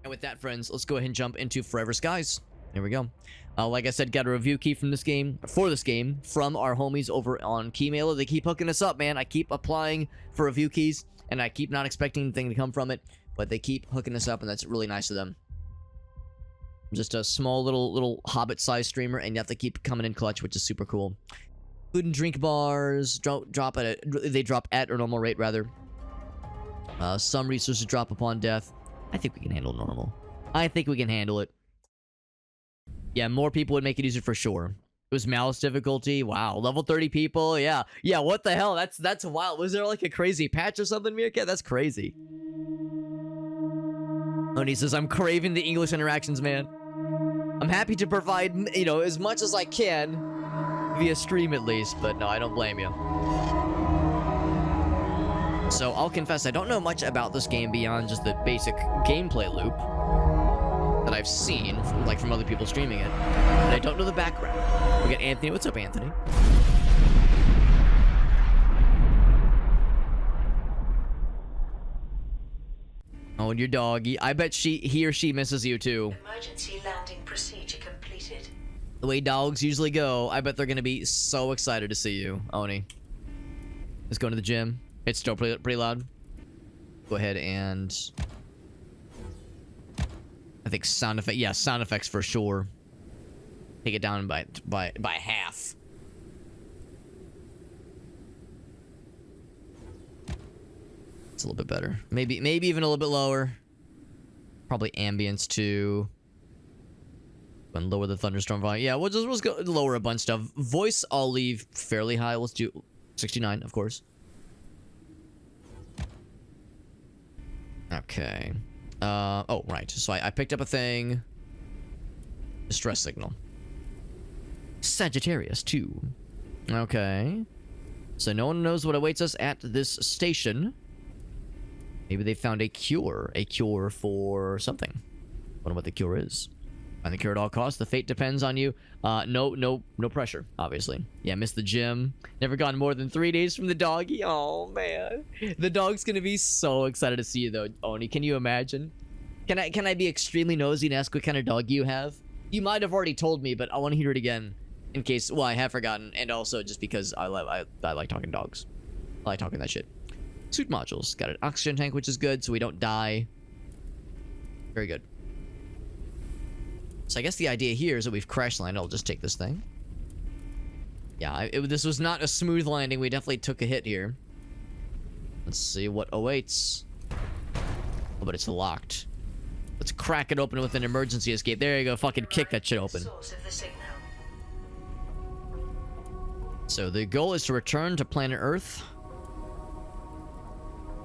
And with that, friends, let's go ahead and jump into Forever Skies. Here we go. Like I said, got a review key from this game, from our homies over on Keymailer. They keep hooking us up, man. I keep applying for review keys, and I keep not expecting anything to come from it, but they keep hooking us up, and that's really nice of them. Just a small little Hobbit-sized streamer, and you have to keep coming in clutch, which is super cool. Food and drink bars they drop at or normal rate, rather. Some resources drop upon death. I think we can handle normal. I think we can handle it. Yeah, more people would make it easier for sure. It was Malice difficulty. Wow, level 30 people. Yeah, what the hell? That's wild. Was there like a crazy patch or something, Meerkat? That's crazy. Oni says, I'm craving the English interactions, man. I'm happy to provide, as much as I can via stream at least, but no, I don't blame you. So I'll confess, I don't know much about this game beyond just the basic gameplay loop that I've seen from other people streaming it, but I don't know the background. We got Anthony. What's up, Anthony? Oh, and your doggy. I bet he or she misses you too. Emergency landing procedure completed. The way dogs usually go, I bet they're gonna be so excited to see you, Oni. Let's go to the gym. It's still pretty loud. Go ahead and I think sound effect. Yeah, sound effects for sure. Take it down by half. It's a little bit better. Maybe even a little bit lower. Probably ambience too. And lower the thunderstorm volume. Yeah, we'll just go lower a bunch of stuff. Voice I'll leave fairly high. Let's do 69, of course. Okay. Oh, right. So I picked up a thing. Distress signal. Sagittarius 2. Okay. So no one knows what awaits us at this station. Maybe they found a cure. A cure for something. Wonder what the cure is. Find the cure at all costs. The fate depends on you. No pressure, obviously. Yeah, missed the gym. Never gone more than 3 days from the doggy. Oh, man. The dog's gonna be so excited to see you, though, Oni. Can you imagine? Can I be extremely nosy and ask what kind of dog you have? You might have already told me, but I want to hear it again. In case, well, I have forgotten. And also just because I like talking dogs. I like talking that shit. Suit modules. Got an oxygen tank, which is good, so we don't die. Very good. So I guess the idea here is that we've crash landed. I'll just take this thing. Yeah, this was not a smooth landing. We definitely took a hit here. Let's see what awaits. Oh, but it's locked. Let's crack it open with an emergency escape. There you go. Fucking kick that shit open. So the goal is to return to planet Earth.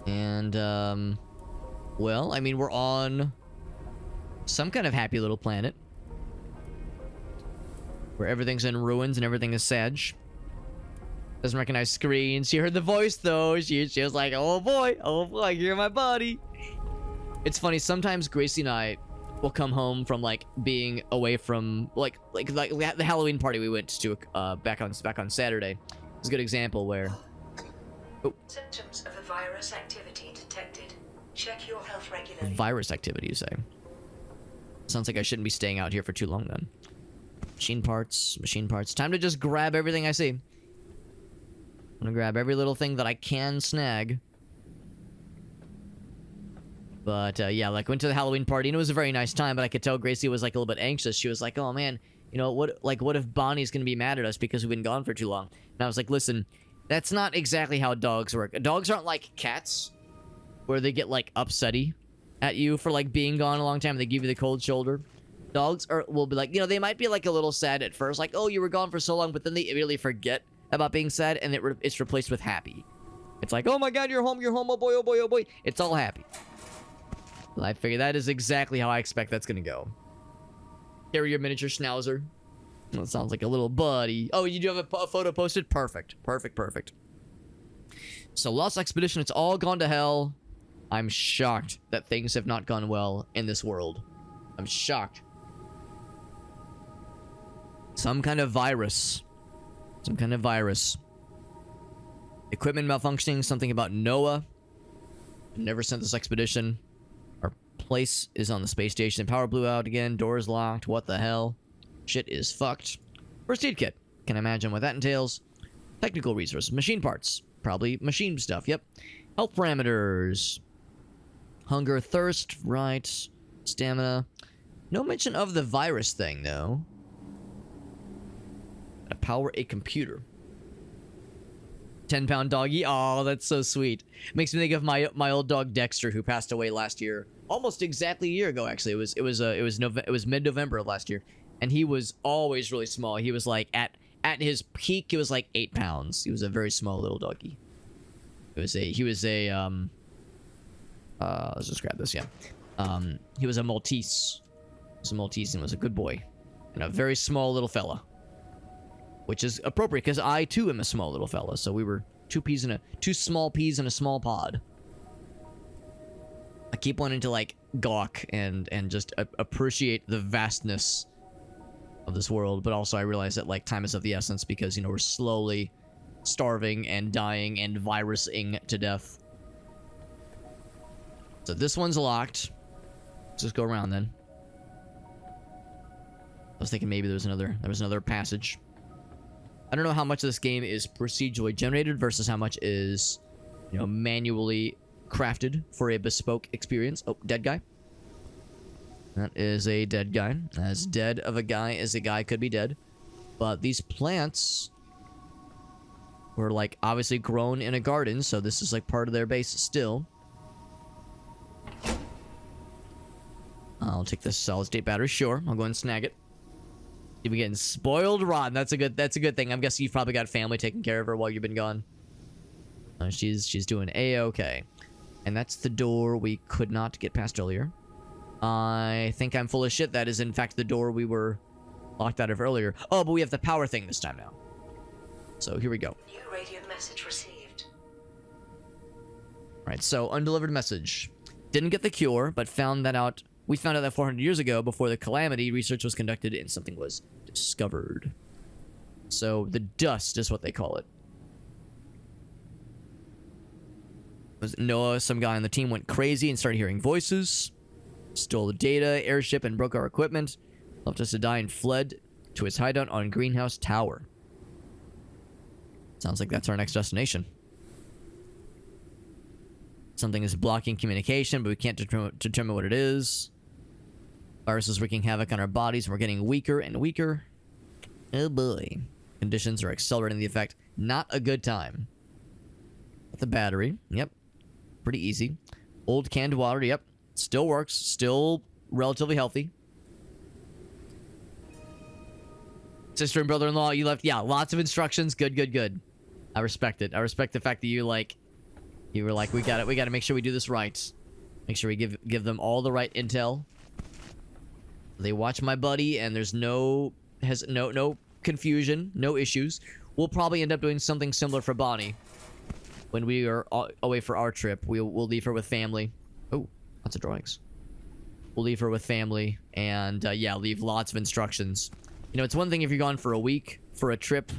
And, well, I mean, we're on some kind of happy little planet. Where everything's in ruins and everything is sag. Doesn't recognize screens. She heard the voice, though. She was like, oh boy, you're my buddy. It's funny, sometimes Gracie and I will come home from, like, being away from, like the Halloween party we went to back on Saturday. It's a good example where... Oh. Symptoms of a virus activity detected. Check your health regularly. Virus activity, you say? Sounds like I shouldn't be staying out here for too long, then. Machine parts. Time to just grab everything I see. I'm gonna grab every little thing that I can snag. But, yeah, like, went to the Halloween party, and it was a very nice time, but I could tell Gracie was, like, a little bit anxious. She was like, oh, man, what if Bonnie's gonna be mad at us because we've been gone for too long? And I was like, listen, that's not exactly how dogs work. Dogs aren't like cats, where they get, like, upsetty at you for, like, being gone a long time, and they give you the cold shoulder. Dogs will be like, they might be, like, a little sad at first, like, oh, you were gone for so long, but then they immediately forget about being sad, and it's replaced with happy. It's like, oh my god, you're home, oh boy, oh boy, oh boy. It's all happy. Well, I figure that is exactly how I expect that's gonna go. Carry your miniature schnauzer. That sounds like a little buddy. Oh, you do have a photo posted? Perfect. So, Lost Expedition, it's all gone to hell. I'm shocked that things have not gone well in this world. I'm shocked. Some kind of virus. Equipment malfunctioning, something about Noah. Never sent this expedition. Our place is on the space station. Power blew out again. Doors locked. What the hell? Shit is fucked. First aid kit. Can imagine what that entails. Technical resources. Machine parts. Probably machine stuff. Yep. Health parameters. Hunger, thirst. Right. Stamina. No mention of the virus thing, though. Power a computer. 10-pound doggy. Oh, that's so sweet. Makes me think of my old dog Dexter, who passed away last year, almost exactly a year ago. Actually, it was mid-November of last year, and he was always really small. He was like at his peak, he was like 8 pounds. He was a very small little doggy. Let's just grab this. Yeah, he was a Maltese. He was a Maltese and was a good boy, and a very small little fella. Which is appropriate because I too am a small little fella. So we were two small peas in a small pod. I keep wanting to like gawk and just appreciate the vastness of this world, but also I realize that like time is of the essence because we're slowly starving and dying and virusing to death. So this one's locked. Let's just go around then. I was thinking maybe there was another passage. I don't know how much of this game is procedurally generated versus how much is, manually crafted for a bespoke experience. Oh, dead guy. That is a dead guy. As dead of a guy as a guy could be dead. But these plants were, like, obviously grown in a garden, so this is, like, part of their base still. I'll take this solid-state battery. Sure, I'll go and snag it. You've been getting spoiled rotten. That's a good thing. I'm guessing you've probably got family taking care of her while you've been gone. She's doing A-okay. And that's the door we could not get past earlier. I think I'm full of shit. That is, in fact, the door we were locked out of earlier. Oh, but we have the power thing this time now. So here we go. New radio message received. Right, so undelivered message. Didn't get the cure, but found that out. We found out that 400 years ago, before the calamity, research was conducted and something was discovered. So the dust is what they call it. Noah, some guy on the team, went crazy and started hearing voices. Stole the data, airship, and broke our equipment. Left us to die and fled to his hideout on Greenhouse Tower. Sounds like that's our next destination. Something is blocking communication, but we can't determine what it is. Virus is wreaking havoc on our bodies, and we're getting weaker and weaker. Oh boy. Conditions are accelerating the effect. Not a good time. The battery. Yep. Pretty easy. Old canned water. Yep. Still works. Still relatively healthy. Sister and brother-in-law, you left. Yeah, lots of instructions. Good, good, good. I respect it. I respect the fact that you were like, we gotta make sure we do this right. Make sure we give them all the right intel. They watch my buddy, and there's no confusion, no issues. We'll probably end up doing something similar for Bonnie when we are away for our trip. We'll leave her with family. Oh, lots of drawings. We'll leave her with family, and yeah, leave lots of instructions. It's one thing if you're gone for a week for a trip,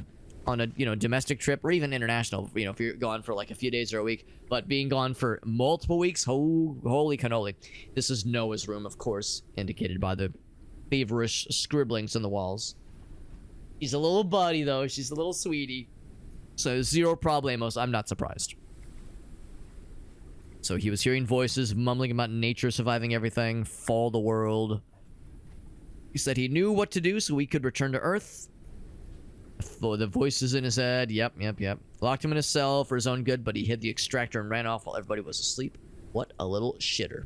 on a domestic trip, or even international, if you're gone for like a few days or a week, but being gone for multiple weeks, holy cannoli. This is Noah's room, of course, indicated by the feverish scribblings on the walls. She's a little buddy, though. She's a little sweetie. So zero problemos. I'm not surprised. So he was hearing voices mumbling about nature surviving everything, fall the world. He said he knew what to do so we could return to Earth. The voices in his head. Yep. Locked him in a cell for his own good, but he hid the extractor and ran off while everybody was asleep. What a little shitter.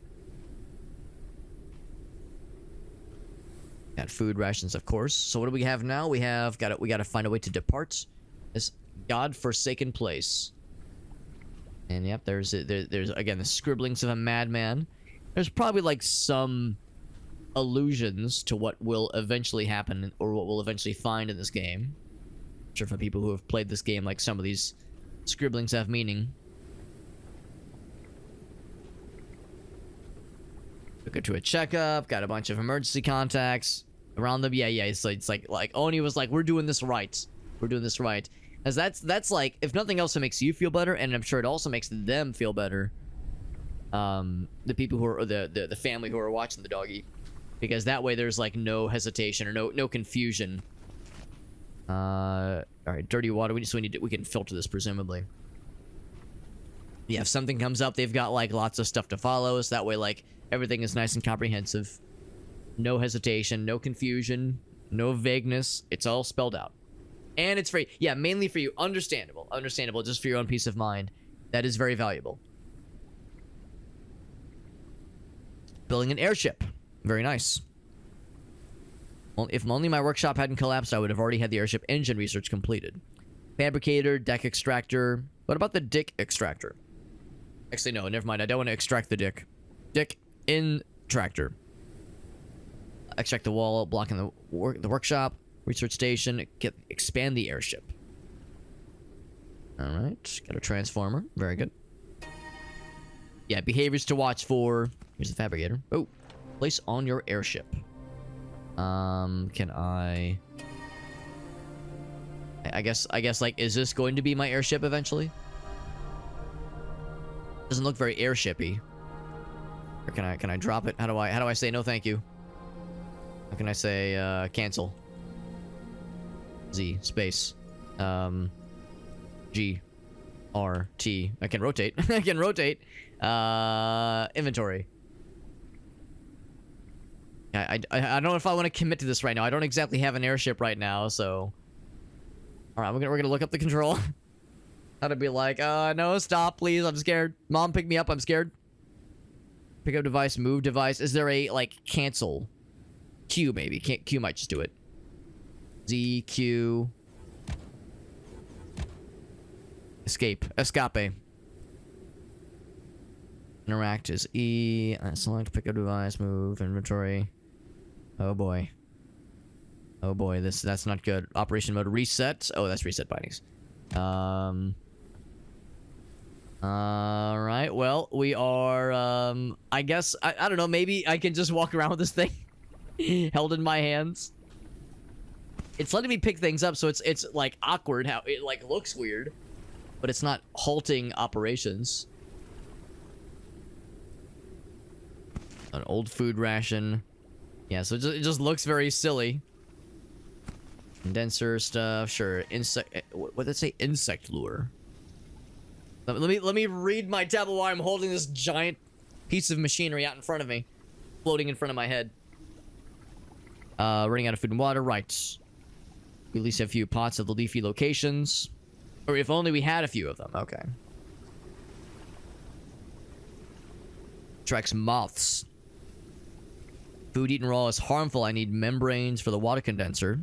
Got food rations, of course. So what do we have now? We gotta find a way to depart this godforsaken place. And yep, there's again the scribblings of a madman. There's probably like some allusions to what will eventually happen or what we'll eventually find in this game. I'm sure for people who have played this game, like some of these scribblings have meaning. Took her to a checkup, got a bunch of emergency contacts around them. Yeah, it's like Oni was like, we're doing this right. We're doing this right. As that's like, if nothing else, it makes you feel better, and I'm sure it also makes them feel better. the people who are, or the family who are watching the doggy, because that way there's like no hesitation or no confusion. All right, dirty water. We can filter this presumably. Yeah, if something comes up, they've got like lots of stuff to follow, so that way like everything is nice and comprehensive. No hesitation, no confusion, no vagueness. It's all spelled out. And it's free. Yeah, mainly for you. Understandable. Understandable, just for your own peace of mind. That is very valuable. Building an airship. Very nice. Well, if only my workshop hadn't collapsed, I would have already had the airship engine research completed. Fabricator, deck extractor. What about the dick extractor? Actually, no, never mind. I don't want to extract the dick. Dick in tractor. Extract the wall, blocking the workshop, research station, expand the airship. All right, got a transformer. Very good. Yeah, behaviors to watch for. Here's the fabricator. Oh, place on your airship. Can I guess like, is this going to be my airship eventually? Doesn't look very airshipy. Or can I drop it? How do I say no thank you? How can I say cancel? Z space G R T. I can rotate. I can rotate. Inventory. I don't know if I want to commit to this right now. I don't exactly have an airship right now, so. All right, we're gonna look up the control. How to be like, no, stop, please. I'm scared. Mom, pick me up. I'm scared. Pick up device, move device. Is there a like cancel? Q maybe. Q might just do it. Z Q. Escape. Escape. Interact is E. Select, pick up device, move, inventory. Oh boy. Oh boy, that's not good. Operation mode reset. Oh, that's reset bindings. Alright, well, we are, I guess, I don't know, maybe I can just walk around with this thing held in my hands. It's letting me pick things up, so it's like awkward how it like looks weird, but it's not halting operations. An old food ration. Yeah, so it just looks very silly. Condenser stuff, sure. Insect. What did it say? Insect lure. Let me read my tablet while I'm holding this giant piece of machinery out in front of me, floating in front of my head. Running out of food and water. Right. We at least have a few pots of the leafy locations, or if only we had a few of them. Okay. Tracks moths. Food eaten raw is harmful. I need membranes for the water condenser.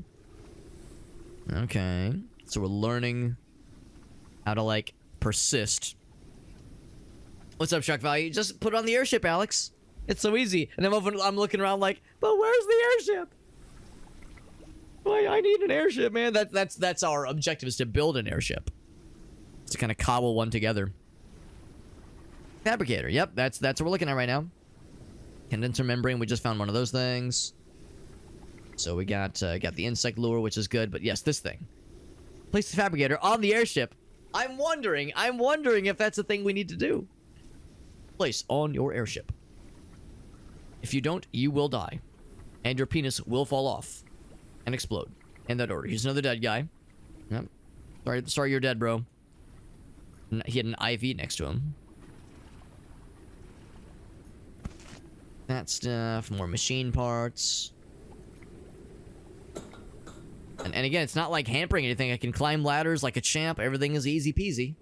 Okay. So we're learning how to, like, persist. What's up, shock value? Just put it on the airship, Alex. It's so easy. And I'm looking around like, but where's the airship? Well, I need an airship, man. That's our objective, is to build an airship. To kind of cobble one together. Fabricator. Yep, that's what we're looking at right now. Condenser membrane. We just found one of those things. So we got the insect lure, which is good. But yes, this thing. Place the fabricator on the airship. I'm wondering if that's a thing we need to do. Place on your airship. If you don't, you will die. And your penis will fall off. And explode. In that order. Here's another dead guy. Yep. Sorry you're dead, bro. He had an IV next to him. That stuff. More machine parts. And again, it's not like hampering anything. I can climb ladders like a champ. Everything is easy peasy.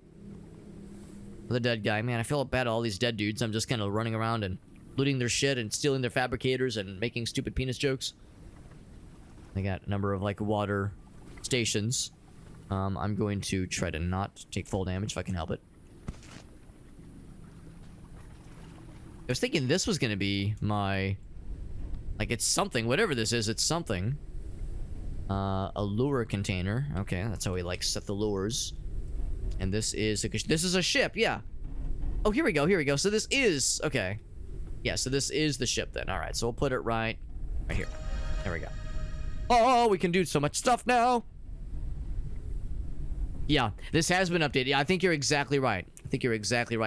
The dead guy. Man, I feel bad all these dead dudes. I'm just kind of running around and looting their shit and stealing their fabricators and making stupid penis jokes. They got a number of, like, water stations. I'm going to try to not take full damage if I can help it. I was thinking this was going to be my... Like, it's something. Whatever this is, it's something. A lure container. Okay, that's how we, like, set the lures. And this is a ship, yeah. Oh, here we go. So this is... Okay. Yeah, so this is the ship then. Alright, so we'll put it right here. There we go. Oh, we can do so much stuff now. Yeah, this has been updated. Yeah, I think you're exactly right.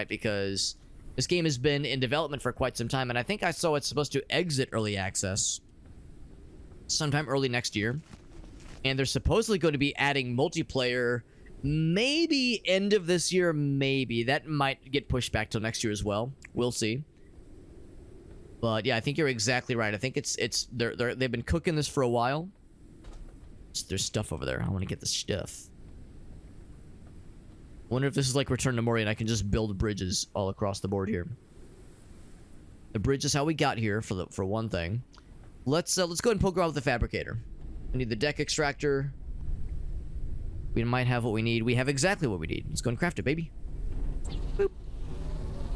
Because This game has been in development for quite some time, and I think I saw it's supposed to exit early access sometime early next year. And they're supposedly going to be adding multiplayer maybe end of this year, maybe. That might get pushed back till next year as well. We'll see. But yeah, I think you're exactly right. I think they've been cooking this for a while. There's stuff over there. I want to get this stuff. Wonder if this is like Return to Moria and I can just build bridges all across the board here. The bridge is how we got here for one thing. Let's go ahead and poke around with the fabricator. We need the deck extractor. We might have what we need. We have exactly what we need. Let's go and craft it, baby. Boop.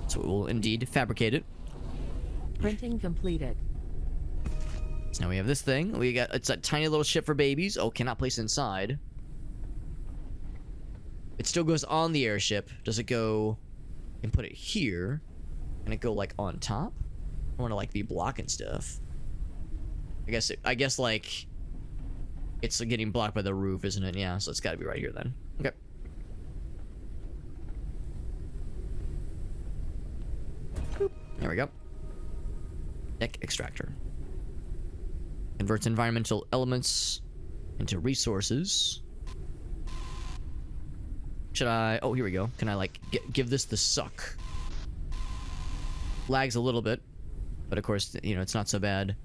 So we will indeed fabricate it. Printing completed. So now we have this thing. It's a tiny little ship for babies. Oh, cannot place inside. It still goes on the airship. Does it go and put it here? Can it go like on top? I want to like be blocking stuff. I guess like it's getting blocked by the roof, isn't it? Yeah, so it's got to be right here then. Okay. Boop. There we go. Deck extractor. Converts environmental elements into resources. Should I... Oh, here we go. Can I, like, give this the suck? Lags a little bit. But, of course, you know, it's not so bad.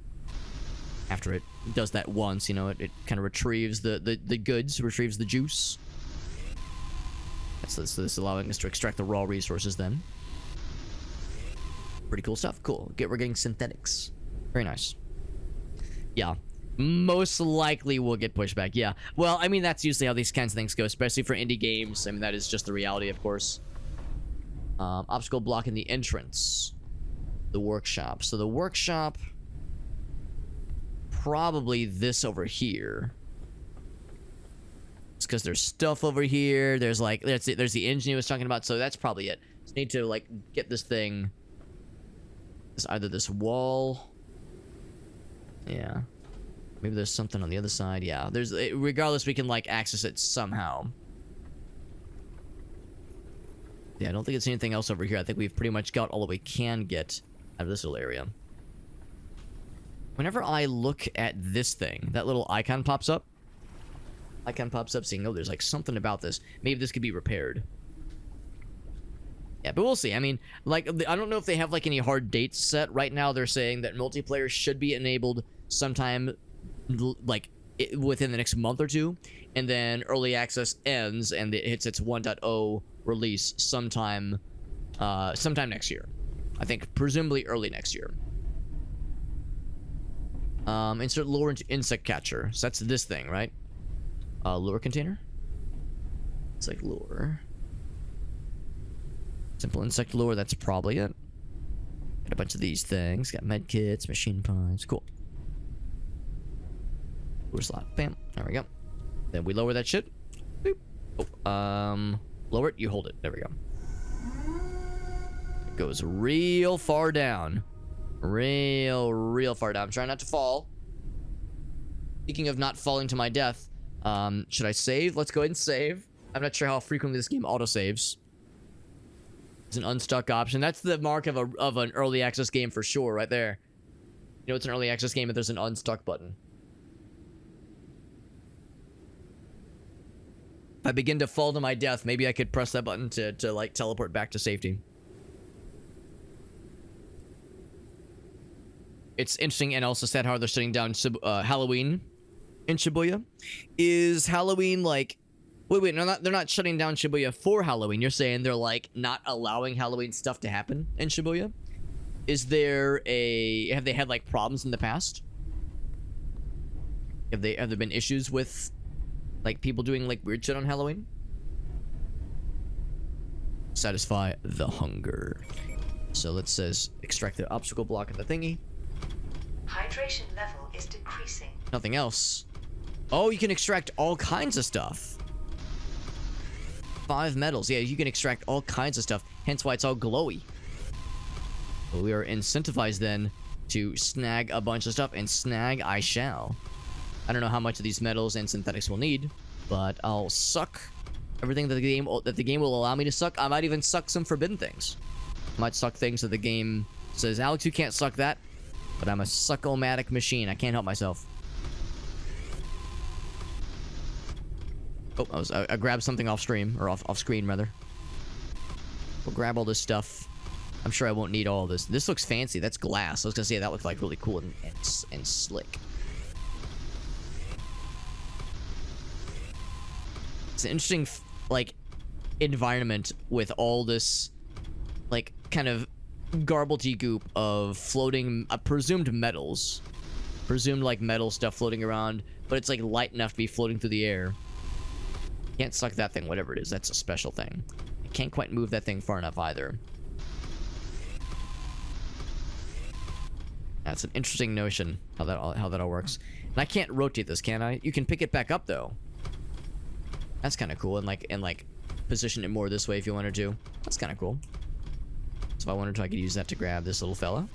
After it does that once, you know, it kind of retrieves the goods, retrieves the juice. So this is allowing us to extract the raw resources then. Pretty cool stuff. Cool. We're getting synthetics. Very nice. Yeah. Most likely will get pushed back. Yeah. Well, I mean, that's usually how these kinds of things go, especially for indie games. I mean, that is just the reality, of course. Obstacle block in the entrance. The workshop. So the workshop... Probably this over here. It's because there's stuff over here. There's like... There's the engine he was talking about, so that's probably it. Just need to, like, get this thing... It's either this wall... Yeah. Maybe there's something on the other side. Yeah, regardless, we can, like, access it somehow. Yeah, I don't think it's anything else over here. I think we've pretty much got all that we can get out of this little area. Whenever I look at this thing, that little icon pops up. Saying, oh, there's, like, something about this. Maybe this could be repaired. Yeah, but we'll see. I mean, like, I don't know if they have, like, any hard dates set. Right now, they're saying that multiplayer should be enabled sometime... like within the next month or two, and then early access ends and it hits its 1.0 release sometime next year. I think presumably early next year. Insert lure into insect catcher. So that's this thing, right? Lure container. It's like lure. Simple insect lure. That's probably it. Got a bunch of these things. Got med kits, machine pies. Cool. Slot. Bam. There we go. Then we lower that shit. Boop. Oh, lower it. You hold it. There we go. It goes real far down. Real far down. I'm trying not to fall. Speaking of not falling to my death, should I save? Let's go ahead and save. I'm not sure how frequently this game autosaves. It's an unstuck option. That's the mark of an early access game for sure, right there. You know, it's an early access game if there's an unstuck button. If I begin to fall to my death, maybe I could press that button to like teleport back to safety. It's interesting and also sad how they're shutting down Halloween in Shibuya. Is Halloween like... Wait, no, they're not shutting down Shibuya for Halloween. You're saying they're like not allowing Halloween stuff to happen in Shibuya? Is there have they had like problems in the past? Have there been issues with like people doing like weird shit on Halloween? Satisfy the hunger. So let's says extract the obstacle block of the thingy. Hydration level is decreasing. Nothing else. Oh, you can extract all kinds of stuff. 5 metals. Yeah, you can extract all kinds of stuff. Hence why it's all glowy. Well, we are incentivized then to snag a bunch of stuff, and snag I shall. I don't know how much of these metals and synthetics we'll need, but I'll suck everything that the game will allow me to suck. I might even suck some forbidden things. Might suck things that the game says, Alex, you can't suck that. But I'm a suck-o-matic machine. I can't help myself. Oh, I grabbed something off stream, or off screen rather. We'll grab all this stuff. I'm sure I won't need all this. This looks fancy. That's glass. I was gonna say that looks like really cool and slick. It's an interesting like environment with all this like kind of garbledy goop of floating presumed metals, presumed like metal stuff floating around, but it's like light enough to be floating through the air. Can't suck that thing, whatever it is. That's a special thing. I can't quite move that thing far enough either. That's an interesting notion how that all works. And I can't rotate this, can I? You can pick it back up though. That's kind of cool, and like position it more this way if you wanted to. That's kind of cool. So if I wanted to, I could use that to grab this little fella.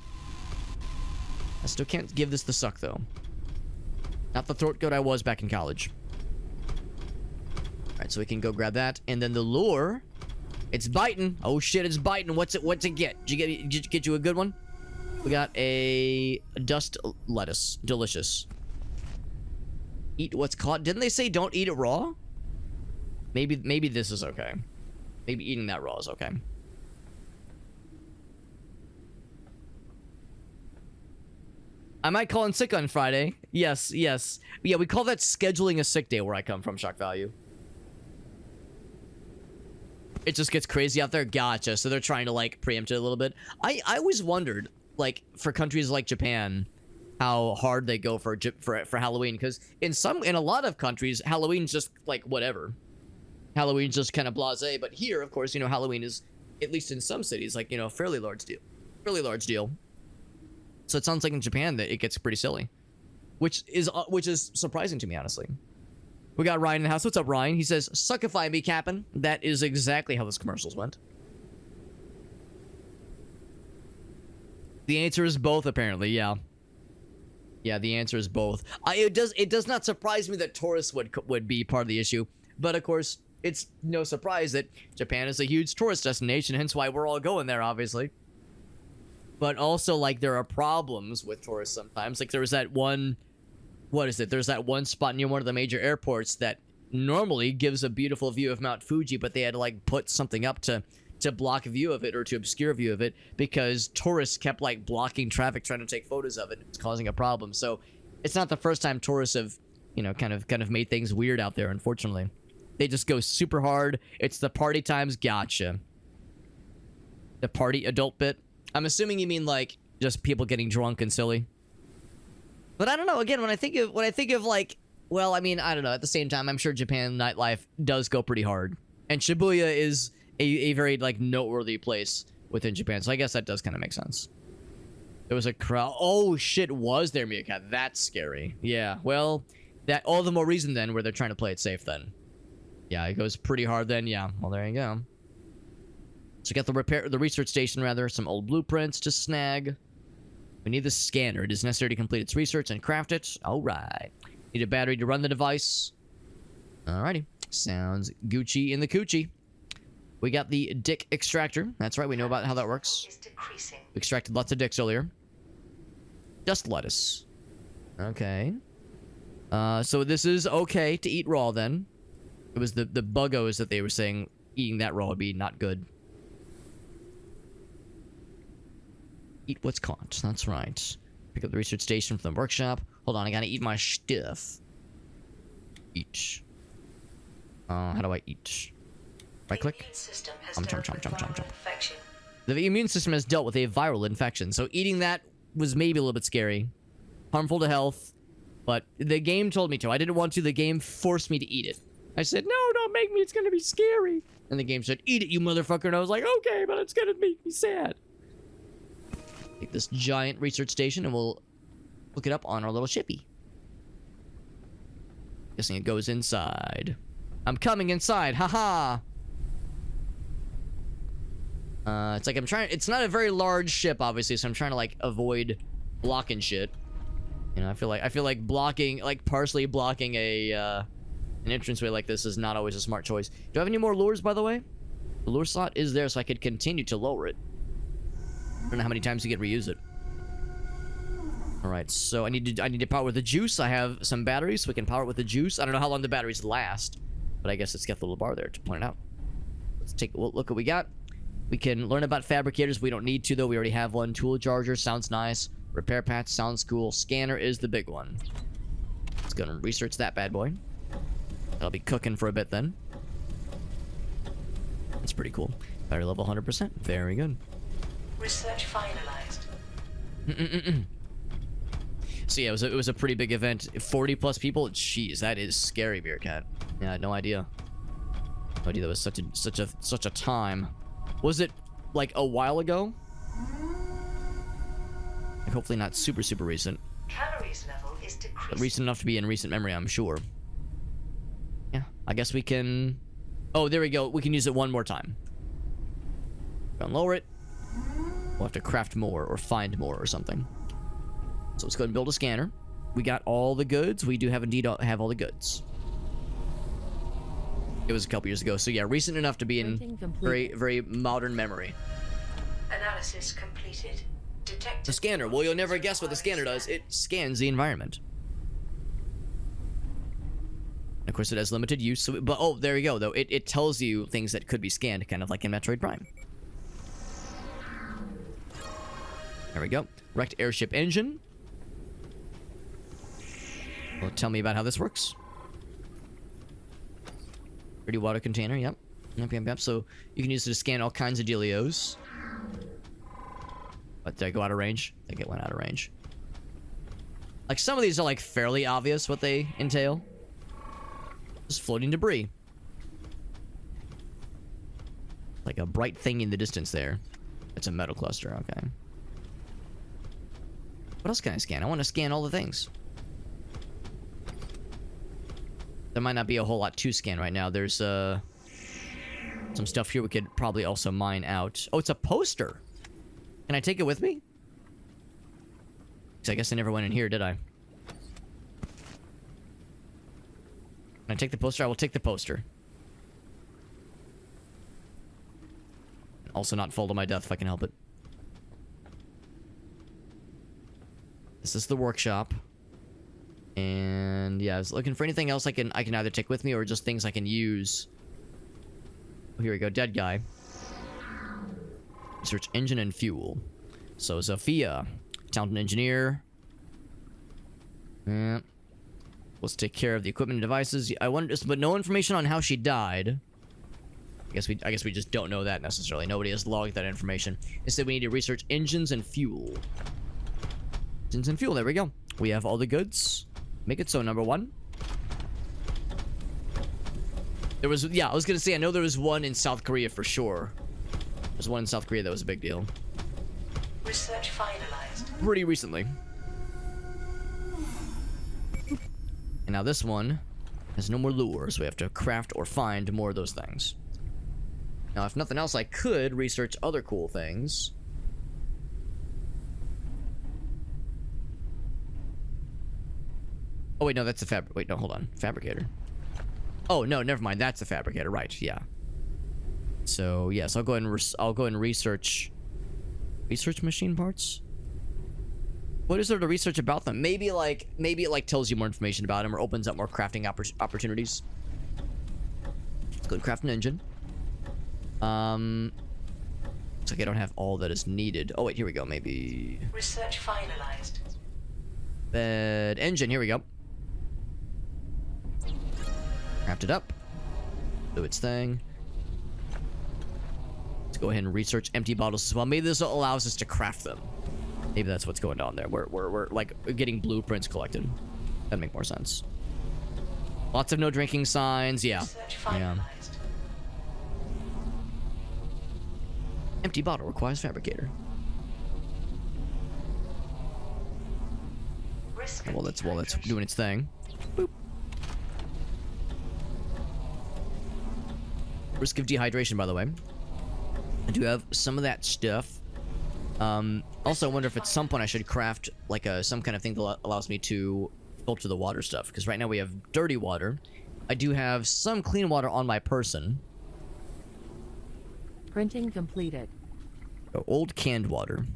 I still can't give this the suck though. Not the throat goat I was back in college. Alright, so we can go grab that. And then the lure. It's biting. Oh shit, it's biting. What's it get? Did you get you a good one? We got a dust lettuce. Delicious. Eat what's caught. Didn't they say don't eat it raw? Maybe this is okay. Maybe eating that raw is okay. I might call in sick on Friday. Yes. Yeah, we call that scheduling a sick day where I come from, Shock Value. It just gets crazy out there. Gotcha. So they're trying to like preempt it a little bit. I always wondered, like, for countries like Japan, how hard they go for Halloween, because in a lot of countries, Halloween's just like whatever. Halloween's just kind of blasé, but here, of course, you know, Halloween is, at least in some cities, like, you know, fairly large deal. So it sounds like in Japan that it gets pretty silly, which is surprising to me, honestly. We got Ryan in the house. What's up, Ryan? He says, "Suckify me, Cap'n." That is exactly how those commercials went. The answer is both, apparently. Yeah, the answer is both. It does not surprise me that tourists would be part of the issue, but of course, it's no surprise that Japan is a huge tourist destination, hence why we're all going there, obviously. But also, like, there are problems with tourists sometimes. Like, there was that one... What is it? There's that one spot near one of the major airports that normally gives a beautiful view of Mount Fuji, but they had to, like, put something up to block a view of it, or to obscure a view of it, because tourists kept, like, blocking traffic trying to take photos of it. It's causing a problem. So, it's not the first time tourists have, you know, kind of made things weird out there, unfortunately. They just go super hard. It's the party times. Gotcha. The party adult bit. I'm assuming you mean like just people getting drunk and silly. But I don't know. Again, when I think of like, well, I mean, I don't know. At the same time, I'm sure Japan nightlife does go pretty hard, and Shibuya is a very like noteworthy place within Japan. So I guess that does kind of make sense. There was a crowd. Oh shit, was there, Meerkat? That's scary. Yeah. Well, that all the more reason then where they're trying to play it safe then. Yeah, it goes pretty hard then. Yeah. Well, there you go. So get the research station, rather, some old blueprints to snag. We need the scanner. It is necessary to complete its research and craft it. All right. Need a battery to run the device. Alrighty. Sounds Gucci in the coochie. We got the dick extractor. That's right. We know about how that works. We extracted lots of dicks earlier. Dust lettuce. Okay. So this is okay to eat raw then. It was the buggos that they were saying eating that raw would be not good. Eat what's caught. That's right. Pick up the research station from the workshop. Hold on, I gotta eat my stuff. Eat. How do I eat? Right click. Chomp. The immune system has dealt with a viral infection, so eating that was maybe a little bit scary. Harmful to health, but the game told me to. I didn't want to. The game forced me to eat it. I said, no, don't make me. It's gonna be scary. And the game said, eat it, you motherfucker. And I was like, okay, but it's gonna make me sad. Take this giant research station and we'll look it up on our little shippy. Guessing it goes inside. I'm coming inside, haha. It's like I'm trying. It's not a very large ship, obviously, so I'm trying to like avoid blocking shit. You know, I feel like blocking, like partially blocking a an entranceway like this is not always a smart choice. Do I have any more lures, by the way? The lure slot is there, so I could continue to lower it. I don't know how many times you can reuse it. All right, so I need to power the juice. I have some batteries, so we can power it with the juice. I don't know how long the batteries last, but I guess it's got the little bar there to point it out. Let's take a look what we got. We can learn about fabricators. We don't need to, though. We already have one. Tool charger sounds nice. Repair patch sounds cool. Scanner is the big one. Let's go and research that bad boy. I'll be cooking for a bit then. That's pretty cool. Battery level 100%. Very good. Research finalized. So yeah, it was a pretty big event. 40 plus people. Jeez, that is scary, Bearcat. Yeah, no idea. No idea that was such a time. Was it like a while ago? Like, hopefully not super recent. Calories level is decreased. But recent enough to be in recent memory, I'm sure. Yeah, I guess we can. Oh, there we go. We can use it one more time. Go and lower it. We'll have to craft more or find more or something. So let's go ahead and build a scanner. We got all the goods. We do have indeed have all the goods. It was a couple years ago, so yeah, recent enough to be in very modern memory. Analysis completed. Detected. The scanner. Well, you'll never guess what the scanner does. It scans the environment. Of course, it has limited use. So, but oh, there you go. Though it tells you things that could be scanned, kind of like in Metroid Prime. There we go. Wrecked airship engine. Well, tell me about how this works. Dirty water container, yep. Yep. So you can use it to scan all kinds of dealios. But did I go out of range? I think it went out of range. Like, some of these are, like, fairly obvious what they entail. Just floating debris. Like a bright thing in the distance there. It's a metal cluster, okay. What else can I scan? I want to scan all the things. There might not be a whole lot to scan right now. There's some stuff here we could probably also mine out. Oh, it's a poster. Can I take it with me? Because I guess I never went in here, did I? Can I take the poster? I will take the poster. Also not fall to my death if I can help it. This is the workshop. And yeah, I was looking for anything else I can either take with me or just things I can use. Oh, here we go, dead guy. Search engine and fuel. So Zofia, talented engineer. Yeah. Let's take care of the equipment and devices. I wonder, but no information on how she died. I guess we just don't know that necessarily. Nobody has logged that information. Instead, we need to research engines and fuel. Engines and fuel. There we go. We have all the goods. Make it so, number one. There was, yeah, I was gonna say, I know there was one in South Korea for sure. There's one in South Korea that was a big deal. Research finalized. Pretty recently. And now this one has no more lures. We have to craft or find more of those things. Now, if nothing else, I could research other cool things. Oh, wait, no, that's a wait, no, hold on. Fabricator. Oh, no, never mind. That's a fabricator. Right, yeah. So, yes, I'll go ahead and research machine parts. What is there to research about them? Maybe it like tells you more information about them or opens up more crafting opportunities. Let's go and craft an engine. Looks like I don't have all that is needed. Oh wait, here we go. Maybe research finalized. Bed engine. Here we go. Craft it up. Do its thing. Let's go ahead and research empty bottles as well. Maybe this allows us to craft them. Maybe that's what's going on there. We're like getting blueprints collected. That'd make more sense. Lots of no drinking signs. Yeah. Yeah. Empty bottle requires fabricator. Well, that's doing its thing. Boop. Risk of dehydration, by the way. I do have some of that stuff. Also, I wonder if at some point I should craft like some kind of thing that allows me to filter the water stuff. Because right now we have dirty water. I do have some clean water on my person. Printing completed. Oh, old canned water.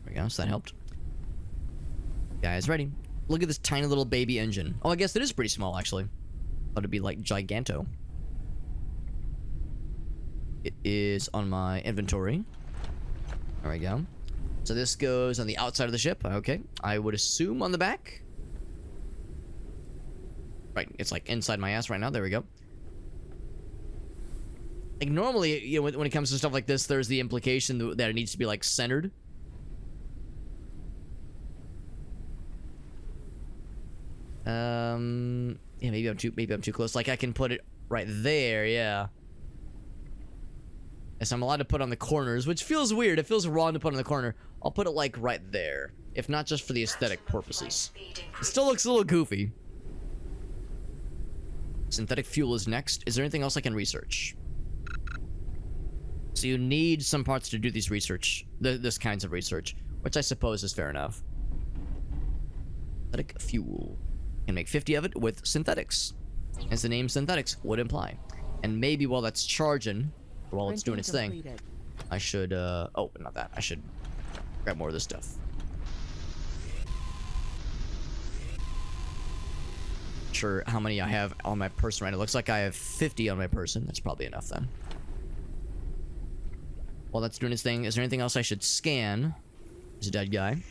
There we go, so that helped. Guys, ready. Look at this tiny little baby engine. Oh, I guess it is pretty small, actually. Thought it'd be, like, giganto. It is on my inventory. There we go. So this goes on the outside of the ship. Okay. I would assume on the back. Right, it's, like, inside my ass right now. There we go. Like, normally, you know, when it comes to stuff like this, there's the implication that it needs to be, like, centered. Yeah, maybe I'm too close. Like, I can put it right there, yeah. Yes, I'm allowed to put on the corners, which feels weird. It feels wrong to put on the corner. I'll put it, like, right there. If not just for the aesthetic purposes. It still looks a little goofy. Synthetic fuel is next. Is there anything else I can research? So you need some parts to do these research. This kinds of research. Which I suppose is fair enough. Synthetic fuel. Can make 50 of it with synthetics. As the name synthetics would imply. And maybe while that's charging, or while it's doing its thing, I should, oh, not that. I should grab more of this stuff. Sure how many I have on my person right now. It looks like I have 50 on my person. That's probably enough then. While that's doing its thing, is there anything else I should scan? There's a dead guy.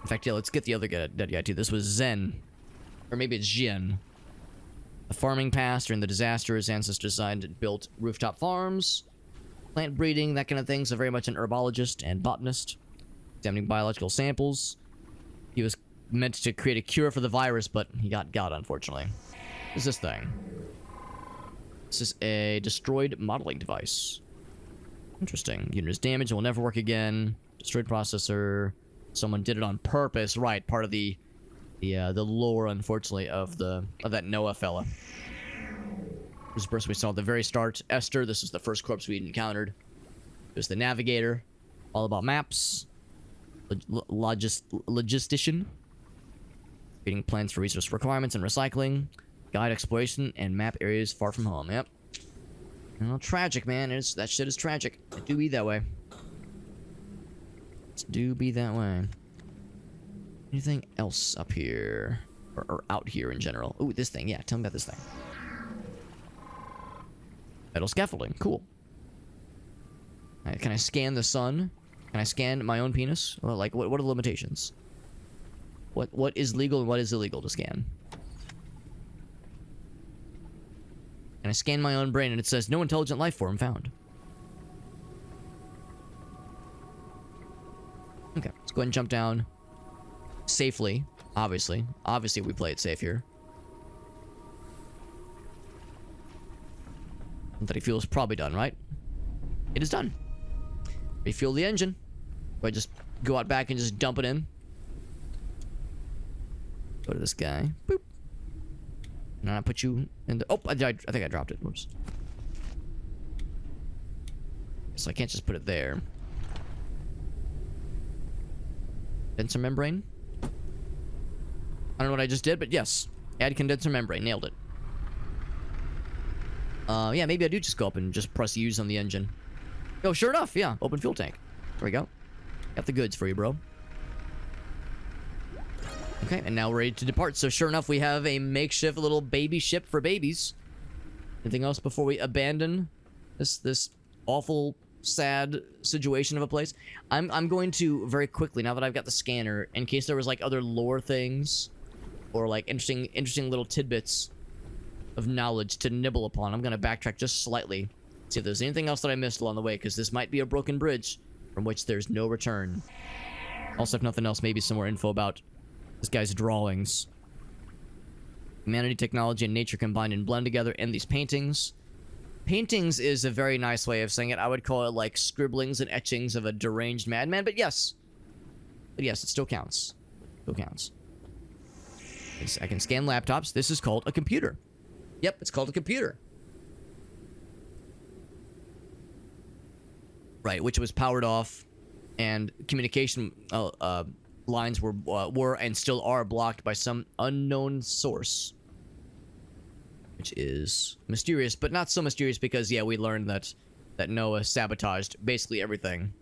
In fact, yeah, let's get the other dead guy too. This was Zen. Or maybe it's Jin. A farming past during the disaster. His ancestors designed and built rooftop farms. Plant breeding, that kind of thing. So very much an herbologist and botanist. Examining biological samples. He was meant to create a cure for the virus, but he got unfortunately. What is this thing? This is a destroyed modeling device. Interesting. Unit is damaged and will never work again. Destroyed processor. Someone did it on purpose, right? Part of the lore, unfortunately, of that Noah fella. This is the person we saw at the very start. Esther. This is the first corpse we encountered. There's the navigator, all about maps. Logistician, creating plans for resource requirements and recycling. Guide exploration and map areas far from home. Yep. Well, tragic, man. That shit is tragic. It do be that way. Do be that way. Anything else up here? Or out here in general? Ooh, this thing. Yeah, tell me about this thing. Metal scaffolding. Cool. Can I scan the sun? Can I scan my own penis? Well, like, what are the limitations? What is legal and what is illegal to scan? And I scan my own brain and it says, no intelligent life form found. Okay, let's go ahead and jump down safely, obviously. Obviously, we play it safe here. Synthetic fuel is probably done, right? It is done. Refuel the engine. Or just go out back and just dump it in. Go to this guy. Boop. And then I put you in the... Oh, I think I dropped it. Whoops. So I can't just put it there. Condenser membrane. I don't know what I just did, but yes. Add condenser membrane. Nailed it. Yeah, maybe I do just go up and just press use on the engine. Oh, sure enough, yeah. Open fuel tank. There we go. Got the goods for you, bro. Okay, and now we're ready to depart. So sure enough, we have a makeshift little baby ship for babies. Anything else before we abandon this awful, sad situation of a place? I'm going to very quickly, now that I've got the scanner, in case there was like other lore things or like interesting little tidbits of knowledge to nibble upon. I'm gonna backtrack just slightly, see if there's anything else that I missed along the way, because this might be a broken bridge from which there's no return. Also, if nothing else, maybe some more info about this guy's drawings. Humanity, technology, and nature combined and blend together in these paintings. Paintings is a very nice way of saying it. I would call it like scribblings and etchings of a deranged madman, but yes. But yes, it still counts. Still counts. I can scan laptops. This is called a computer. Yep, it's called a computer. Right, which was powered off, and communication lines were and still are blocked by some unknown source. which is mysterious, but not so mysterious because, yeah, we learned that Noah sabotaged basically everything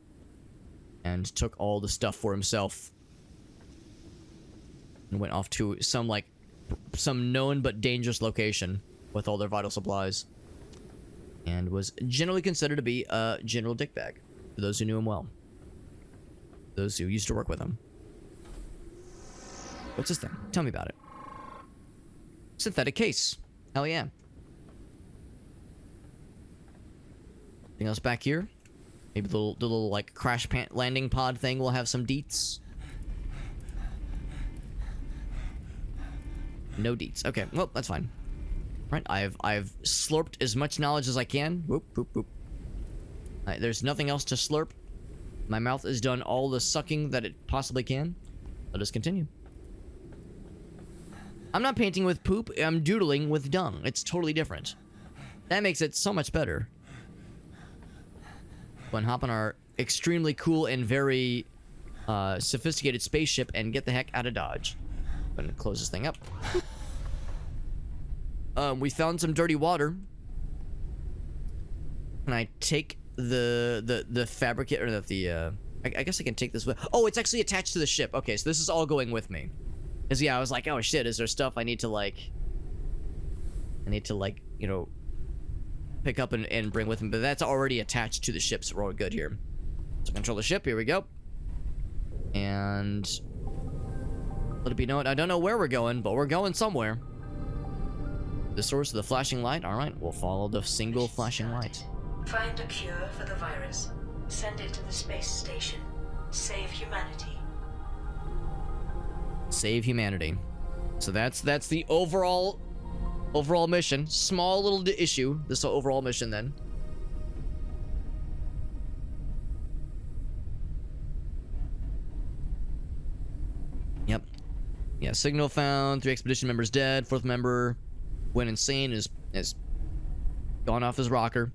and took all the stuff for himself and went off to some known but dangerous location with all their vital supplies, and was generally considered to be a general dickbag for those who knew him well, those who used to work with him. What's this thing? Tell me about it. Synthetic case. Hell yeah. Anything else back here? Maybe the little like crash landing pod thing will have some deets. No deets. Okay, well, that's fine. Right, I've slurped as much knowledge as I can. Whoop, whoop, whoop. Right, there's nothing else to slurp. My mouth has done all the sucking that it possibly can. Let us continue. I'm not painting with poop, I'm doodling with dung. It's totally different. That makes it so much better. Go and hop on our extremely cool and very sophisticated spaceship and get the heck out of Dodge. I'm gonna close this thing up. We found some dirty water. Can I take the fabricate or I guess I can take this with. Oh, it's actually attached to the ship. Okay, so this is all going with me. Cause yeah, I was like, oh shit, is there stuff I need to like, you know, pick up and bring with me? But that's already attached to the ship, so we're all good here. So control the ship. Here we go. And let it be known, I don't know where we're going, but we're going somewhere. The source of the flashing light. All right, we'll follow the single flashing light. Find a cure for the virus. Send it to the space station. Save humanity. Save humanity. So that's the overall mission. Small little issue. This overall mission then. Yep. Yeah. Signal found. 3 expedition members dead. 4th member went insane. Is gone off his rocker.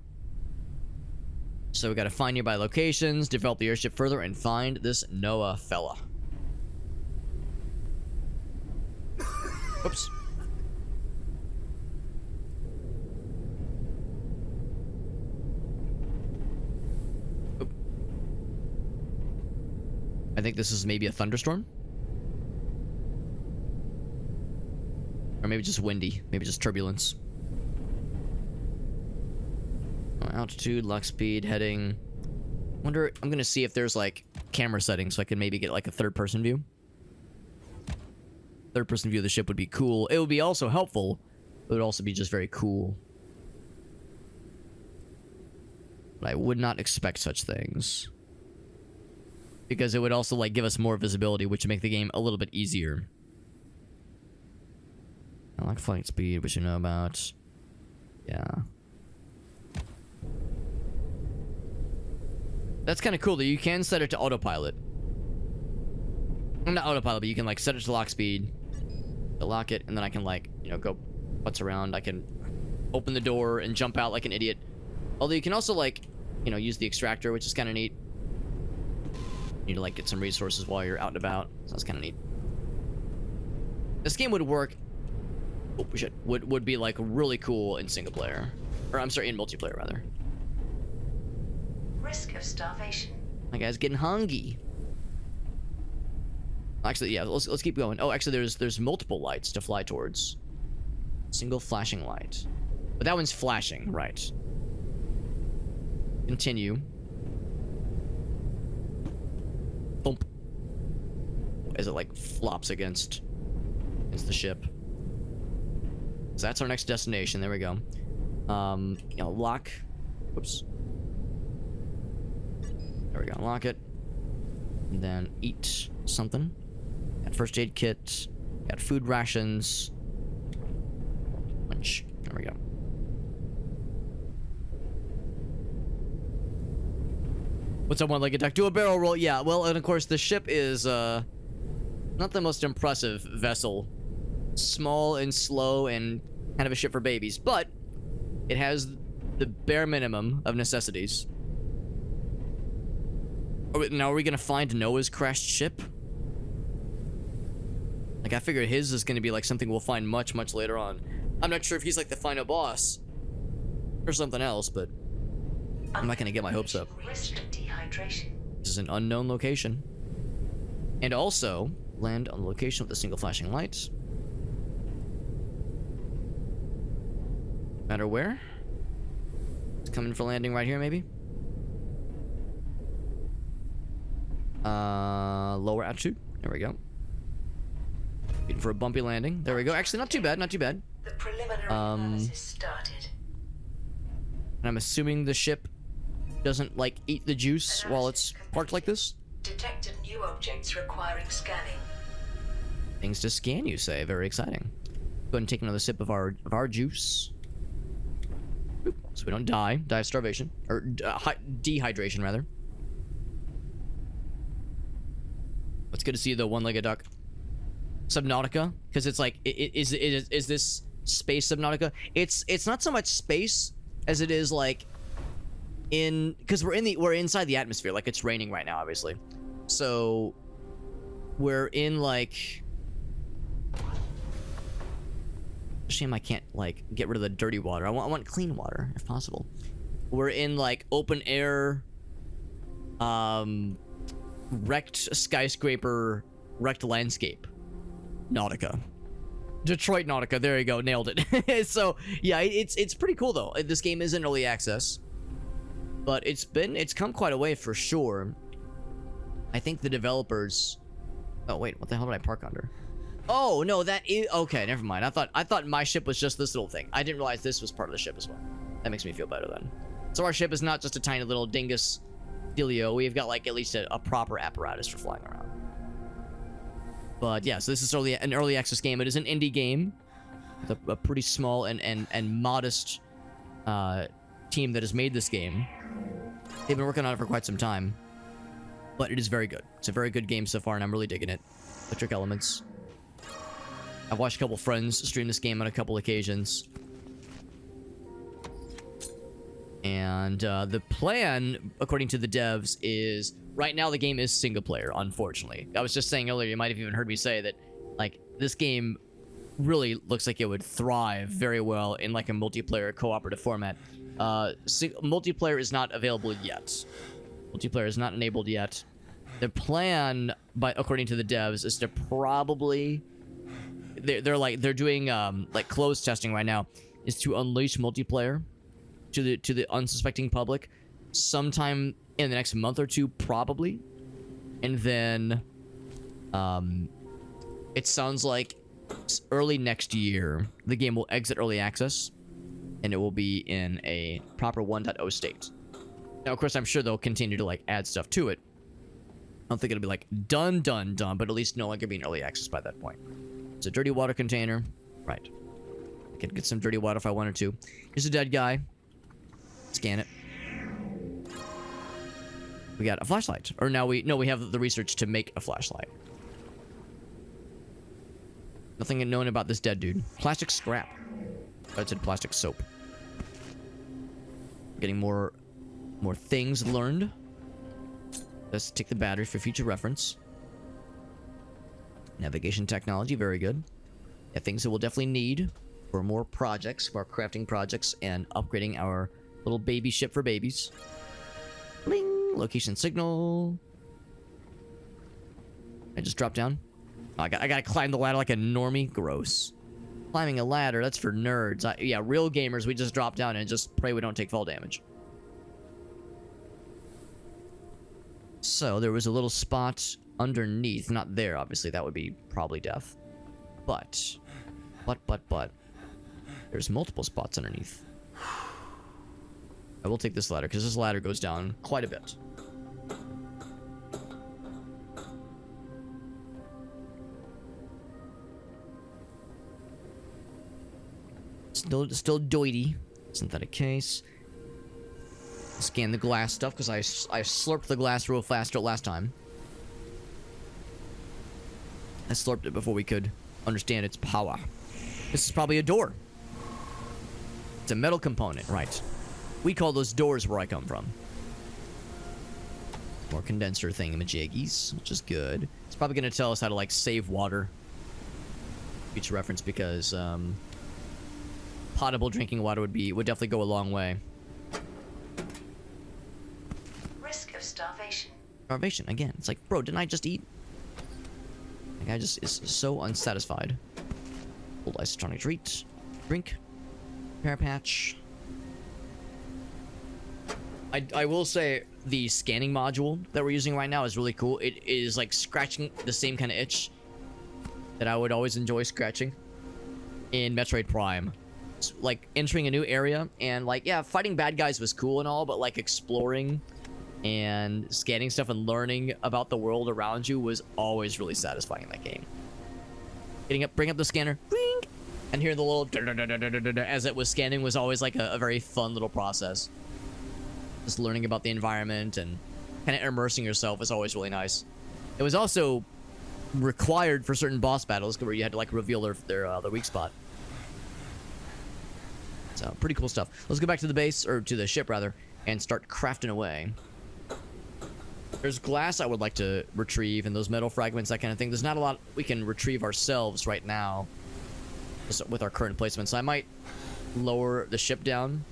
So we got to find nearby locations, develop the airship further, and find this Noah fella. Oops. Oop. I think this is maybe a thunderstorm. Or maybe just windy. Maybe just turbulence. Altitude, lock speed, heading. Wonder, I'm gonna see if there's like camera settings so I can maybe get like a third-person view. Third-person view of the ship would be cool. It would be also helpful. It would also be just very cool. But I would not expect such things. Because it would also like give us more visibility, which would make the game a little bit easier. I like flight speed, which you know about. Yeah. That's kind of cool that you can set it to autopilot. Not autopilot, but you can like set it to lock speed, to lock it, and then I can like, you know, go butts around. I can open the door and jump out like an idiot. Although you can also like, you know, use the extractor, which is kind of neat. You need to like get some resources while you're out and about, so that's kind of neat. This game would work. Oh shit, would be like really cool in single player, or I'm sorry, in multiplayer rather. Risk of starvation. My guy's getting hungry. Actually, yeah, let's keep going. Oh, actually, there's multiple lights to fly towards. Single flashing light. But that one's flashing, right. Continue. Thump. As it, like, flops against the ship. So that's our next destination. There we go. You know, lock. Whoops. There we go. Lock it. And then eat something. Got first aid kit. Got food rations. Lunch. There we go. What's up, one-legged duck? Do a barrel roll. Yeah, well, and of course, the ship is, not the most impressive vessel. Small and slow and kind of a ship for babies. But it has the bare minimum of necessities. Now, are we gonna find Noah's crashed ship? Like, I figured his is gonna be like something we'll find much, much later on. I'm not sure if he's like the final boss or something else, but I'm not gonna get my hopes up. Risk of dehydration. This is an unknown location. And also, land on the location with a single flashing light. Matter where? It's coming for landing right here, maybe? Lower altitude. There we go. Waiting for a bumpy landing. There we go. Actually, not too bad, not too bad. The preliminary analysis started. And I'm assuming the ship doesn't, like, eat the juice while it's parked like this? Detected new objects requiring scanning. Things to scan, you say. Very exciting. Go ahead and take another sip of our juice. Oop, so we don't die. Die of starvation. Or dehydration, rather. It's good to see the one-legged duck. Subnautica, because it's like, is this space Subnautica? It's not so much space as it is like because we're inside the atmosphere. Like, it's raining right now, obviously. So we're in like. Shame I can't like get rid of the dirty water. I want clean water if possible. We're in like open air, wrecked skyscraper, wrecked landscape. Nautica. Detroit Nautica. There you go. Nailed it. So yeah, it's pretty cool though. This game is in early access, but it's come quite a way for sure. I think the developers. Oh wait, what the hell did I park under? Oh no, that is okay. Never mind. I thought my ship was just this little thing. I didn't realize this was part of the ship as well. That makes me feel better then. So our ship is not just a tiny little dingus dealio. We've got like at least a proper apparatus for flying around. But yeah, so this is an early access game. It is an indie game with a pretty small and modest team that has made this game. They've been working on it for quite some time, but it is very good. It's a very good game so far, and I'm really digging it. Electric Elements. I've watched a couple friends stream this game on a couple occasions. And the plan, according to the devs, is right now the game is single player, unfortunately. I was just saying earlier, you might have even heard me say that, like, this game really looks like it would thrive very well in, like, a multiplayer cooperative format. Multiplayer is not available yet. Multiplayer is not enabled yet. The plan, according to the devs, is to probably... They're doing, like, closed testing right now, is to unleash multiplayer to the unsuspecting public sometime in the next month or two, probably. And then it sounds like early next year the game will exit early access and it will be in a proper 1.0 state. Now, of course, I'm sure they'll continue to like add stuff to it. I don't think it'll be like done, but at least no longer be in early access by that point. It's a dirty water container. Right. I could get some dirty water if I wanted to. Here's a dead guy. Scan it. We got a flashlight. Or now we have the research to make a flashlight. Nothing known about this dead dude. Plastic scrap. Oh, it said plastic soap. Getting more things learned. Let's take the battery for future reference. Navigation technology, very good. Yeah, things that we'll definitely need for more projects, for our crafting projects, and upgrading our little baby ship for babies. Bling! Location signal. I just dropped down. Oh, I gotta climb the ladder like a normie. Gross. Climbing a ladder, that's for nerds. Yeah, real gamers, we just drop down and just pray we don't take fall damage. So, there was a little spot underneath. Not there, obviously. That would be probably death. But. There's multiple spots underneath. I will take this ladder, because this ladder goes down quite a bit. Still doity. Synthetic case. Scan the glass stuff, because I slurped the glass real fast last time. I slurped it before we could understand its power. This is probably a door. It's a metal component, right. We call those doors where I come from. More condenser thingamajiggies, which is good. It's probably going to tell us how to, like, save water. Future reference, because, potable drinking water would definitely go a long way. Risk of starvation. Starvation again. It's like, bro, didn't I just eat? The guy just is so unsatisfied. Old isotonic treat. Drink. Pear patch. I will say the scanning module that we're using right now is really cool. It is like scratching the same kind of itch that I would always enjoy scratching in Metroid Prime. It's like entering a new area and like, yeah, fighting bad guys was cool and all, but like exploring and scanning stuff and learning about the world around you was always really satisfying in that game. Bring up the scanner, ring, and hearing the little as it was scanning was always like a very fun little process. Just learning about the environment and kind of immersing yourself is always really nice. It was also required for certain boss battles where you had to like reveal their weak spot. So pretty cool stuff. Let's go back to the base, or to the ship rather, and start crafting away. There's glass I would like to retrieve, and those metal fragments, that kind of thing. There's not a lot we can retrieve ourselves right now just with our current placement, so I might lower the ship down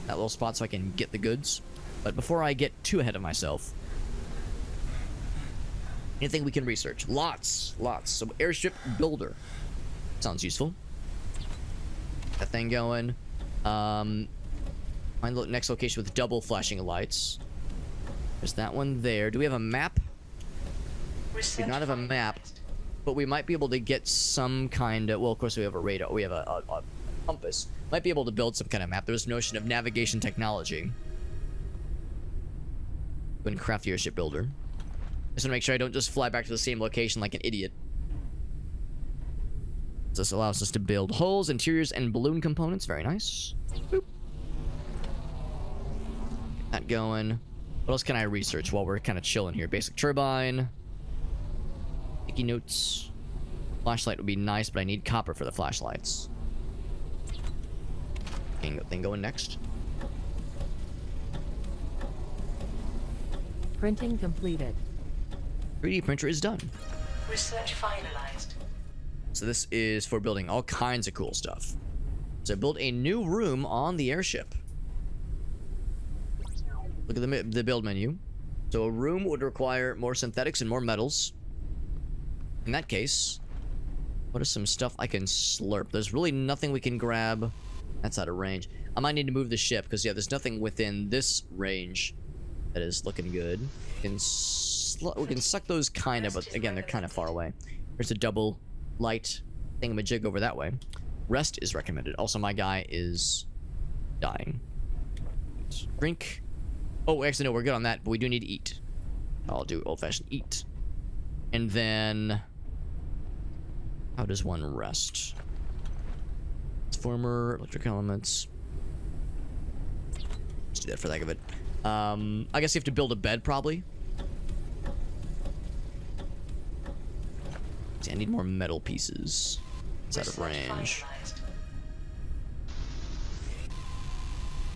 that little spot so I can get the goods. But before I get too ahead of myself, anything we can research? Lots. So airship builder sounds useful. That thing going. Find the next location with double flashing lights. There's that one there. Do we have a map? We do not have a map, but we might be able to get some kind of, well, of course we have a radar. We have a compass. Might be able to build some kind of map. There's a notion of navigation technology. When craft the airship builder. Just want to make sure I don't just fly back to the same location like an idiot. This allows us to build hulls, interiors, and balloon components. Very nice. Boop. Get that going. What else can I research while we're kind of chilling here? Basic turbine. Sticky notes. Flashlight would be nice, but I need copper for the flashlights. Thing going next. Printing completed. 3D printer is done. Research finalized. So this is for building all kinds of cool stuff. So build a new room on the airship. Look at the build menu. So a room would require more synthetics and more metals. In that case, what is some stuff I can slurp? There's really nothing we can grab. That's out of range. I might need to move the ship because, yeah, there's nothing within this range that is looking good. We can suck those kind of, but again, they're kind of far away. There's a double light thingamajig over that way. Rest is recommended. Also, my guy is dying. Drink. Oh, actually, no, we're good on that, but we do need to eat. I'll do old-fashioned eat. And then, how does one rest? Transformer, electric elements. Let's do that for the heck of it. I guess you have to build a bed, probably. See, I need more metal pieces. It's out of range.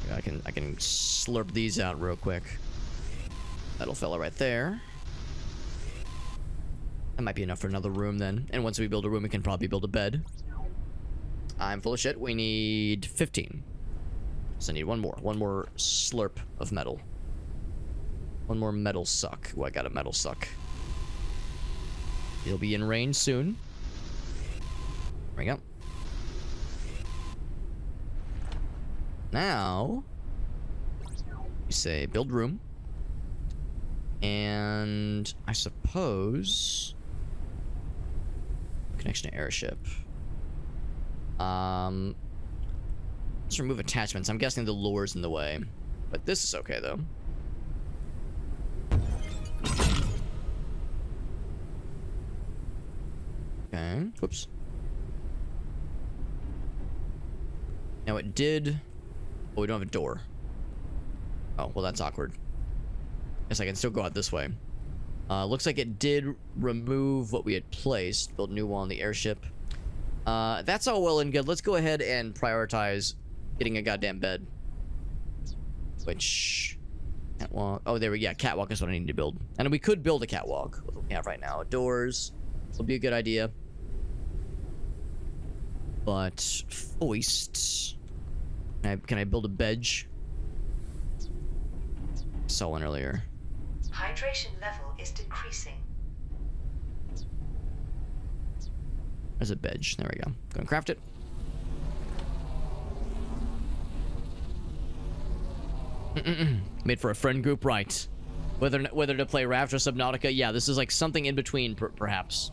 I can slurp these out real quick. Metal fella right there. That might be enough for another room then. And once we build a room, we can probably build a bed. I'm full of shit. We need 15. So I need one more. One more slurp of metal. One more metal suck. Oh, I got a metal suck. It'll be in range soon. There we go. Now, you say build room. And I suppose connection to airship. Let's remove attachments. I'm guessing the lure's in the way. But this is okay, though. Okay. Whoops. Now it did... Oh, we don't have a door. Oh, well, that's awkward. Guess I can still go out this way. Looks like it did remove what we had placed. Build a new wall on the airship. That's all well and good. Let's go ahead and prioritize getting a goddamn bed. Which... Catwalk. Oh, there we go. Yeah, catwalk is what I need to build. And we could build a catwalk. What we have right now. Doors. This will be a good idea. But... Foist. Can I build a bench? Saw one earlier. Hydration level is decreasing. There's a bench. There we go. Go and craft it. Made for a friend group, right? Whether to play Raft or Subnautica, yeah, this is like something in between, perhaps.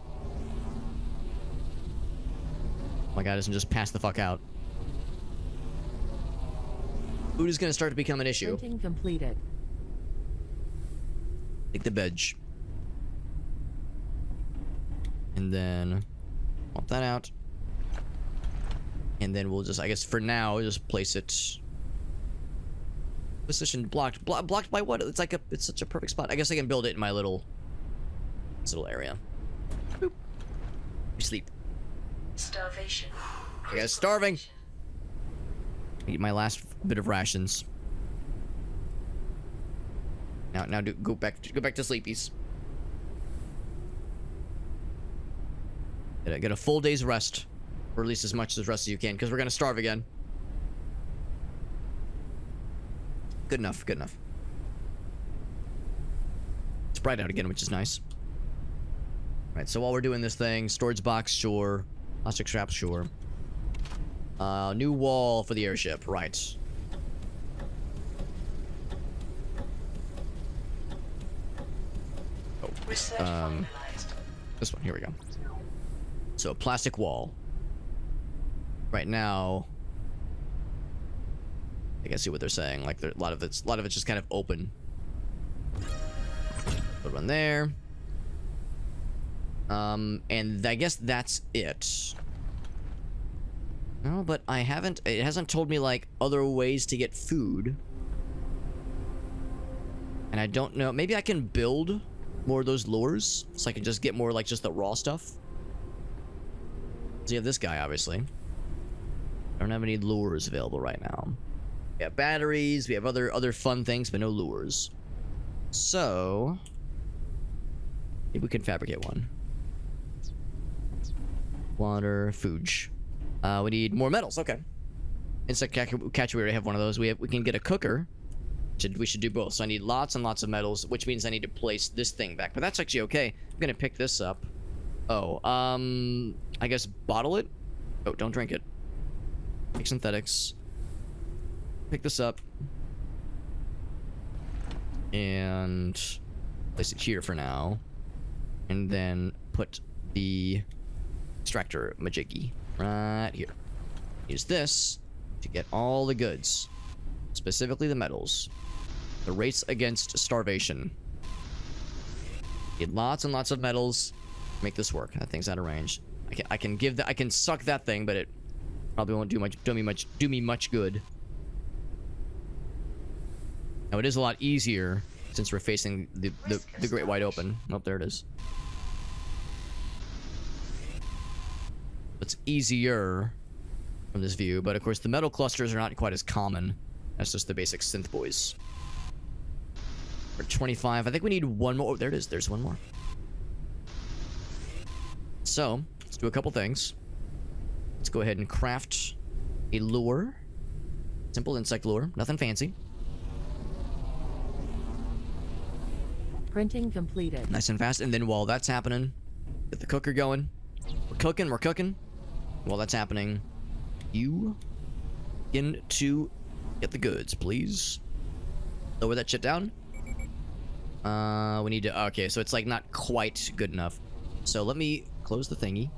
My guy doesn't just pass the fuck out. Food is gonna start to become an issue. Printing completed. Take the bench. And then swap that out. And then we'll just, I guess for now, just place it. Position blocked. Blocked by what? It's like it's such a perfect spot. I guess I can build it in my this little area. Boop. Sleep. Starvation. I guess starving. Eat my last bit of rations. Now go back to sleepies. Get a full day's rest, or at least as much as rest as you can, because we're gonna starve again. Good enough. Good enough. It's bright out again, which is nice. All right. So while we're doing this thing, storage box, sure. Plastic straps, sure. New wall for the airship, right? Oh, Research finalized. this one. Here we go. So a plastic wall. Right now, I can see what they're saying. Like, a lot of it's just kind of open. Put one there. And I guess that's it. No, but it hasn't told me, like, other ways to get food. And I don't know, maybe I can build more of those lures, so I can just get more, like, just the raw stuff. So you have this guy, obviously. I don't have any lures available right now. We have batteries, we have other fun things, but no lures. So maybe we can fabricate one. Water, food. We need more metals. Okay. Insect catcher, we already have one of those. We can get a cooker. We should do both. So I need lots and lots of metals, which means I need to place this thing back. But that's actually okay. I'm gonna pick this up. Oh, I guess bottle it. Oh, don't drink it. Make synthetics. Pick this up. And place it here for now. And then put the extractor majiggy right here. Use this to get all the goods. Specifically the metals. The race against starvation. Get lots and lots of metals. Make this work. That thing's out of range. I can suck that thing, but it probably won't do me much good. Now it is a lot easier since we're facing the great wide open. Oh, there it is. It's easier from this view, but of course the metal clusters are not quite as common. That's just the basic synth boys. For 25, I think we need one more. Oh, there it is. There's one more. So let's do a couple things. Let's go ahead and craft a lure. Simple insect lure, nothing fancy. Printing completed. Nice and fast. And then while that's happening, get the cooker going. We're cooking. While that's happening, you begin to get the goods, please. Lower that shit down. We need to, okay, so it's like not quite good enough. So let me close the thingy.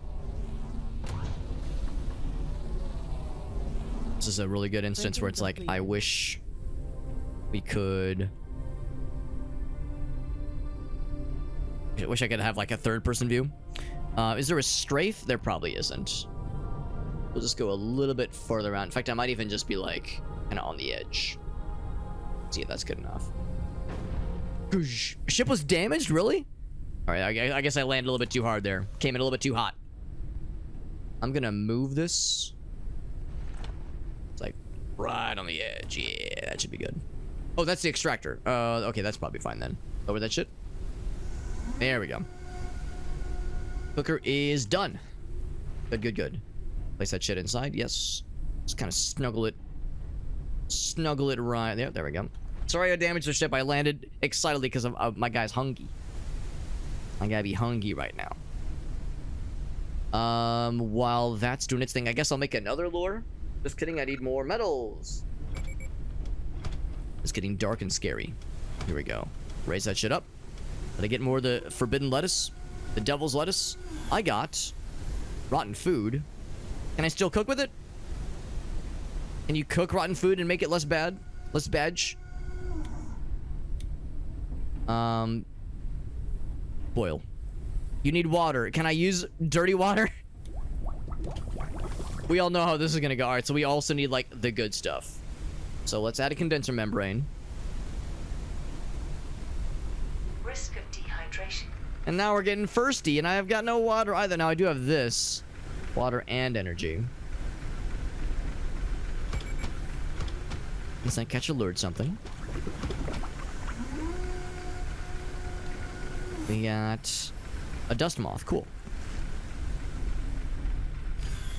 This is a really good instance where it's like, I wish we could... I wish I could have like a third-person view. Is there a strafe? There probably isn't. We'll just go a little bit further around. In fact, I might even just be like kind of on the edge. See if that's good enough. Ship was damaged? Really? All right, I guess I landed a little bit too hard there. Came in a little bit too hot. I'm gonna move this. It's like right on the edge. Yeah, that should be good. Oh, that's the extractor. Okay, that's probably fine then. Lower that shit. There we go. Cooker is done. Good. Place that shit inside. Yes. Just kind of snuggle it snuggle it right there. There we go. Sorry I damaged the ship. I landed excitedly because of my guy's hungry. I gotta be hungry right now. While that's doing its thing, I guess I'll make another lure. Just kidding, I need more metals. It's getting dark and scary. Here we go. Raise that shit up. Did I get more of the forbidden lettuce? The devil's lettuce? I got rotten food. Can I still cook with it? Can you cook rotten food and make it less bad? Less badge? Boil. You need water. Can I use dirty water? We all know how this is gonna go. Alright, so we also need, like, the good stuff. So let's add a condenser membrane. Risk of dehydration. And now we're getting thirsty, and I have got no water either. Now I do have this. Water and energy. Let's not catch a lured something. We got a dust moth. Cool.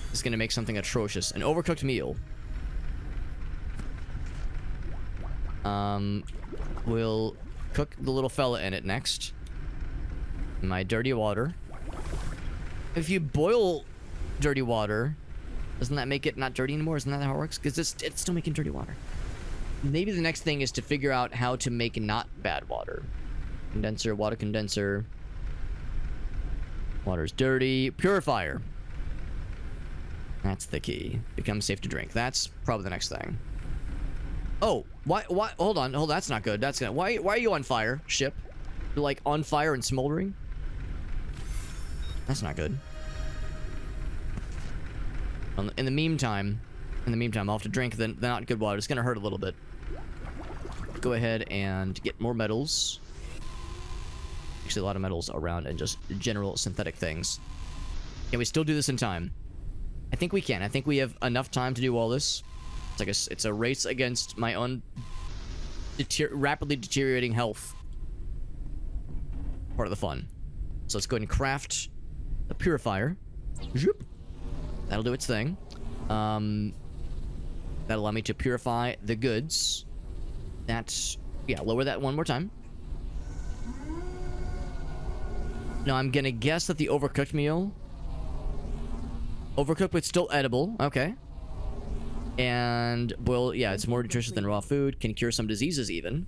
This is gonna make something atrocious. An overcooked meal. We'll cook the little fella in it next. My dirty water. If you boil dirty water, doesn't that make it not dirty anymore? Isn't that how it works? Because it's still making dirty water. Maybe the next thing is to figure out how to make not bad water. Condenser, water condenser. Water's dirty. Purifier. That's the key. Becomes safe to drink. That's probably the next thing. Oh, why, hold on, that's not good. That's gonna, why are you on fire, ship? You're like on fire and smoldering? That's not good. In the meantime, I'll have to drink the not good water. It's gonna hurt a little bit. Go ahead and get more metals. Actually, a lot of metals around and just general synthetic things. Can we still do this in time? I think we can. I think we have enough time to do all this. It's a race against my own rapidly deteriorating health. Part of the fun. So let's go ahead and craft a purifier. Zoop. That'll do its thing. That'll allow me to purify the goods. That's, yeah, lower that one more time. Now I'm gonna guess that the overcooked meal, overcooked but still edible. Okay. And, well, yeah, it's more nutritious than raw food. Can cure some diseases even.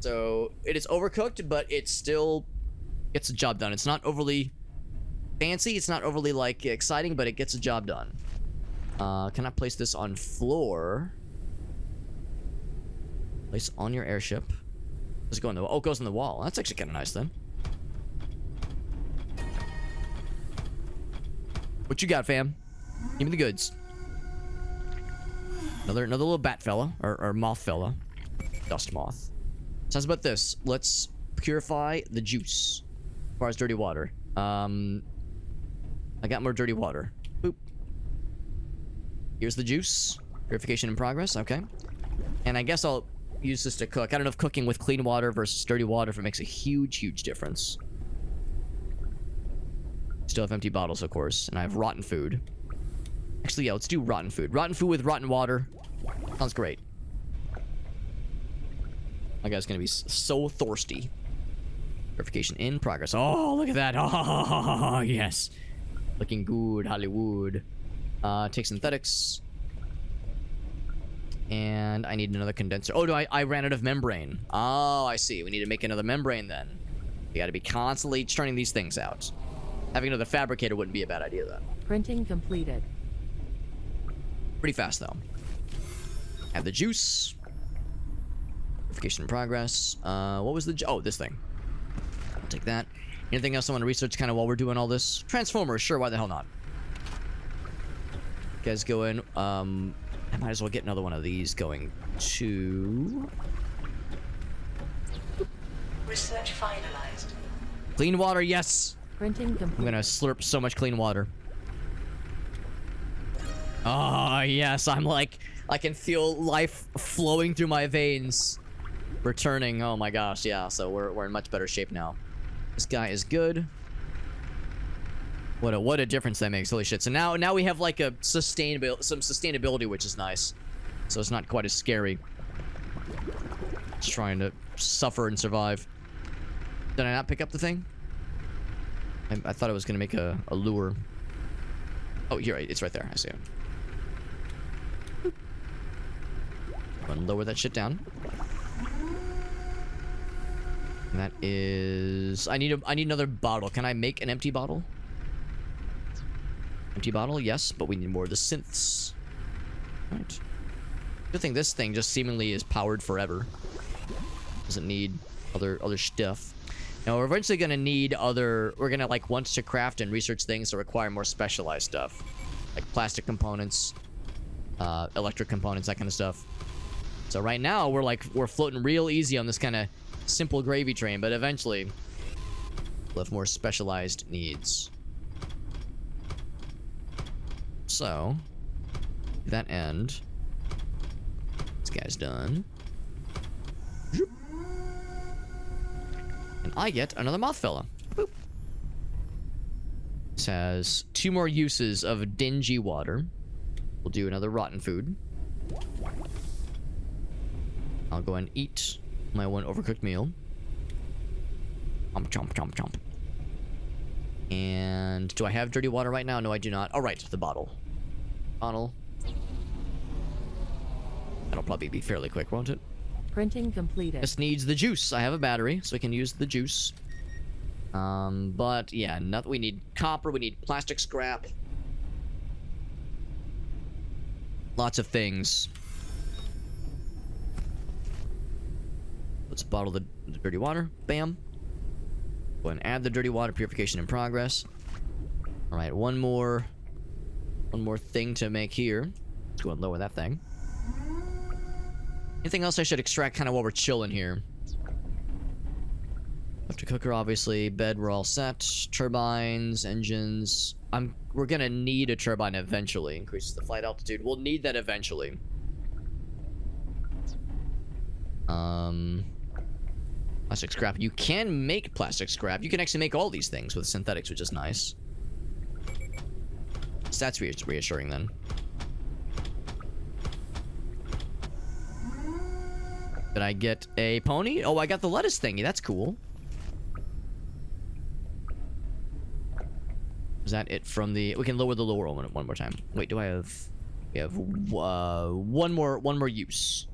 So, it is overcooked, but it still gets the job done. It's not overly fancy. It's not overly, like, exciting, but it gets the job done. Can I place this on floor? Place on your airship. Does it go on the wall? Oh, it goes on the wall. That's actually kind of nice, then. What you got, fam? Give me the goods. Another little bat fella, or moth fella. Dust moth. Sounds about this. Let's purify the juice. As far as dirty water. I got more dirty water. Boop. Here's the juice. Purification in progress. Okay. And I guess I'll use this to cook. I don't know if cooking with clean water versus dirty water if it makes a huge, huge difference. Still have empty bottles, of course. And I have rotten food. Actually, yeah, let's do rotten food. Rotten food with rotten water. Sounds great. My guy's gonna be so thirsty. Purification in progress. Oh, look at that. Oh, yes. Looking good, Hollywood. Take synthetics. And I need another condenser. Oh, no, I ran out of membrane. Oh, I see. We need to make another membrane then. We gotta be constantly churning these things out. Having another fabricator wouldn't be a bad idea, then. Printing completed. Pretty fast, though. Have the juice. Purification in progress. What was the... Oh, this thing. I'll take that. Anything else I want to research kind of while we're doing all this? Transformers, sure, why the hell not? You guys go in. I might as well get another one of these going to... Research finalized. Clean water, yes! Printing complete. I'm gonna slurp so much clean water. Oh, yes, I'm like... I can feel life flowing through my veins. Returning, oh my gosh, yeah, so we're in much better shape now. This guy is good. What a difference that makes, holy shit. So now we have like some sustainability, which is nice. so it's not quite as scary. Just trying to suffer and survive. Did I not pick up the thing? I thought I was gonna make a lure. Oh, you're right. It's right there. I see it. I'm gonna lower that shit down. And that is... I need another bottle. Can I make an empty bottle? Empty bottle, yes, but we need more of the synths. Right. Good thing this thing just seemingly is powered forever. Doesn't need other stuff. Now we're eventually gonna need other... We're gonna like want to craft and research things that require more specialized stuff, like plastic components, electric components, that kind of stuff. So right now we're floating real easy on this kind of simple gravy train, but eventually we'll have more specialized needs. So, to that end, this guy's done. And I get another moth fella. Boop. This has 2 more uses of dingy water. We'll do another rotten food. I'll go and eat my 1 overcooked meal. Chomp, chomp, chomp, chomp. And do I have dirty water right now? No, I do not. All right, the bottle. Bottle. That'll probably be fairly quick, won't it? Printing completed. This needs the juice. I have a battery, so we can use the juice. But yeah, we need copper, we need plastic scrap. Lots of things. Let's bottle the dirty water. Bam. Go and add the dirty water. Purification in progress. All right, one more thing to make here. Let's go and lower that thing. Anything else I should extract kind of while we're chilling here? Electric cooker, obviously. Bed, we're all set. Turbines, engines. We're gonna need a turbine eventually. Increases the flight altitude. We'll need that eventually. Plastic scrap. You can make plastic scrap. You can actually make all these things with synthetics, which is nice. So that's reassuring then. Did I get a pony? Oh, I got the lettuce thingy. That's cool. Is that it from the... We can lower the lower one more time. Wait, do I have... We have one more use.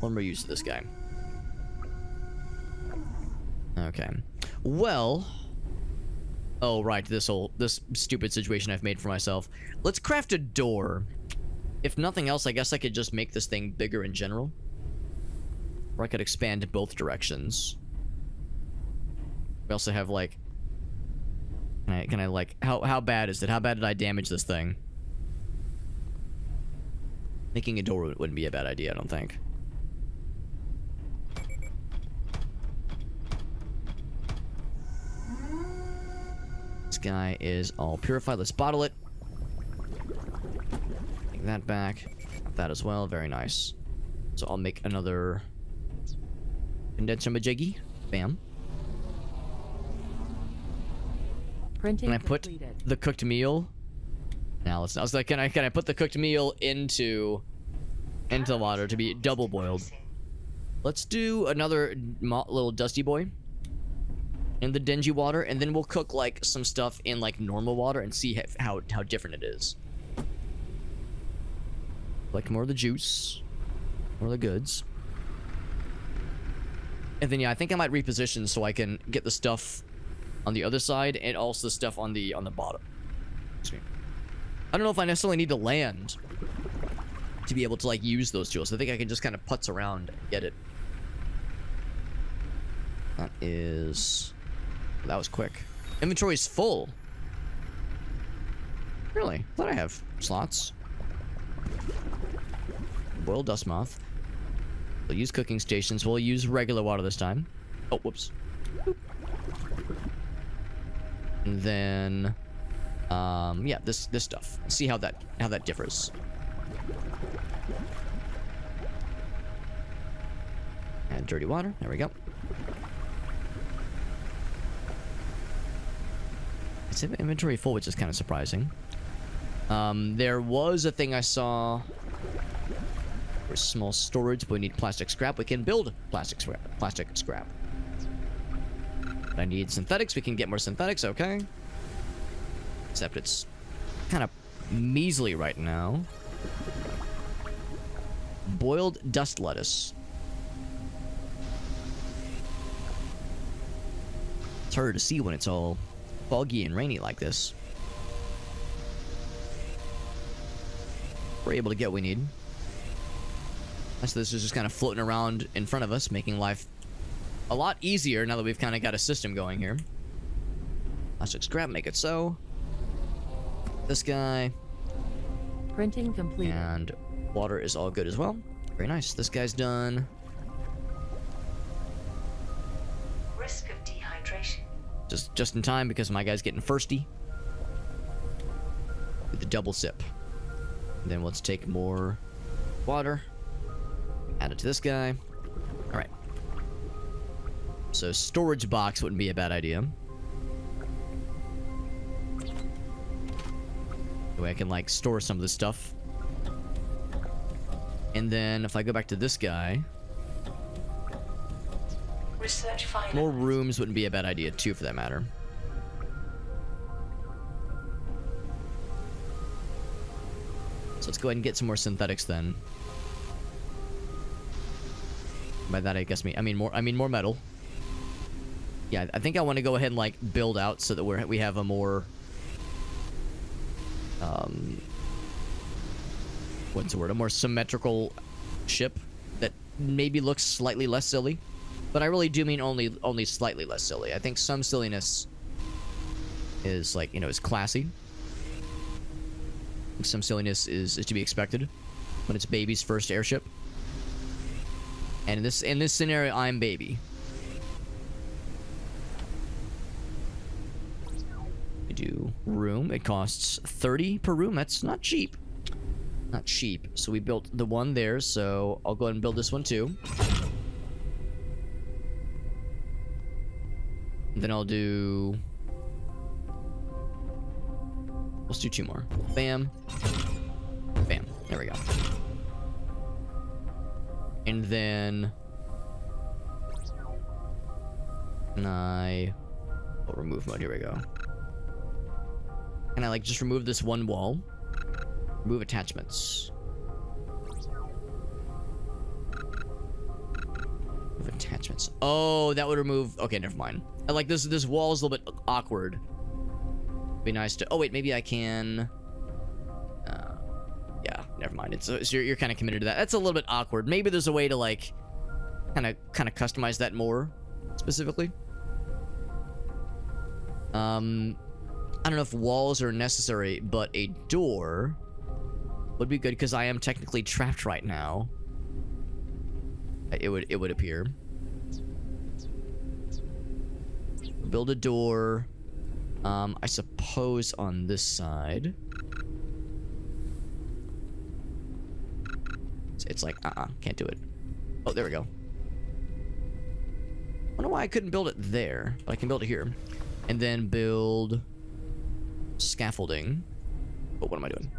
One more use of this guy. Okay. Well... Oh, right. This stupid situation I've made for myself. Let's craft a door. If nothing else, I guess I could just make this thing bigger in general. Or I could expand in both directions. We also have, like... Can I like... How bad is it? How bad did I damage this thing? Making a door wouldn't be a bad idea, I don't think. This guy is all purified. Let's bottle it. Take that back. That as well. Very nice. So I'll make another... condenser majiggy. Bam. Printing Can I put completed. the cooked meal? Now let's. I was like, can I put the cooked meal into water to be double boiled? Let's do another little dusty boy in the dingy water, and then we'll cook like some stuff in like normal water and see how different it is. Like more of the juice, more of the goods. And then yeah, I think I might reposition so I can get the stuff on the other side and also the stuff on the bottom. Excuse me. I don't know if I necessarily need to land to be able to like use those tools. I think I can just kind of putz around and get it. That was quick. Inventory is full. Really? I thought I have slots. Boiled dust moth. We'll use cooking stations. We'll use regular water this time. Oh, whoops. And then, yeah, this stuff. See how that differs. And dirty water. There we go. It's inventory full, which is kind of surprising. There was a thing I saw For small storage, but we need plastic scrap. We can build plastic scrap. I need synthetics. We can get more synthetics. Okay. Except it's kind of measly right now. Boiled dust lettuce. It's harder to see when it's all foggy and rainy like this. We're able to get what we need. So this is just kind of floating around in front of us, making life a lot easier now that we've kind of got a system going here. Plastic scrap, make it so. This guy. Printing complete. And water is all good as well. Very nice. This guy's done. Risk of dehydration. Just in time because my guy's getting thirsty. With the double sip. And then let's take more water. Add it to this guy. All right. So storage box wouldn't be a bad idea. The way I can like store some of this stuff. And then if I go back to this guy, Research finalized. more rooms wouldn't be a bad idea too, for that matter. So let's go ahead and get some more synthetics then. By that I guess I mean more metal. Yeah, I think I want to go ahead and like build out so that we have a more what's the word? A more symmetrical ship that maybe looks slightly less silly. But I really do mean only slightly less silly. I think some silliness is like, you know, is classy. Some silliness is to be expected when it's baby's first airship. And in this scenario, I'm baby. We do room. It costs 30 per room. That's not cheap. Not cheap. So we built the one there, so I'll go ahead and build this one too. And then I'll do... Let's do 2 more. Bam. Bam. There we go. And then... remove mode. Here we go. Can I, like, just remove this one wall? Remove attachments. Remove attachments. Oh, that would remove... Okay, never mind. Like, this wall is a little bit awkward. Be nice to... Oh, wait, maybe I can... yeah, never mind. So you're kind of committed to that. That's a little bit awkward. Maybe there's a way to, like, kind of customize that more specifically. I don't know if walls are necessary, but a door would be good because I am technically trapped right now. It would appear. Build a door. I suppose on this side. It's like, can't do it. Oh, there we go. I don't know why I couldn't build it there, but I can build it here. And then build scaffolding. Oh, what am I doing?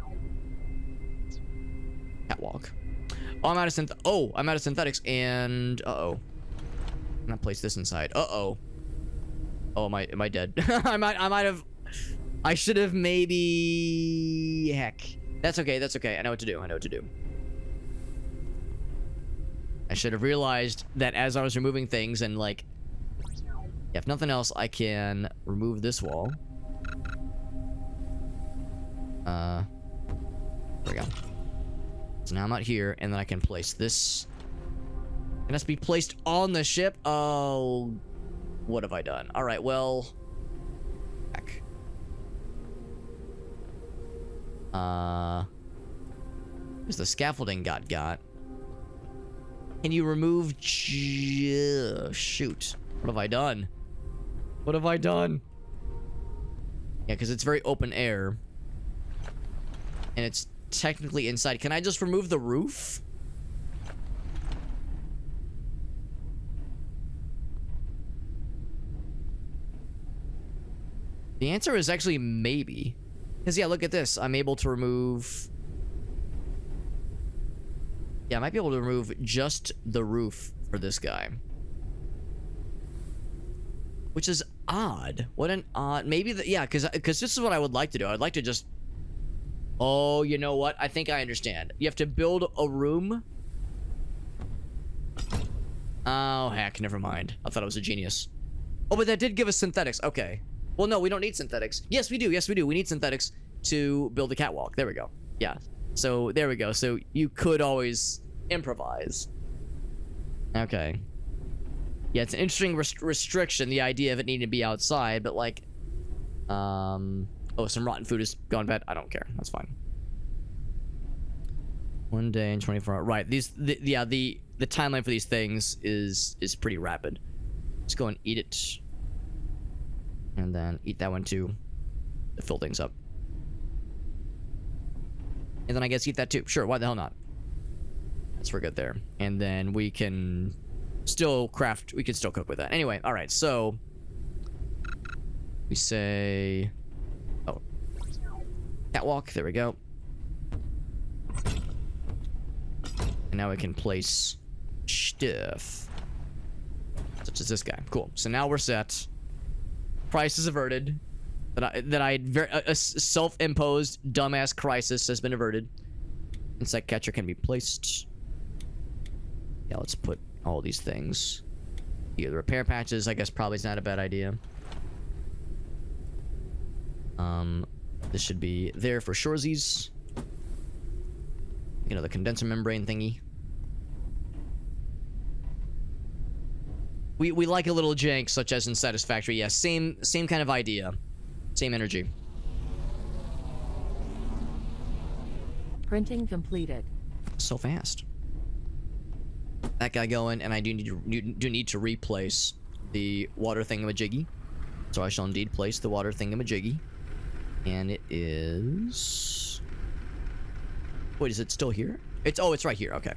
Catwalk. Oh, I'm out of synthetics and I'm gonna place this inside. Oh, am I dead? I should have maybe... Heck. That's okay. I know what to do. I should have realized that as I was removing things and, like... If nothing else, I can remove this wall. There we go. So now I'm out here, and then I can place this. It has to be placed on the ship? Oh... What have I done? Alright, well... Heck. There's the scaffolding got. Can you remove... Shoot. What have I done? Yeah, because it's very open air. And it's technically inside. Can I just remove the roof? The answer is actually maybe. Because, yeah, look at this. I'm able to remove... Yeah, I might be able to remove just the roof for this guy. Which is odd. What an odd... Maybe... yeah, because this is what I would like to do. I'd like to just... Oh, you know what? I think I understand. You have to build a room. Oh, heck. Never mind. I thought I was a genius. Oh, but that did give us synthetics. Okay. Well, no, we don't need synthetics. Yes, we do. Yes, we do. We need synthetics to build a catwalk. There we go. Yeah. So, there we go. So, you could always improvise. Okay. Yeah, it's an interesting restriction, the idea of it needing to be outside, but like... Oh, some rotten food has gone bad. I don't care. That's fine. 1 day and 24 hours. Right. The timeline for these things is pretty rapid. Let's go and eat it. And then eat that one too. To fill things up. And then I guess eat that too. Sure, why the hell not? That's we're good there. And then we can still craft, we can still cook with that. Anyway, alright, so we say, oh, catwalk, there we go. And now we can place stuff. Such as this guy. Cool. So now we're set. Crisis averted. A self-imposed dumbass crisis has been averted. Insect catcher can be placed. Yeah, let's put all these things. Yeah, the repair patches, I guess, probably is not a bad idea. This should be there for shoresies. You know, the condenser membrane thingy. We like a little jank, such as in Satisfactory. Yeah, same kind of idea. Same energy. Printing completed. So fast. That guy going, and I do need to replace the water thingamajiggy. So I shall indeed place the water thingamajiggy. And it is... Wait, is it still here? It's right here, okay.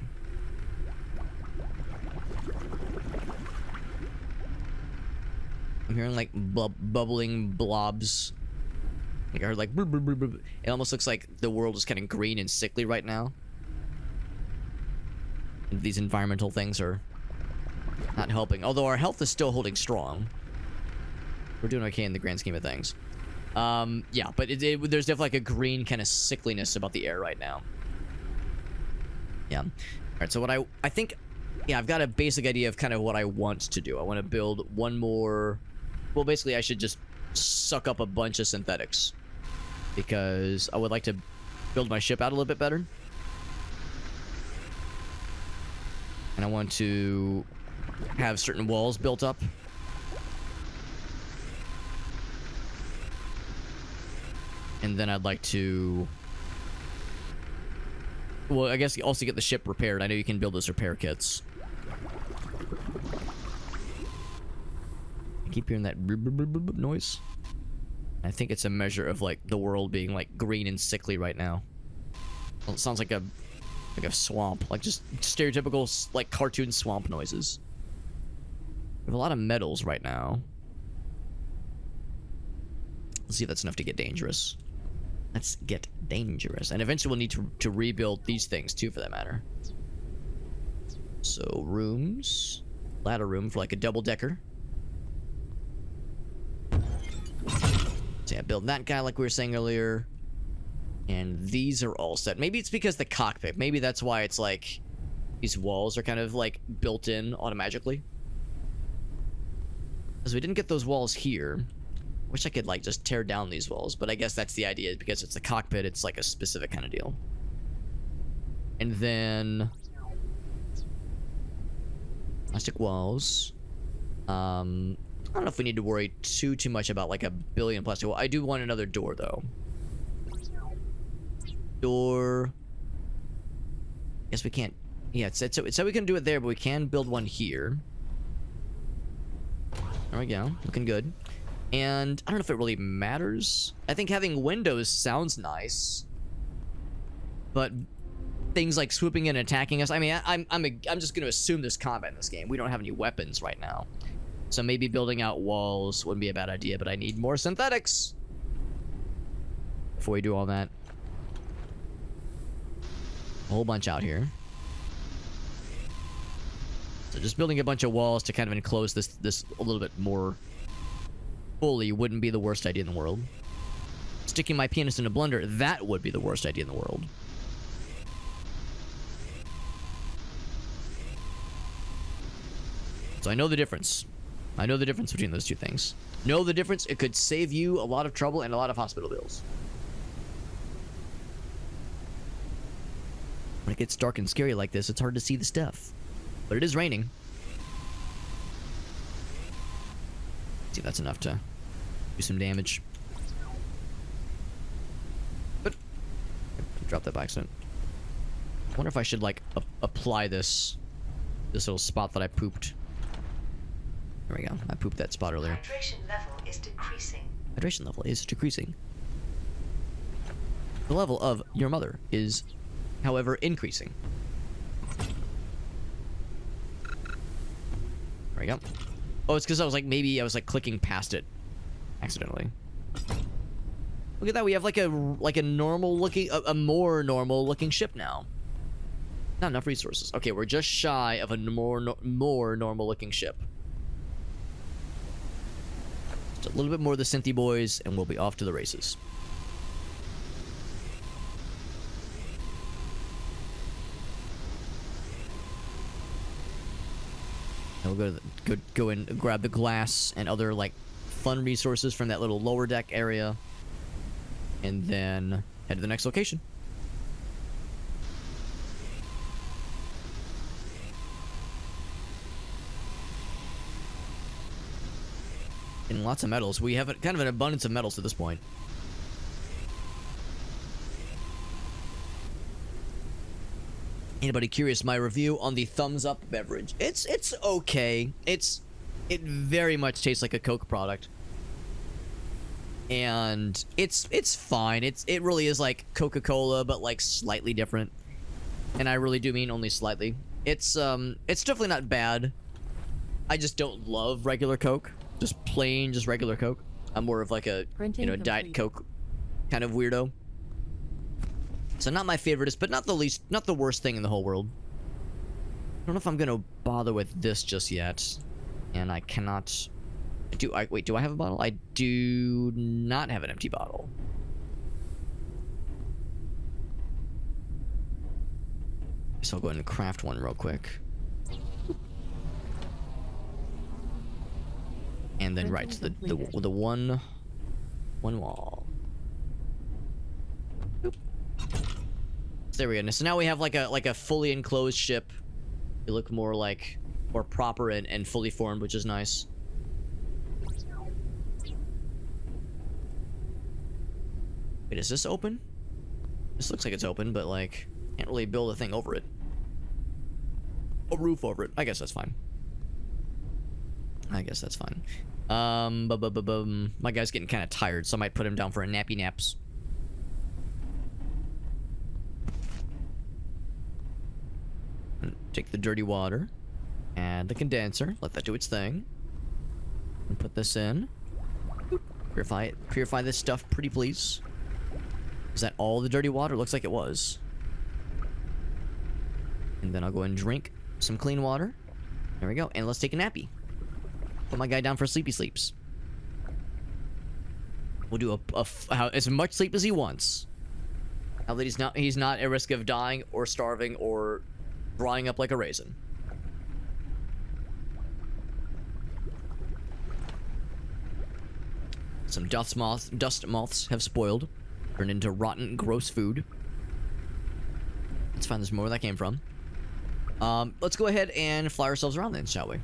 I'm hearing like bubbling blobs. Like I heard like blub, blub, blub, blub. It almost looks like the world is kind of green and sickly right now. And these environmental things are not helping. Although our health is still holding strong. We're doing okay in the grand scheme of things. Yeah, but there's definitely like a green kind of sickliness about the air right now. Yeah. All right, so what I think, yeah, I've got a basic idea of kind of what I want to do. I want to build one more... Well, basically, I should just suck up a bunch of synthetics. Because I would like to build my ship out a little bit better. And I want to have certain walls built up. And then I'd like to... Well, I guess also get the ship repaired. I know you can build those repair kits. I keep hearing that noise. I think it's a measure of like the world being like green and sickly right now. Well, it sounds like a swamp, like just stereotypical like cartoon swamp noises. We have a lot of metals right now. Let's see if that's enough to get dangerous. Let's get dangerous. And eventually we'll need to rebuild these things too, for that matter. So, rooms. Ladder room for like a double-decker. So yeah, build that guy like we were saying earlier. And these are all set. Maybe it's because the cockpit. Maybe that's why it's like... These walls are kind of like built in automatically. Because we didn't get those walls here. Wish I could like just tear down these walls, but I guess that's the idea, because it's the cockpit, it's like a specific kind of deal. And then plastic walls. I don't know if we need to worry too much about like a billion plastic walls. I do want another door though. Door. Guess we can't. Yeah, it said we can do it there, but we can build one here. There we go, looking good. And I don't know if it really matters. I think having windows sounds nice, but things like swooping in and attacking us. I mean, I'm just going to assume there's combat in this game. We don't have any weapons right now, so maybe building out walls wouldn't be a bad idea. But I need more synthetics before we do all that. A whole bunch out here. So just building a bunch of walls to kind of enclose this a little bit more fully wouldn't be the worst idea in the world. Sticking my penis in a blender, that would be the worst idea in the world. So I know the difference. I know the difference between those two things. Know the difference. It could save you a lot of trouble and a lot of hospital bills. When it gets dark and scary like this, it's hard to see the stuff. But it is raining. See if that's enough to do some damage. But drop that by accident. I wonder if I should like apply this little spot that I pooped. There we go. I pooped that spot earlier. Hydration level is decreasing. Hydration level is decreasing. The level of your mother is, however, increasing. There we go. Oh, it's because I was like, maybe I was like clicking past it accidentally. Look at that. We have like a normal looking, a more normal looking ship now. Not enough resources. Okay, we're just shy of a more normal looking ship. Just a little bit more of the Synthy boys, and we'll be off to the races. And we'll go and grab the glass and other like fun resources from that little lower deck area, and then head to the next location. And lots of metals. We have kind of an abundance of metals at this point. Anybody curious? My review on the thumbs up beverage. It's okay. It very much tastes like a Coke product, and it's fine. It really is like Coca-Cola, but like slightly different. And I really do mean only slightly. It's definitely not bad. I just don't love regular Coke. Just plain, just regular Coke. I'm more of like a, Diet Coke kind of weirdo. So not my favoriteest, but not the worst thing in the whole world. I don't know if I'm gonna bother with this just yet. And I cannot... do I have a bottle? I do not have an empty bottle. So I'll go ahead and craft one real quick. And then right to the one wall. Boop. So there we go. So now we have like a fully enclosed ship. It look more proper and fully formed, which is nice. Wait, is this open? This looks like it's open, but like can't really build a thing over it. A roof over it. I guess that's fine. My guy's getting kind of tired, so I might put him down for a nappy naps. Take the dirty water, add the condenser, let that do its thing, and put this in. Purify this stuff, pretty please. Is that all the dirty water? Looks like it was. And then I'll go and drink some clean water. There we go, and let's take a nappy. Put my guy down for sleepy sleeps. We'll do as much sleep as he wants. Now that he's not at risk of dying or starving or drying up like a raisin. Some dust moths have spoiled, turned into rotten, gross food. Let's find this more where that came from. Let's go ahead and fly ourselves around then, shall we?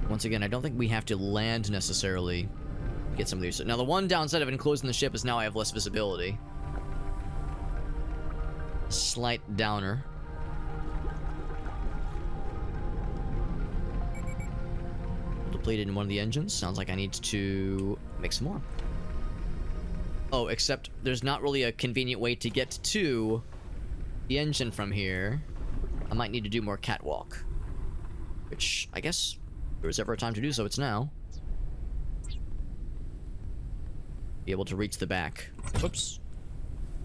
Once again, I don't think we have to land necessarily to get some of these. Now, the one downside of enclosing the ship is now I have less visibility. Slight downer. Depleted in one of the engines. Sounds like I need to make some more. Oh, except there's not really a convenient way to get to the engine from here. I might need to do more catwalk. Which, I guess, if there was ever a time to do so, it's now. Be able to reach the back. Whoops.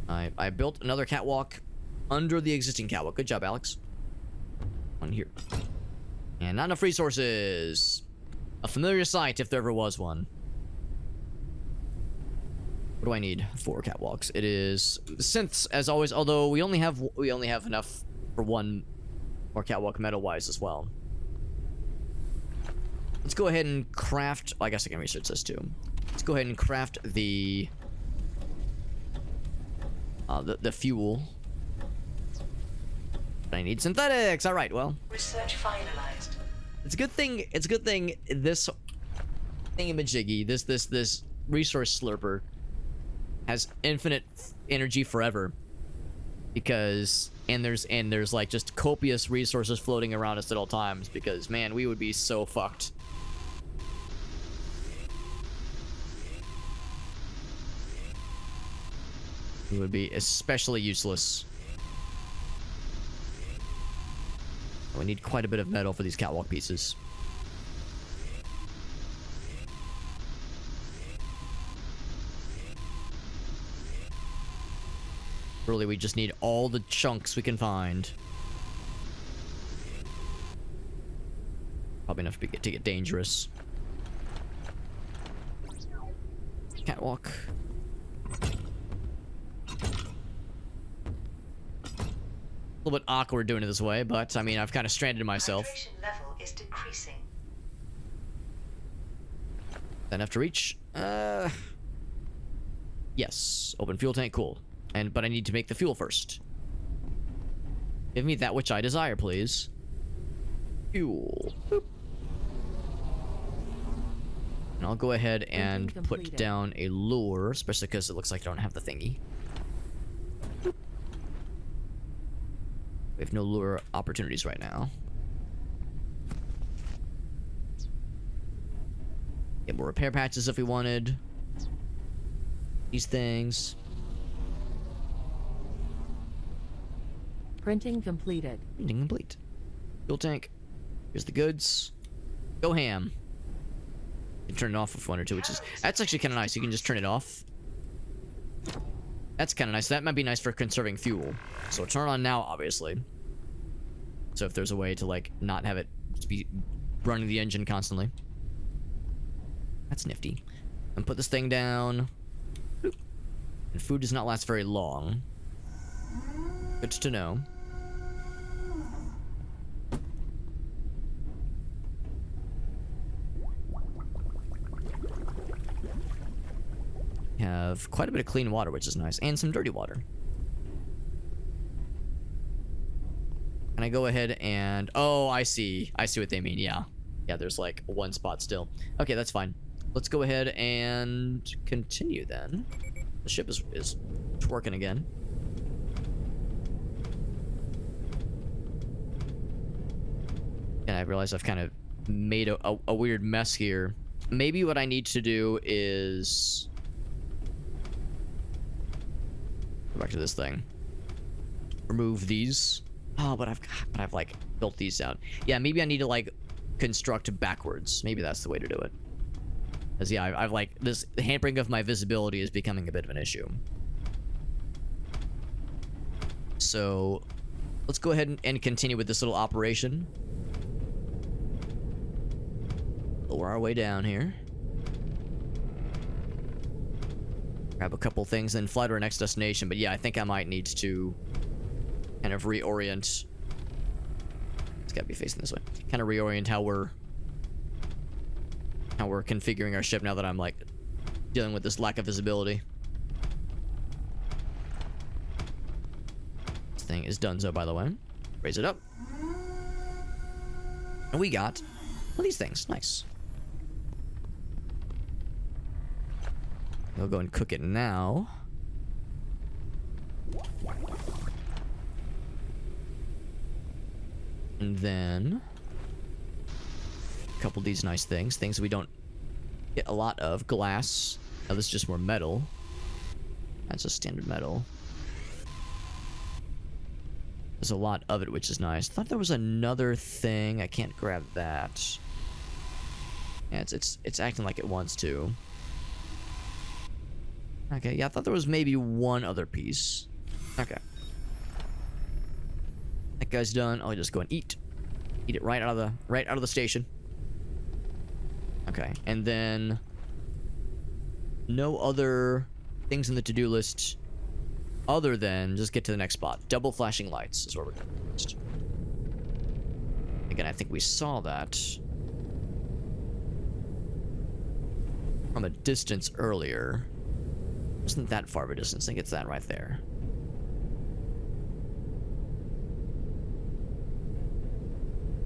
I built another catwalk under the existing catwalk. Good job, Alex. On here. And not enough resources. A familiar sight if there ever was one. What do I need? 4 catwalks. It is synths as always, although we only have enough for 1 more catwalk metal-wise as well. Let's go ahead and craft... I guess I can research this too. Let's go ahead and craft the fuel. I need synthetics. All right, well. Research finalized. It's a good thing. It's a good thing this thingamajiggy, this resource slurper, has infinite energy forever. Because there's like just copious resources floating around us at all times. Because man, we would be so fucked. We would be especially useless. We need quite a bit of metal for these catwalk pieces. Really, we just need all the chunks we can find. Probably enough to get dangerous. Catwalk. A little bit awkward doing it this way, but I mean, I've kind of stranded myself. Hydration level is decreasing. Enough to reach? Yes. Open fuel tank, cool. But I need to make the fuel first. Give me that which I desire, please. Fuel. Boop. And I'll go ahead and put down a lure, especially because it looks like I don't have the thingy. We have no lure opportunities right now. Get more repair patches if we wanted. These things. Printing completed. Printing complete. Fuel tank. Here's the goods. Go ham. You can turn it off if you wanted to, which is... That's actually kind of nice. You can just turn it off. That's kind of nice. That might be nice for conserving fuel. So turn on now, obviously. So if there's a way to, like, not have it just be running the engine constantly. That's nifty. And put this thing down. And food does not last very long. Good to know. Have quite a bit of clean water, which is nice, and some dirty water. Can I go ahead and... Oh, I see. I see what they mean, yeah. Yeah, there's like one spot still. Okay, that's fine. Let's go ahead and continue then. The ship is working again. And I realize I've kind of made a weird mess here. Maybe what I need to do is... Go back to this thing. Remove these. Oh, but I've like built these out. Yeah, maybe I need to like construct backwards. Maybe that's the way to do it. Cause yeah, I've like this hampering of my visibility is becoming a bit of an issue. So let's go ahead and continue with this little operation. Lower our way down here. Grab a couple things and fly to our next destination. But yeah, I think I might need to kind of reorient. It's gotta be facing this way. Kind of reorient how we're configuring our ship now that I'm like dealing with this lack of visibility. This thing is donezo, by the way. Raise it up. And we got all these things. Nice. We'll go and cook it now. And then a couple of these nice things we don't get a lot of. Glass. Now this is just more metal. That's just standard metal. There's a lot of it, which is nice. Thought there was another thing. I can't grab that. Yeah, it's acting like it wants to. Okay, yeah, I thought there was maybe one other piece. Okay. That guy's done. I'll just go and eat. Eat it right out of the station. Okay, and then no other things in the to-do list other than just get to the next spot. Double flashing lights is where we're going next. Again, I think we saw that from a distance earlier. Wasn't that far of a distance. I think it's that right there.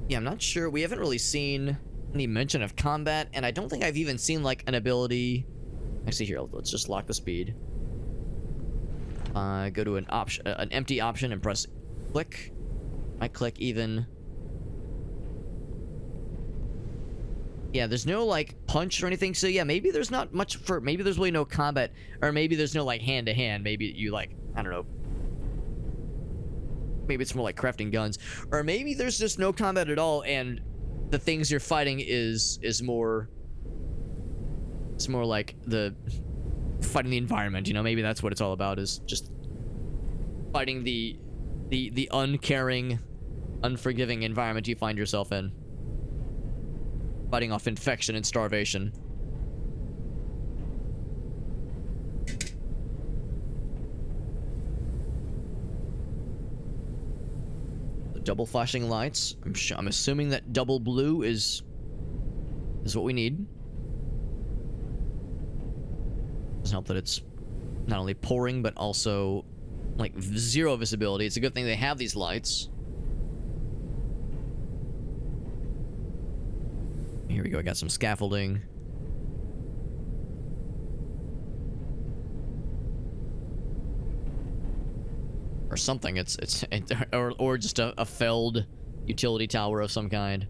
Yeah, I'm not sure. We haven't really seen any mention of combat, and I don't think I've even seen like an ability. Actually, here, let's just lock the speed. Go to an option, an empty option, and press click. I click even. Yeah, there's no like punch or anything. So yeah, maybe there's not much for. Maybe there's really no combat, or maybe there's no like hand to hand. Maybe you like, I don't know. Maybe it's more like crafting guns, or maybe there's just no combat at all, and the things you're fighting is more. It's more like the fighting the environment, you know. Maybe that's what it's all about, is just fighting the uncaring, unforgiving environment you find yourself in. Fighting off infection and starvation. Double flashing lights. I'm assuming that double blue is what we need. Doesn't help that it's not only pouring but also like zero visibility. It's a good thing they have these lights. Here we go. I got some scaffolding. Or something. Or just a felled utility tower of some kind.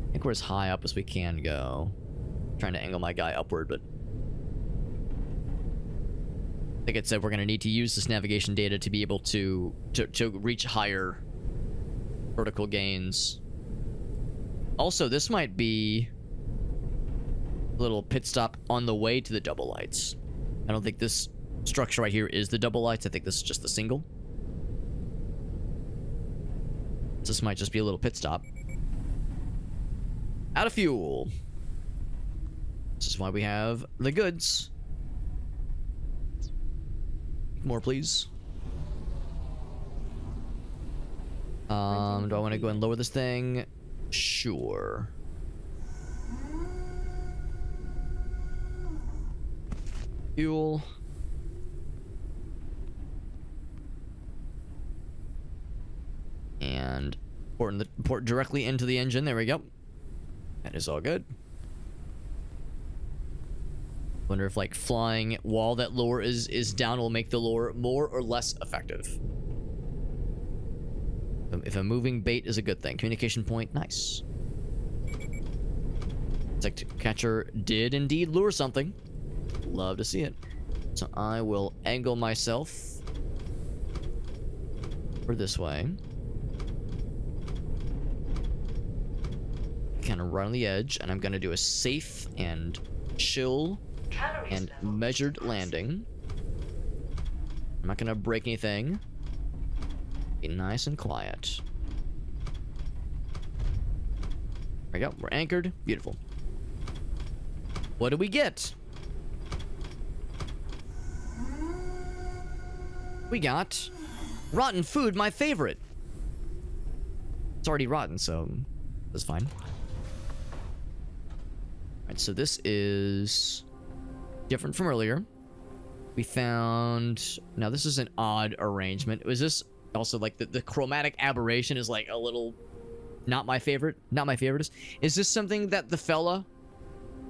I think we're as high up as we can go. I'm trying to angle my guy upward, but I think it said we're gonna need to use this navigation data to be able to reach higher vertical gains. Also, this might be a little pit stop on the way to the double lights. I don't think this structure right here is the double lights. I think this is just the single. This might just be a little pit stop. Out of fuel. This is why we have the goods. More, please. Do I want to go and lower this thing? Sure. Fuel. And port directly into the engine. There we go. That is all good. Wonder if like flying while that lure is down will make the lure more or less effective. If a moving bait is a good thing. Communication point, nice. Insect catcher did indeed lure something. Love to see it. So I will angle myself for this way. Kind of right on the edge, and I'm gonna do a safe and chill and measured landing. I'm not gonna break anything. Be nice and quiet. There we go. We're anchored. Beautiful. What do we get? We got rotten food, my favorite. It's already rotten, so that's fine. Alright, so this is different from earlier. We found... Now, this is an odd arrangement. Was this also, like, the chromatic aberration is, like, a little... Not my favorite. Not my favorite. Is this something that the fella,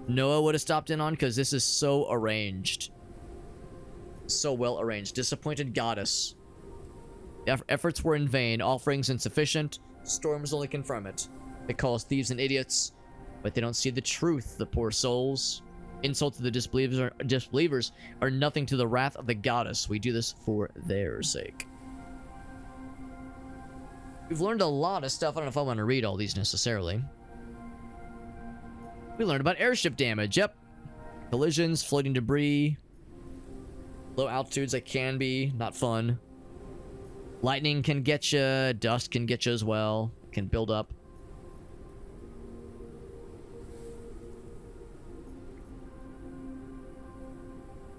Noah, would have stopped in on? Because this is so arranged. So well arranged. Disappointed goddess. Efforts were in vain. Offerings insufficient. Storms only confirm it. It calls thieves and idiots, but they don't see the truth, the poor souls. Insult to the disbelievers are nothing to the wrath of the goddess. We do this for their sake. We've learned a lot of stuff. I don't know if I want to read all these necessarily. We learned about airship damage. Yep. Collisions, floating debris. Low altitudes that can be not fun. Lightning can get you. Dust can get you as well. Can build up.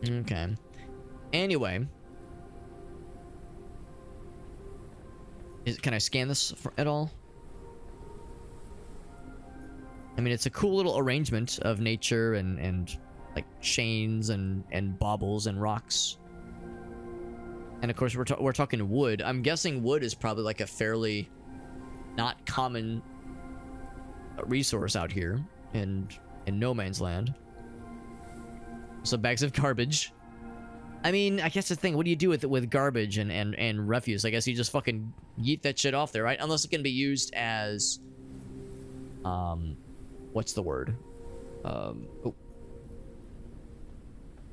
Okay. Anyway. Can I scan this at all? I mean, it's a cool little arrangement of nature and like chains and baubles and rocks. And of course, we're talking wood. I'm guessing wood is probably like a fairly not common resource out here in no man's land. So bags of garbage. I mean, I guess the thing, what do you do with garbage and refuse? I guess you just fucking yeet that shit off there, right? Unless it can be used as what's the word?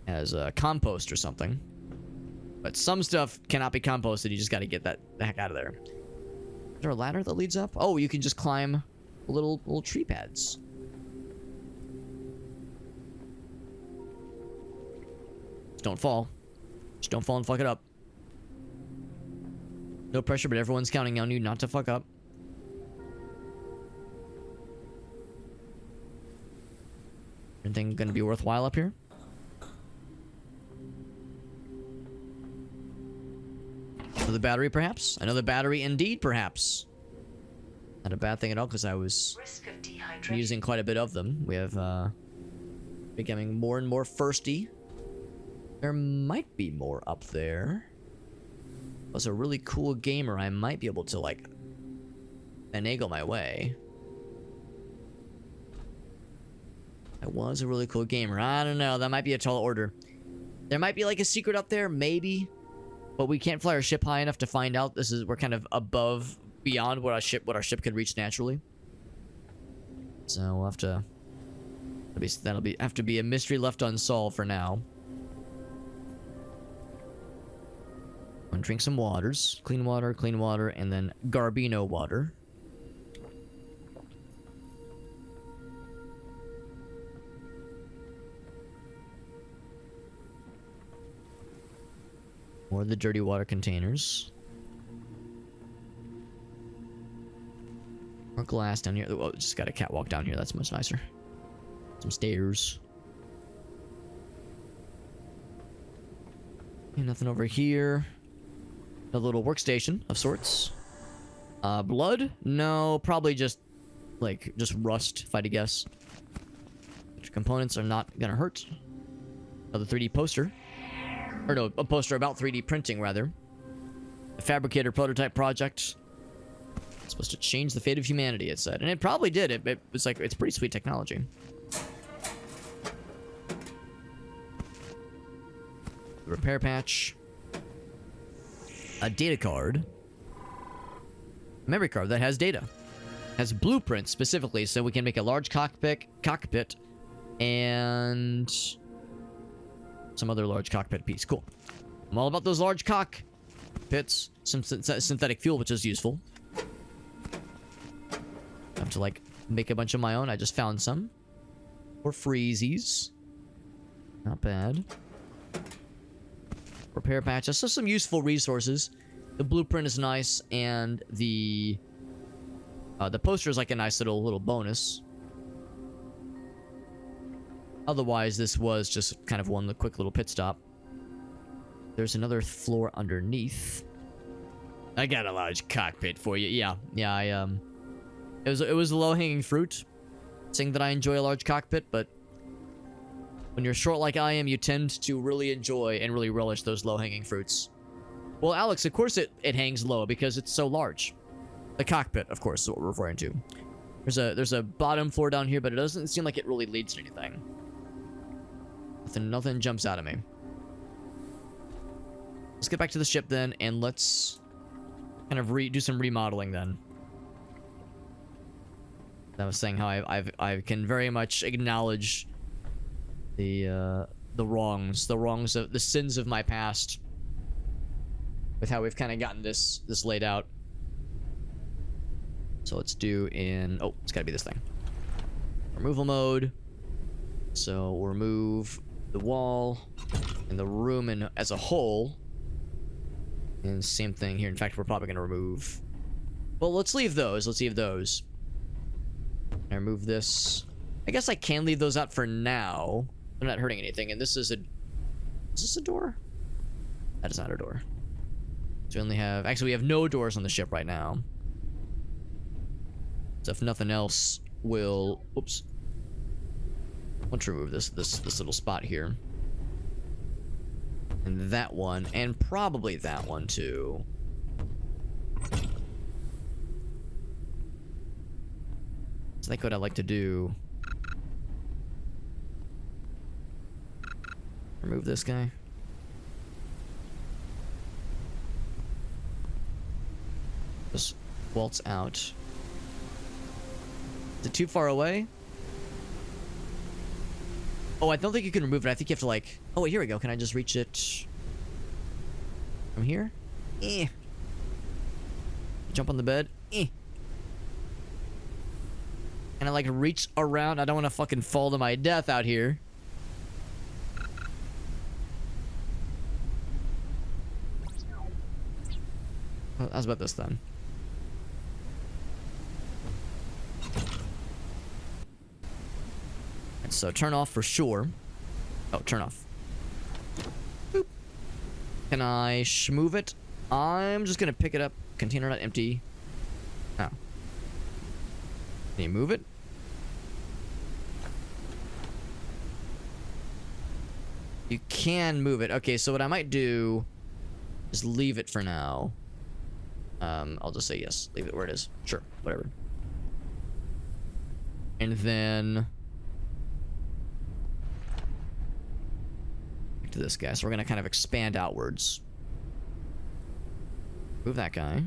As a compost or something. But some stuff cannot be composted. You just got to get that the heck out of there. Is there a ladder that leads up? Oh, you can just climb little tree pads. Just don't fall. Just don't fall and fuck it up. No pressure, but everyone's counting on you not to fuck up. Anything gonna be worthwhile up here? Another battery, perhaps? Another battery, indeed, perhaps. Not a bad thing at all, because I was using quite a bit of them. We have, becoming more and more thirsty. There might be more up there. If I was a really cool gamer, I might be able to, like, finagle my way. I was a really cool gamer. I don't know. That might be a tall order. There might be, like, a secret up there, maybe. But we can't fly our ship high enough to find out. We're kind of above, beyond what our ship could reach naturally. So we'll have to. Have to be a mystery left unsolved for now. I'm gonna drink some waters, clean water, and then Garbino water. More of the dirty water containers. More glass down here. Oh, just got a catwalk down here. That's much nicer. Some stairs. And nothing over here. A little workstation of sorts. Blood? No, probably just rust, if I had to guess. Which components are not gonna hurt. Another 3D poster. Or no, a poster about 3D printing, rather. A fabricator prototype project. It's supposed to change the fate of humanity, it said. And it probably did. It was like, it's pretty sweet technology. Repair patch. A data card. Memory card that has data. Has blueprints specifically, so we can make a large cockpit and some other large cockpit piece. Cool. I'm all about those large cockpits. Some synthetic fuel, which is useful. I have to, like, make a bunch of my own. I just found some. For freezies. Not bad. Repair patches. So some useful resources. The blueprint is nice, and the poster is like a nice little bonus. Otherwise, this was just kind of one quick little pit stop. There's another floor underneath. I got a large cockpit for you. Yeah. It was a low-hanging fruit, saying that I enjoy a large cockpit, but when you're short like I am, you tend to really enjoy and really relish those low-hanging fruits. Well, Alex, of course it hangs low because it's so large. The cockpit, of course, is what we're referring to. There's a bottom floor down here, but it doesn't seem like it really leads to anything. Nothing jumps out at me. Let's get back to the ship then, and let's kind of do some remodeling then. I was saying how I can very much acknowledge the wrongs of the sins of my past with how we've kind of gotten this laid out. So let's do it's got to be this thing. Removal mode. So we'll remove the wall and the room as a whole. And same thing here. In fact, we're probably going to remove... Well, let's leave those. Let's leave those. I remove this. I guess I can leave those out for now. They're not hurting anything. And this is a... Is this a door? That is not a door. So we only have... Actually, we have no doors on the ship right now. So if nothing else, we'll... Oops. I want to remove this little spot here. And that one. And probably that one, too. So I think what I'd like to do... Remove this guy. Just waltz out. Is it too far away? Oh, I don't think you can remove it. I think you have to like... Oh, wait, here we go. Can I just reach it from here? Eh. Jump on the bed? Eh. Can I like reach around? I don't want to fucking fall to my death out here. Well, how's about this then? And so turn off for sure. Oh, turn off. Boop. Can I move it? I'm just gonna pick it up. Container not empty. Oh. Can you move it? You can move it. Okay, so what I might do is leave it for now. I'll just say yes. Leave it where it is. Sure, whatever. And then back to this guy. So we're gonna kind of expand outwards. Move that guy.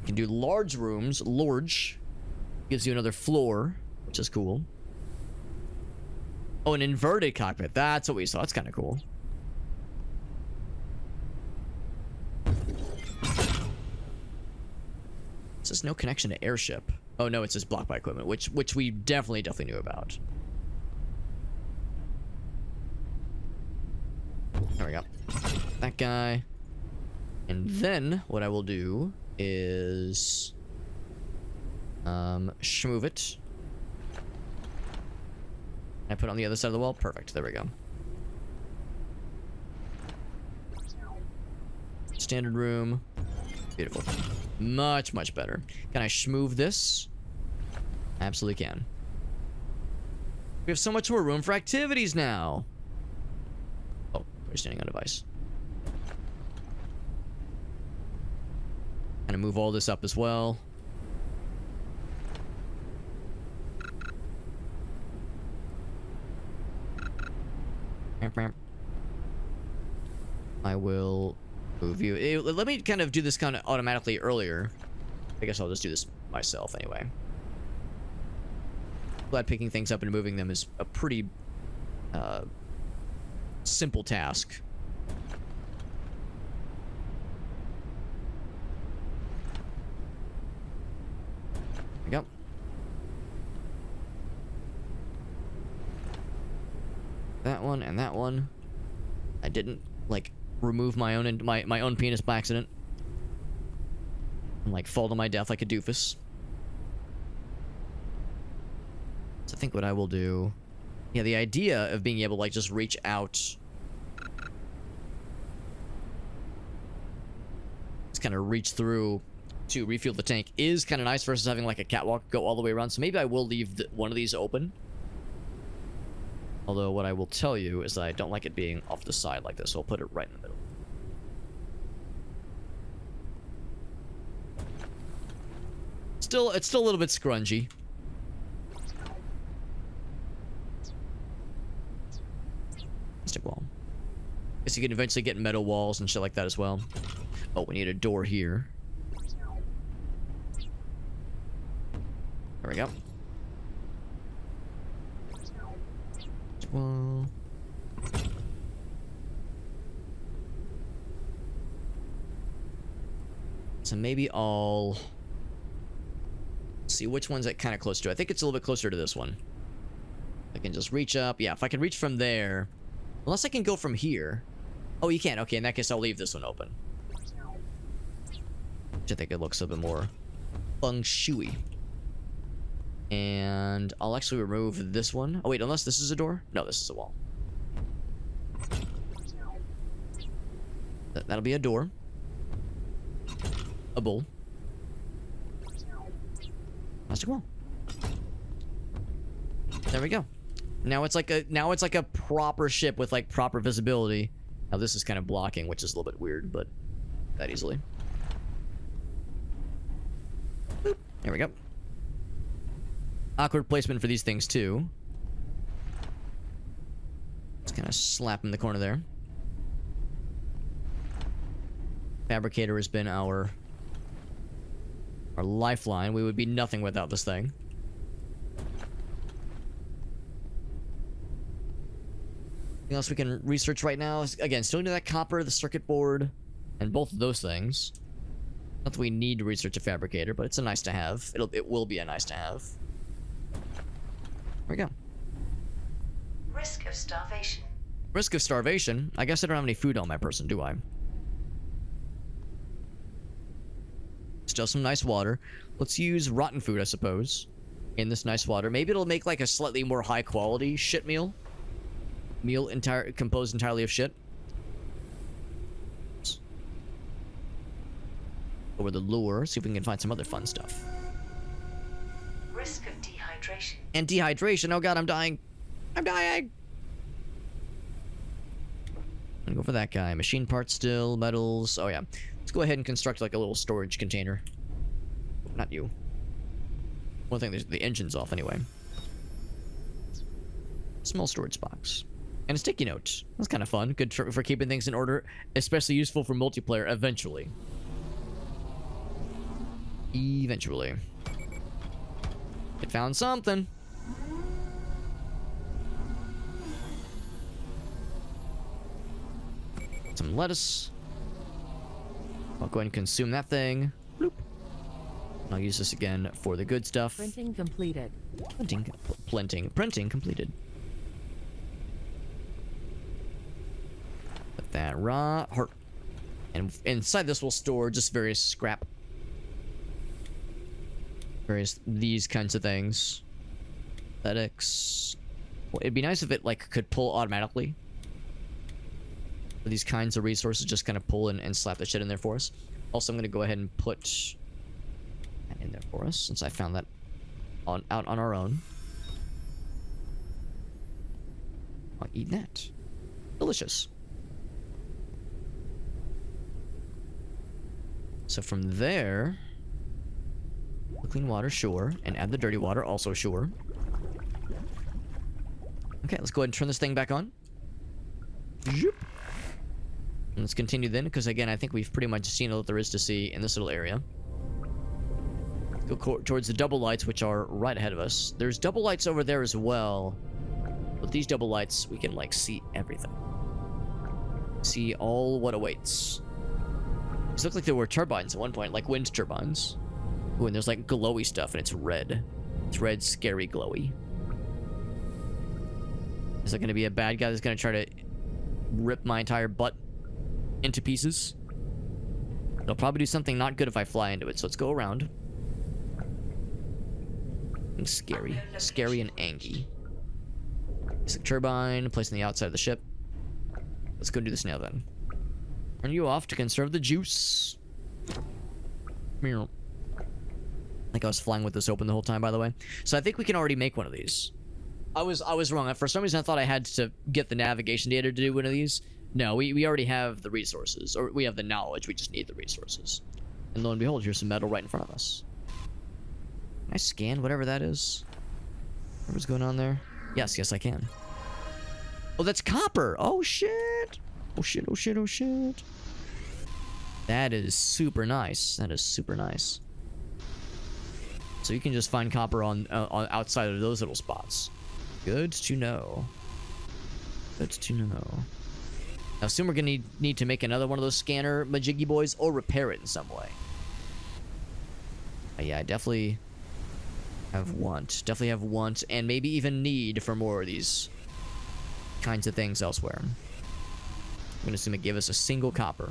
You can do large rooms. Large gives you another floor, which is cool. Oh, an inverted cockpit. That's what we saw. That's kind of cool. It says no connection to airship. Oh no, it says blocked by equipment, which we definitely knew about. There we go. That guy. And then what I will do is shmove it. I put it on the other side of the wall. Perfect. There we go. Standard room. Beautiful. Much, much better. Can I shmove this? Absolutely can. We have so much more room for activities now. Oh, we're standing on device. Gonna move all this up as well. I will move you. Let me kind of do this kind of automatically earlier. I guess I'll just do this myself anyway. Glad picking things up and moving them is a pretty simple task. There we go. That one and that one. I didn't like remove my own my own penis by accident and like fall to my death like a doofus. So I think what I will do, yeah, the idea of being able to like just reach out, just kind of reach through to refuel the tank is kind of nice versus having like a catwalk go all the way around. So maybe I will leave one of these open. Although what I will tell you is that I don't like it being off the side like this, so I'll put it right in the middle. It's still a little bit scrungy. Stick wall. Guess you can eventually get metal walls and shit like that as well. Oh, we need a door here. There we go. Well, so maybe I'll see which one's that kind of close to. I think it's a little bit closer to this one. I can just reach up. Yeah, if I can reach from there, unless I can go from here. Oh, you can. Okay, in that case, I'll leave this one open. I think it looks a bit more feng shui. And I'll actually remove this one. Oh, wait, unless this is a door? No, this is a wall. That'll be a door. A bowl. Plastic wall. There we go. Now it's like a proper ship with like proper visibility. Now this is kind of blocking, which is a little bit weird, but that easily. Boop. There we go. Awkward placement for these things too. Just kind of slap in the corner there. Fabricator has been our lifeline. We would be nothing without this thing. Anything else we can research right now? Again, still need that copper, the circuit board, and both of those things. Not that we need to research a fabricator, but it's a nice to have. It will be a nice to have. There we go. Risk of starvation. Risk of starvation? I guess I don't have any food on my person, do I? Still some nice water. Let's use rotten food, I suppose, in this nice water. Maybe it'll make like a slightly more high quality shit meal. Meal composed entirely of shit. Over the lure, see if we can find some other fun stuff. Risk of dehydration. And dehydration. Oh god, I'm dying. I'm dying. I'm gonna go for that guy. Machine parts still, metals. Oh yeah. Let's go ahead and construct like a little storage container. Not you. One thing, the engine's off anyway. Small storage box. And a sticky note. That's kind of fun. Good for keeping things in order. Especially useful for multiplayer eventually. Eventually. It found something. Some lettuce. I'll go ahead and consume that thing. Bloop. And I'll use this again for the good stuff. Printing completed. Printing completed. Put that raw heart. And inside this we'll store just various scrap. Various these kinds of things. Athletics. Well, it'd be nice if it like could pull automatically. For these kinds of resources, just kind of pull and slap the shit in there for us. Also, I'm gonna go ahead and put that in there for us since I found that out on our own. I'll eat that. Delicious. So from there, the clean water, sure, and add the dirty water, also sure. Okay, let's go ahead and turn this thing back on. Zoop. And let's continue then, because again, I think we've pretty much seen all that there is to see in this little area. Let's go towards the double lights, which are right ahead of us. There's double lights over there as well. With these double lights, we can, like, see everything. See all what awaits. These look like there were turbines at one point, like wind turbines. Ooh, and there's, like, glowy stuff, and it's red. It's red, scary, glowy. Is there gonna be a bad guy that's gonna try to rip my entire butt into pieces? It'll probably do something not good if I fly into it, so let's go around. And scary. Scary and angry. It's a turbine placed on the outside of the ship. Let's go do this now then. Turn you off to conserve the juice. Meow. I think I was flying with this open the whole time, by the way. So I think we can already make one of these. I was wrong. For some reason, I thought I had to get the navigation data to do one of these. No, we already have the resources, or we have the knowledge. We just need the resources. And lo and behold, here's some metal right in front of us. Can I scan whatever that is? Whatever's going on there? Yes, I can. Oh, that's copper. Oh shit. Oh shit. Oh shit. Oh shit. That is super nice. That is super nice. So you can just find copper on outside of those little spots. Good to know. Good to know. Now soon we're gonna need to make another one of those scanner majiggy boys or repair it in some way. Yeah, I definitely have want and maybe even need for more of these kinds of things elsewhere. I'm gonna assume it gave us a single copper.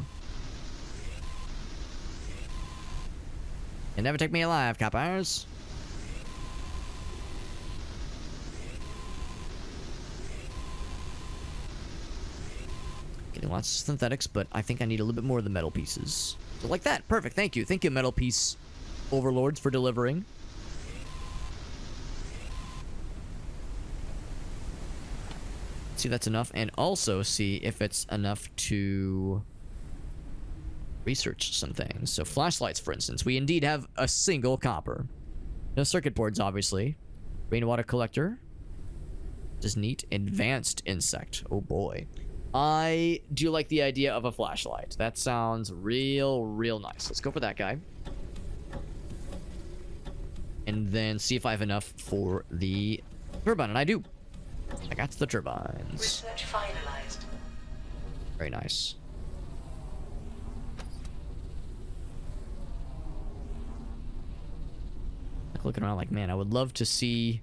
And never take me alive, coppers. Getting lots of synthetics, but I think I need a little bit more of the metal pieces. So like that. Perfect. Thank you. Thank you, metal piece overlords, for delivering. See if that's enough, and also see if it's enough to research some things. So flashlights, for instance, we indeed have a single copper. No circuit boards, obviously. Rainwater collector. Just neat. Advanced insect. Oh boy. I do like the idea of a flashlight. That sounds real nice. Let's go for that guy. And then see if I have enough for the turbine, and I do. I got the turbines. Research finalized. Very nice. Like looking around like, man, I would love to see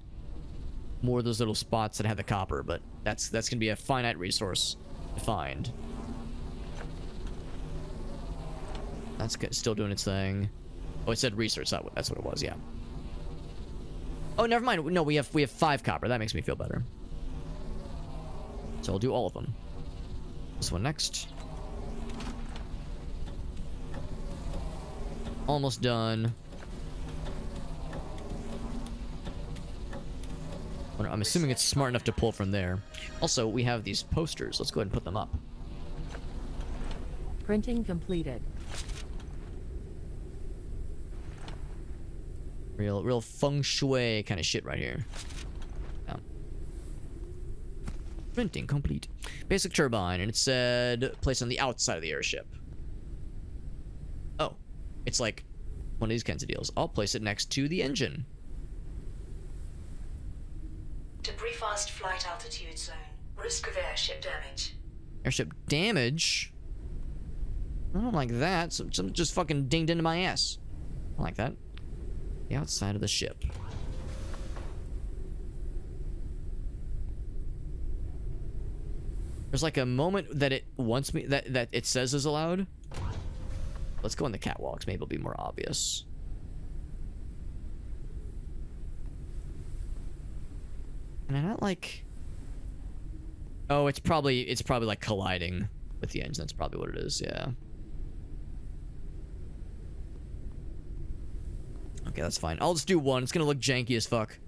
more of those little spots that have the copper, but that's gonna be a finite resource to find. That's still doing its thing. Oh, it said research. That's what it was. Yeah. Oh, never mind. No, we have 5 copper. That makes me feel better. So I'll do all of them. This one next. Almost done. I'm assuming it's smart enough to pull from there. Also, we have these posters. Let's go ahead and put them up. Printing completed. Real feng shui kind of shit right here. Yeah. Printing complete. Basic turbine, and it said place on the outside of the airship. Oh, it's like one of these kinds of deals. I'll place it next to the engine. Debris fast flight altitude zone. Risk of airship damage. Airship damage? I don't like that. Something just fucking dinged into my ass. I don't like that. The outside of the ship. There's like a moment that it wants me that it says is allowed. Let's go on the catwalks. Maybe it'll be more obvious. And I not like. Oh, it's probably like colliding with the engine. That's probably what it is. Yeah. Okay, that's fine. I'll just do one. It's gonna look janky as fuck.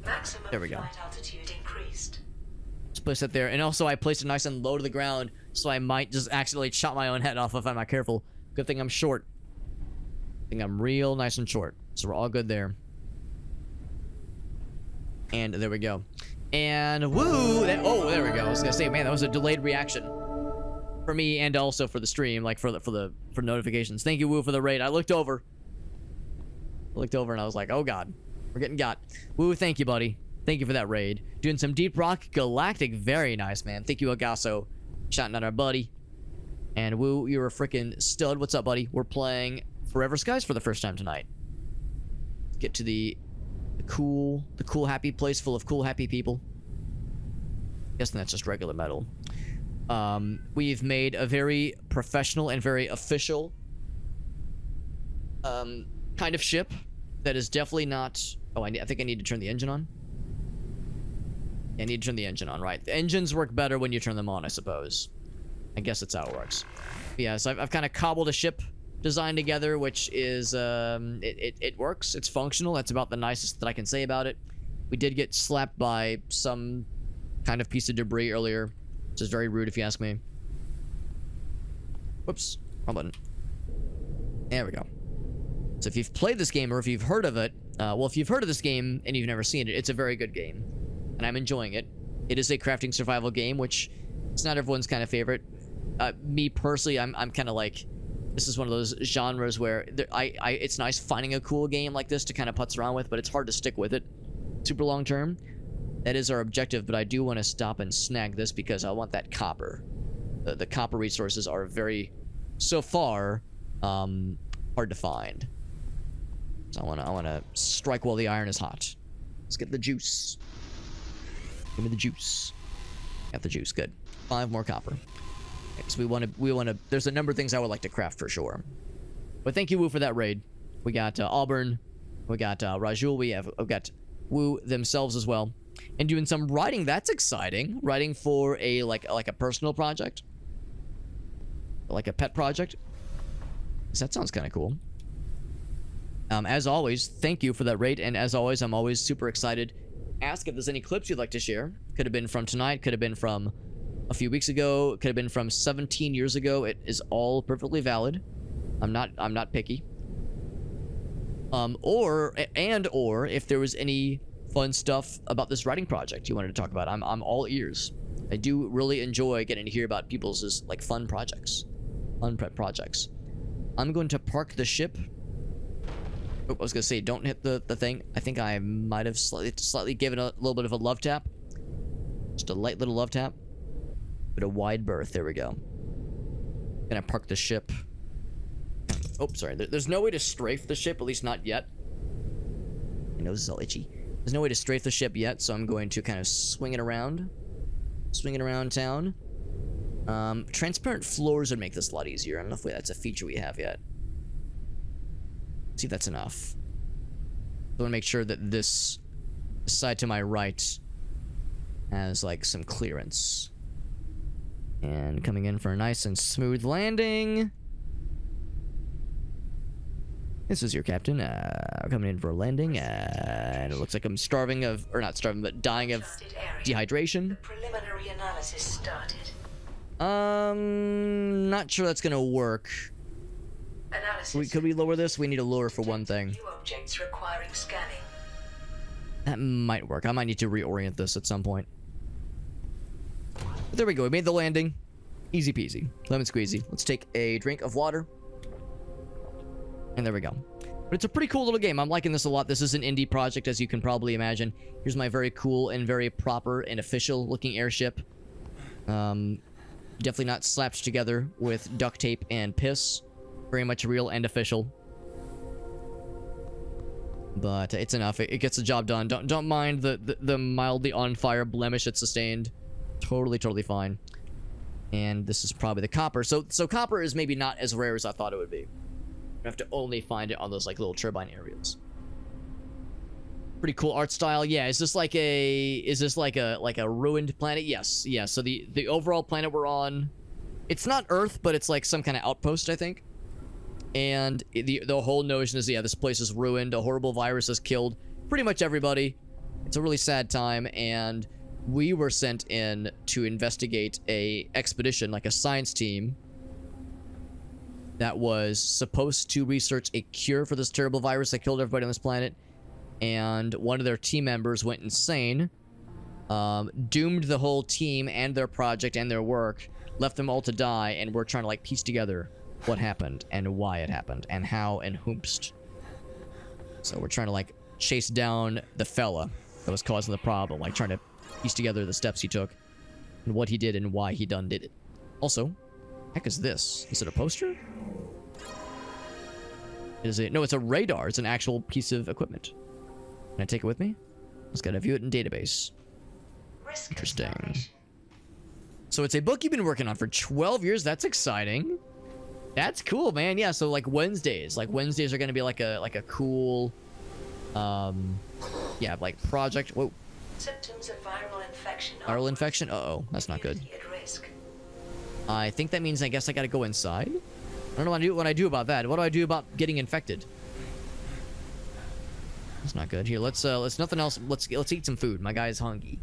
Maximum There we go. flight altitude increased. Just place it there, and also I placed it nice and low to the ground, so I might just accidentally chop my own head off if I'm not careful. Good thing I'm short. I think I'm real nice and short, so we're all good there. And there we go. And woo! Oh, there we go. I was gonna say, man, that was a delayed reaction for me and also for the stream, like for notifications. Thank you, Woo, for the raid. I looked over and I was like, oh god, we're getting got. Woo, thank you, buddy. Thank you for that raid. Doing some Deep Rock Galactic, very nice, man. Thank you, Agasso, shouting out our buddy. And Woo, you're a freaking stud. What's up, buddy? We're playing Forever Skies for the first time tonight. Let's get to the cool, happy place full of cool, happy people. Guessing that's just regular metal. We've made a very professional and very official kind of ship that is definitely not. Oh, I think I need to turn the engine on. Yeah, I need to turn the engine on, right? The engines work better when you turn them on, I suppose. I guess that's how it works. But yeah, so I've kind of cobbled a ship design together, which is it works. It's functional. That's about the nicest that I can say about it. We did get slapped by some kind of piece of debris earlier, which is very rude if you ask me. Whoops, wrong button. There we go. So if you've played this game or if you've heard of it, well, if you've heard of this game and you've never seen it, it's a very good game, and I'm enjoying it. It is a crafting survival game, which is not everyone's kind of favorite. Me personally, I'm kind of like, this is one of those genres where it's nice finding a cool game like this to kind of putz around with, but it's hard to stick with it super long term. That is our objective, but I do want to stop and snag this because I want that copper. The copper resources are very, so far, hard to find. So I want to strike while the iron is hot. Let's get the juice. Give me the juice. Got the juice, good. 5 more copper. Because we want to. There's a number of things I would like to craft for sure. But thank you, Woo, for that raid. We got Auburn. We got Rajul. We've got Woo themselves as well. And doing some writing. That's exciting. Writing for a like a personal project. Like a pet project. So that sounds kind of cool. As always, thank you for that raid. And as always, I'm always super excited. Ask if there's any clips you'd like to share. Could have been from tonight. Could have been from a few weeks ago. Could have been from 17 years ago. It is all perfectly valid. I'm not picky. Or if there was any fun stuff about this writing project you wanted to talk about, I'm all ears. I do really enjoy getting to hear about people's like fun projects, fun pet projects. I'm going to park the ship. Oh, I was gonna say, don't hit the thing. I think I might have slightly given a little bit of a love tap. Just a light little love tap. But a wide berth. There we go. Gonna park the ship. Oh, sorry. There's no way to strafe the ship, at least not yet. My nose is all itchy. There's no way to strafe the ship yet, so I'm going to kind of swing it around. Swing it around town. Transparent floors would make this a lot easier. I don't know if that's a feature we have yet. Let's see if that's enough. I want to make sure that this side to my right has like some clearance. And coming in for a nice and smooth landing. This is your captain, coming in for a landing, and it looks like I'm starving of, or not starving, but dying of dehydration. The preliminary analysis started. Not sure that's gonna work. Analysis. Could we lower this? We need a lower for one thing. New objects requiring scanning. That might work. I might need to reorient this at some point. But there we go. We made the landing. Easy peasy. Lemon squeezy. Let's take a drink of water. And there we go. But it's a pretty cool little game. I'm liking this a lot. This is an indie project, as you can probably imagine. Here's my very cool and very proper and official looking airship. Definitely not slapped together with duct tape and piss. Very much real and official. But it's enough. It gets the job done. Don't mind the mildly on fire blemish it sustained. Totally fine. And this is probably the copper. So copper is maybe not as rare as I thought it would be. You have to only find it on those like little turbine areas. Pretty cool art style. Yeah, is this like a ruined planet? Yes. Yeah, so the overall planet we're on, it's not Earth, but it's like some kind of outpost, I think. And the whole notion is, yeah, this place is ruined. A horrible virus has killed pretty much everybody. It's a really sad time, and we were sent in to investigate a expedition, like a science team, that was supposed to research a cure for this terrible virus that killed everybody on this planet. And one of their team members went insane, doomed the whole team and their project and their work, left them all to die, and we're trying to like piece together what happened and why it happened and how and whoomst. So we're trying to like chase down the fella that was causing the problem, like trying to piece together the steps he took and what he did and why he done did it. Also, heck is this? Is it a poster? Is it? No, it's a radar. It's an actual piece of equipment. Can I take it with me? Let's gotta view it in database. Interesting. So it's a book you've been working on for 12 years. That's exciting. That's cool, man. Yeah, so like Wednesdays. Like Wednesdays are gonna be like a cool yeah, like project. Whoa. Symptoms of viral infection. Viral infection? Uh-oh. That's not good. At risk. I think that means I guess I gotta go inside. I don't know what I do about that. What do I do about getting infected? That's not good. Here, let's nothing else. Let's eat some food. My guy's hungry.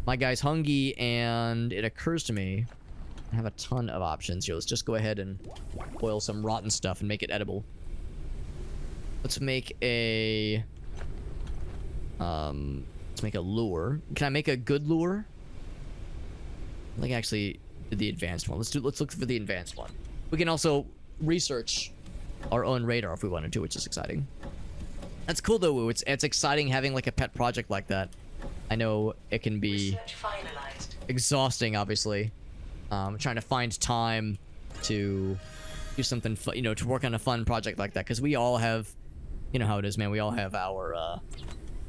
My guy's hungry, and it occurs to me I have a ton of options here. Let's just go ahead and boil some rotten stuff and make it edible. Let's make a lure. Can I make a good lure? I think I actually did the advanced one. Let's look for the advanced one. We can also research our own radar if we wanted to, which is exciting. That's cool though, Woo. It's exciting having like a pet project like that. I know it can be exhausting, obviously. Trying to find time to do something fun, you know, to work on a fun project like that, because we all have, you know how it is, man. We all have our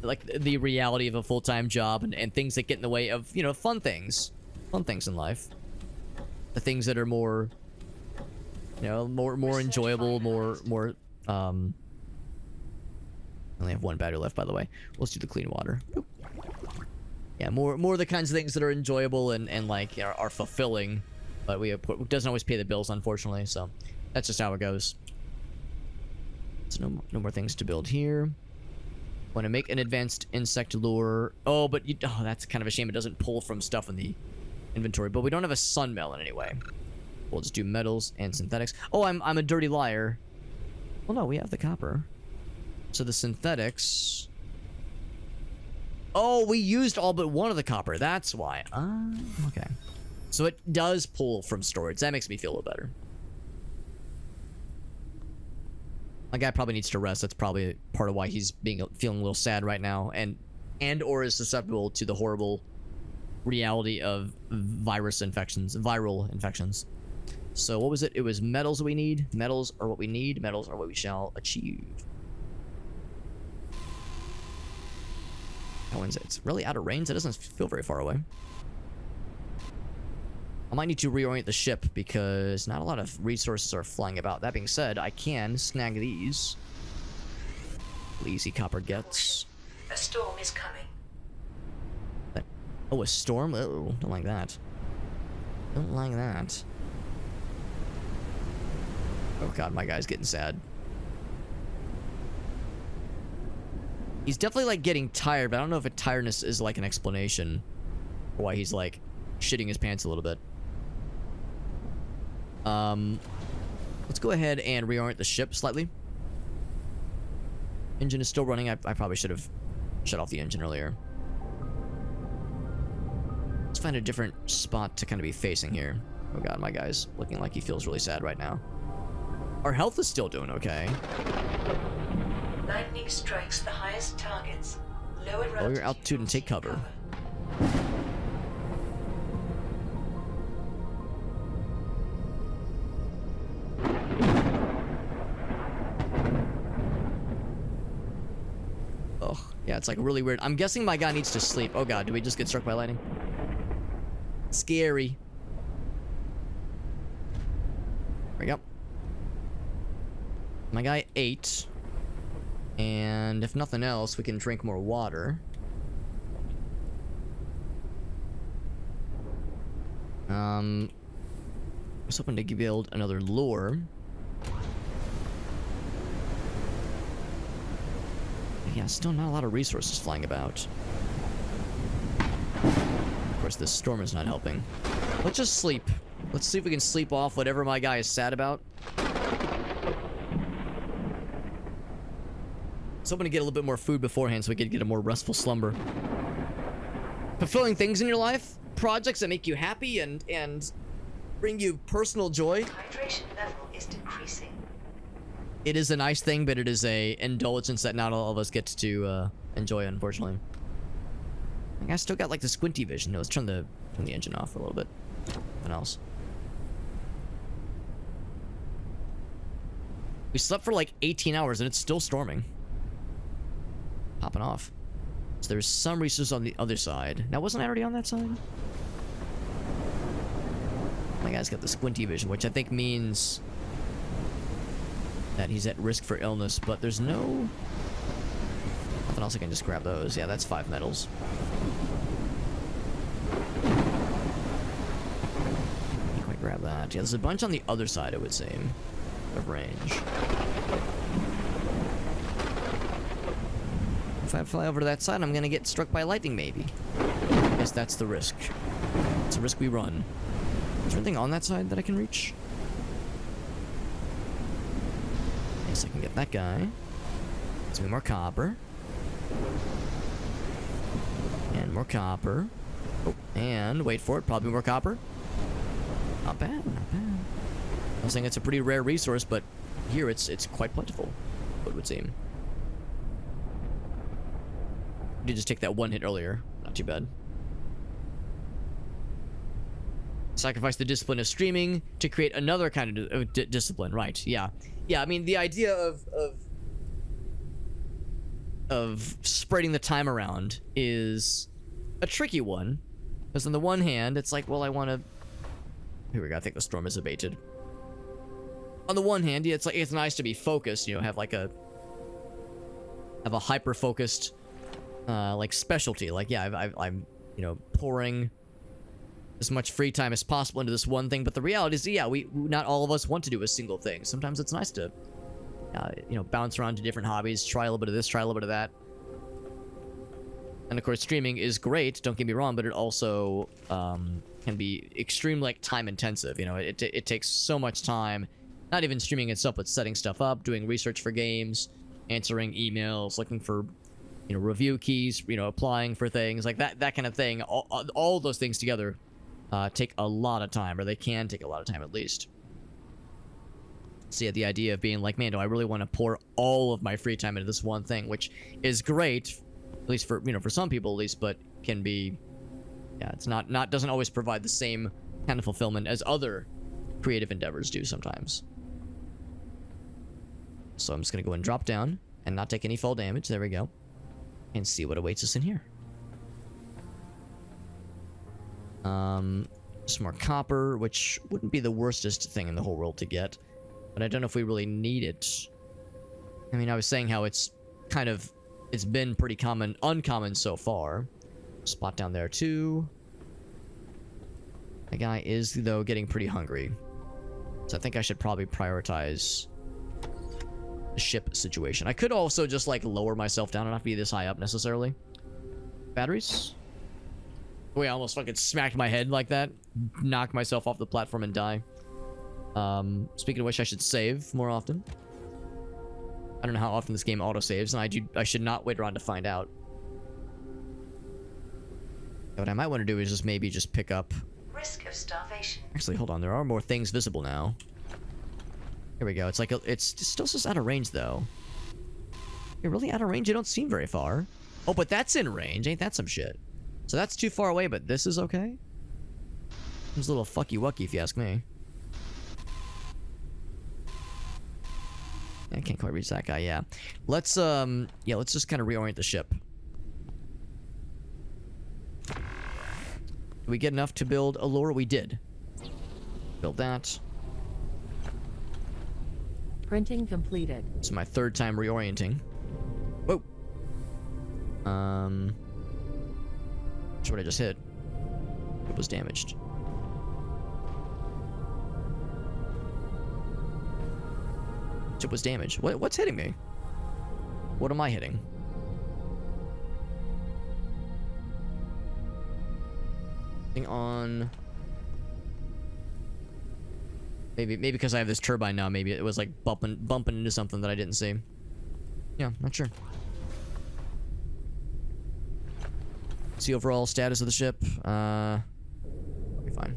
like the reality of a full-time job and things that get in the way of, you know, fun things. fun things in life. The things that are more, you know, more enjoyable, more. I only have one battery left, by the way. Let's do the clean water. Boop. Yeah, more the kinds of things that are enjoyable and like are fulfilling, but it doesn't always pay the bills, unfortunately. So that's just how it goes. So no more things to build here. Want to make an advanced insect lure. Oh, but that's kind of a shame. It doesn't pull from stuff in the inventory. But we don't have a sun melon anyway. We'll just do metals and synthetics. Oh, I'm a dirty liar. Well, no, we have the copper. So the synthetics. Oh, we used all but one of the copper. That's why. Okay. So it does pull from storage. That makes me feel a little better. My guy probably needs to rest. That's probably part of why he's feeling a little sad right now, and or is susceptible to the horrible reality of viral infections. So what was it? It was metals we need. Metals are what we need. Metals are what we shall achieve. Oh, it's really out of range. It doesn't feel very far away. I might need to reorient the ship because not a lot of resources are flying about. That being said, I can snag these. Easy copper gets. A storm is coming. Oh, a storm? Oh, don't like that. Don't like that. Oh god, my guy's getting sad. He's definitely like getting tired, but I don't know if tiredness is like an explanation for why he's like shitting his pants a little bit. Let's go ahead and reorient the ship slightly. Engine is still running. I probably should have shut off the engine earlier. Let's find a different spot to kind of be facing here. Oh god, my guy's looking like he feels really sad right now. Our health is still doing okay. Lightning strikes the highest targets. Lower your altitude and take cover. Oh, yeah, it's like really weird. I'm guessing my guy needs to sleep. Oh god, do we just get struck by lightning? Scary. There we go. My guy ate. And if nothing else, we can drink more water. I was hoping to build another lure. Yeah, still not a lot of resources flying about. Of course, this storm is not helping. Let's just sleep. Let's see if we can sleep off whatever my guy is sad about. I was hoping to get a little bit more food beforehand so we could get a more restful slumber. Fulfilling things in your life, projects that make you happy and bring you personal joy. Hydration level is decreasing. It is a nice thing, but it is a indulgence that not all of us get to enjoy, unfortunately. I still got like the squinty vision. No, let's turn the engine off for a little bit. Nothing else. We slept for like 18 hours and it's still storming. Popping off. So there's some resources on the other side. Now, wasn't I already on that side? My guy's got the squinty vision, which I think means that he's at risk for illness, but there's no... Nothing else I can just grab those. Yeah, that's 5 metals. Can't quite grab that. Yeah, there's a bunch on the other side, it would seem, of range. If I fly over to that side, I'm gonna get struck by lightning, maybe. I guess that's the risk. It's a risk we run. Is there anything on that side that I can reach? Yes, I can get that guy. Some more copper. And more copper. Oh, and wait for it, probably more copper. Not bad, not bad. I was saying it's a pretty rare resource, but here it's quite plentiful, it would seem. Did just take that one hit earlier. Not too bad. Sacrifice the discipline of streaming to create another kind of discipline. Right, yeah. Yeah, I mean, the idea of spreading the time around is a tricky one. Because on the one hand, it's like, well, I want to... Here we go. I think the storm is abated. On the one hand, yeah, it's like it's nice to be focused. You know, have a hyper focused, like specialty. Like, yeah, I'm you know, pouring as much free time as possible into this one thing. But the reality is, yeah, we not all of us want to do a single thing. Sometimes it's nice to, you know, bounce around to different hobbies, try a little bit of this, try a little bit of that. And of course, streaming is great. Don't get me wrong, but it also can be extremely like time intensive. You know, it takes so much time. Not even streaming itself, but setting stuff up, doing research for games, answering emails, looking for, you know, review keys, you know, applying for things like that kind of thing. All those things together take a lot of time, or they can take a lot of time at least. So yeah, the idea of being like, man, do I really want to pour all of my free time into this one thing, which is great, at least for, you know, for some people at least, but can be, yeah, it's not doesn't always provide the same kind of fulfillment as other creative endeavors do sometimes. So I'm just gonna go and drop down and not take any fall damage. There we go. And see what awaits us in here. Just more copper, which wouldn't be the worstest thing in the whole world to get. But I don't know if we really need it. I mean, I was saying how it's kind of... It's been pretty uncommon so far. Spot down there too. The guy is, though, getting pretty hungry. So I think I should probably prioritize the ship situation. I could also just, like, lower myself down. I don't have to be this high up, necessarily. Batteries? Wait, I almost fucking smacked my head like that. Knock myself off the platform and die. Speaking of which, I should save more often. I don't know how often this game autosaves, and I should not wait around to find out. What I might want to do is just pick up... Risk of starvation. Actually, hold on. There are more things visible now. Here we go. It's like it's still just out of range, though. You're really out of range? You don't seem very far. Oh, but that's in range. Ain't that some shit? So that's too far away, but this is okay? It's a little fucky-wucky, if you ask me. I can't quite reach that guy, yeah. Let's just kind of reorient the ship. Did we get enough to build a lure? We did. Build that. Printing completed. This is my third time reorienting. Whoa. That's what I just hit. It was damaged. It was damaged. What's hitting me? What am I hitting? Thing on... Maybe because I have this turbine now, maybe it was like bumping into something that I didn't see. Yeah, not sure. See overall status of the ship. I'll be fine.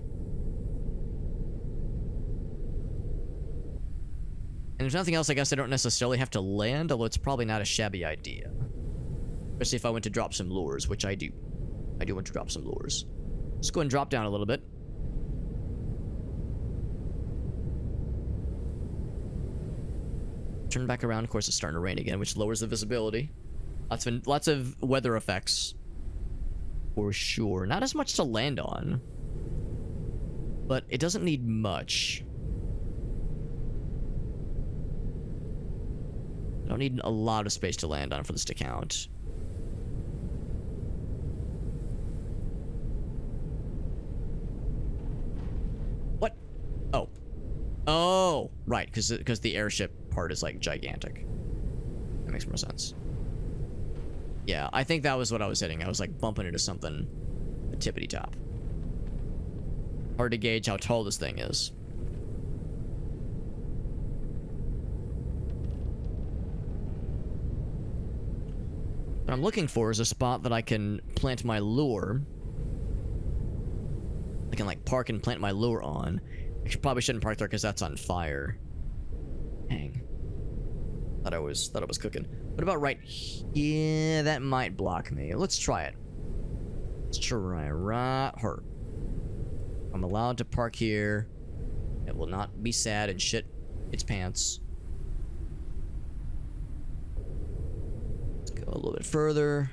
And if nothing else, I guess I don't necessarily have to land, although it's probably not a shabby idea. Especially if I went to drop some lures, which I do. I do want to drop some lures. Let's go and drop down a little bit. Turn back around. Of course, it's starting to rain again, which lowers the visibility. Lots of weather effects. For sure. Not as much to land on. But it doesn't need much. I don't need a lot of space to land on for this to count. What? Oh. Oh, right, because the airship part is, like, gigantic. That makes more sense. Yeah, I think that was what I was hitting. I was, like, bumping into something at tippity top. Hard to gauge how tall this thing is. What I'm looking for is a spot that I can plant my lure. I can, like, park and plant my lure on. I probably shouldn't park there because that's on fire. Dang. Thought I was cooking. What about right here? That might block me. Let's try it. Let's try right here. I'm allowed to park here. It will not be sad and shit its pants. Let's go a little bit further.